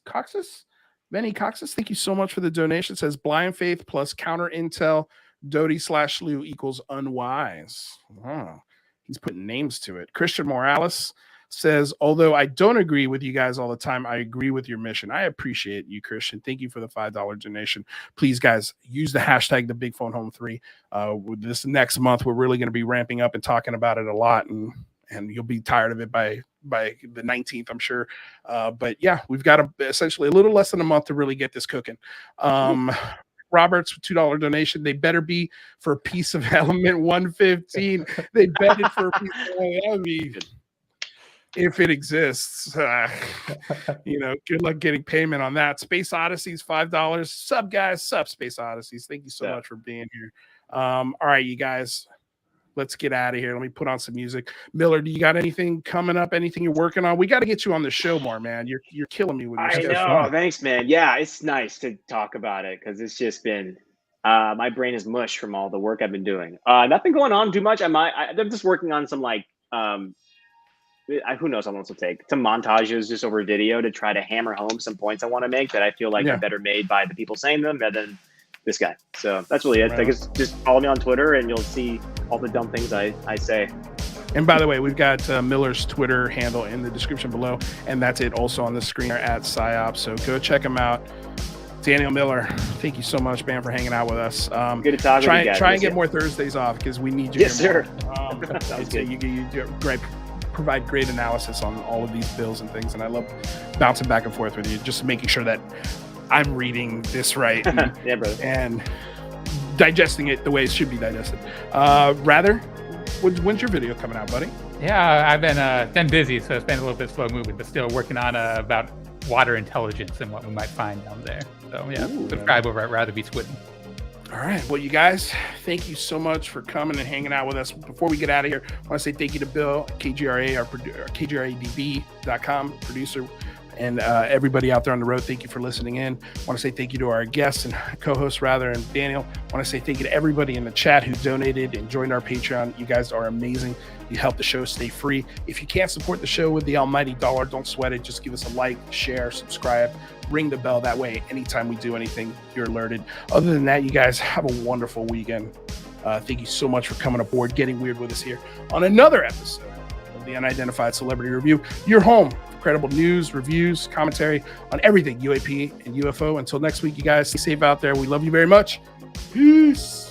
Speaker 3: Venny Coxis, thank you so much for the donation. It says blind faith plus counter intel DoD/Lue equals unwise. Oh, he's putting names to it. Christian Morales says, although I don't agree with you guys all the time, I agree with your mission. I appreciate you, Christian. Thank you for the $5 donation. Please, guys, use the hashtag #BigPhoneHome3. This next month, we're really going to be ramping up and talking about it a lot, and you'll be tired of it by the 19th, I'm sure. But yeah, we've got essentially a little less than a month to really get this cooking. Roberts, $2 donation. They better be for a piece of Element 115. They bet it for a piece of Element. If it exists, good luck getting payment on that. Space Odysseys, $5. Sub guys, Space Odysseys. Thank you so much for being here. All right, you guys, let's get out of here. Let me put on some music. Miller, do you got anything coming up? Anything you're working on? We got to get you on the show more, man. You're killing me with your stuff.
Speaker 5: I know. Thanks, man. Yeah, it's nice to talk about it because it's just been my brain is mush from all the work I've been doing. Nothing going on too much. I'm just working on some who knows how long this will take. Some montages just over video to try to hammer home some points I want to make that I feel like are better made by the people saying them rather than this guy. So that's really it. I guess just follow me on Twitter and you'll see all the dumb things I say.
Speaker 3: And by the way, we've got Miller's Twitter handle in the description below, and that's it also on the screen at PsyOps. So go check him out. Daniel Miller, thank you so much, man, for hanging out with us.
Speaker 5: Good to talk with you guys.
Speaker 3: Try and get more Thursdays off because we need you.
Speaker 5: Yes, sir.
Speaker 3: Sounds good. You do provide great analysis on all of these bills and things, and I love bouncing back and forth with you, just making sure that I'm reading this right and,
Speaker 5: yeah, brother.
Speaker 3: and digesting it the way it should be digested. When's your video coming out, buddy?
Speaker 4: Yeah, I've been busy, so it's been a little bit slow moving, but still working on about water intelligence and what we might find down there. So yeah, subscribe over at Rather Be Squidding.
Speaker 3: All right. Well, you guys, thank you so much for coming and hanging out with us. Before we get out of here, I want to say thank you to Bill, KGRA, our KGRADB.com producer, and everybody out there on the road. Thank you for listening in. I want to say thank you to our guests and co-hosts, and Daniel. I want to say thank you to everybody in the chat who donated and joined our Patreon. You guys are amazing. You help the show stay free. If you can't support the show with the almighty dollar, don't sweat it. Just give us a like, share, subscribe, ring the bell. That way, anytime we do anything, you're alerted. Other than that, you guys have a wonderful weekend. Thank you so much for coming aboard, getting weird with us here on another episode of the Unidentified Celebrity Review. Your home for credible news, reviews, commentary on everything UAP and UFO. Until next week, you guys, stay safe out there. We love you very much. Peace.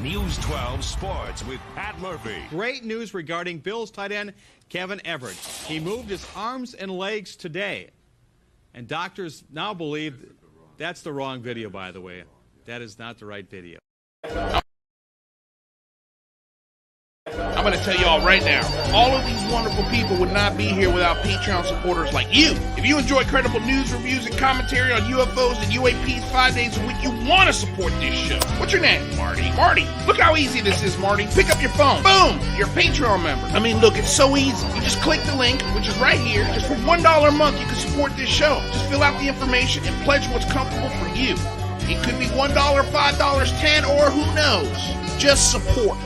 Speaker 6: News 12 Sports with Pat Murphy.
Speaker 7: Great news regarding Bills tight end Kevin Everett. He moved his arms and legs today. And doctors now believe that's the wrong video, by the way. That is not the right video.
Speaker 3: I'm going to tell y'all right now, all of these wonderful people would not be here without Patreon supporters like you. If you enjoy credible news, reviews, and commentary on UFOs and UAPs 5 days a week, you want to support this show. What's your name? Marty. Marty, look how easy this is, Marty. Pick up your phone. Boom! You're a Patreon member. I mean, look, it's so easy. You just click the link, which is right here. Just for $1 a month, you can support this show. Just fill out the information and pledge what's comfortable for you. It could be $1, $5, $10, or who knows. Just support.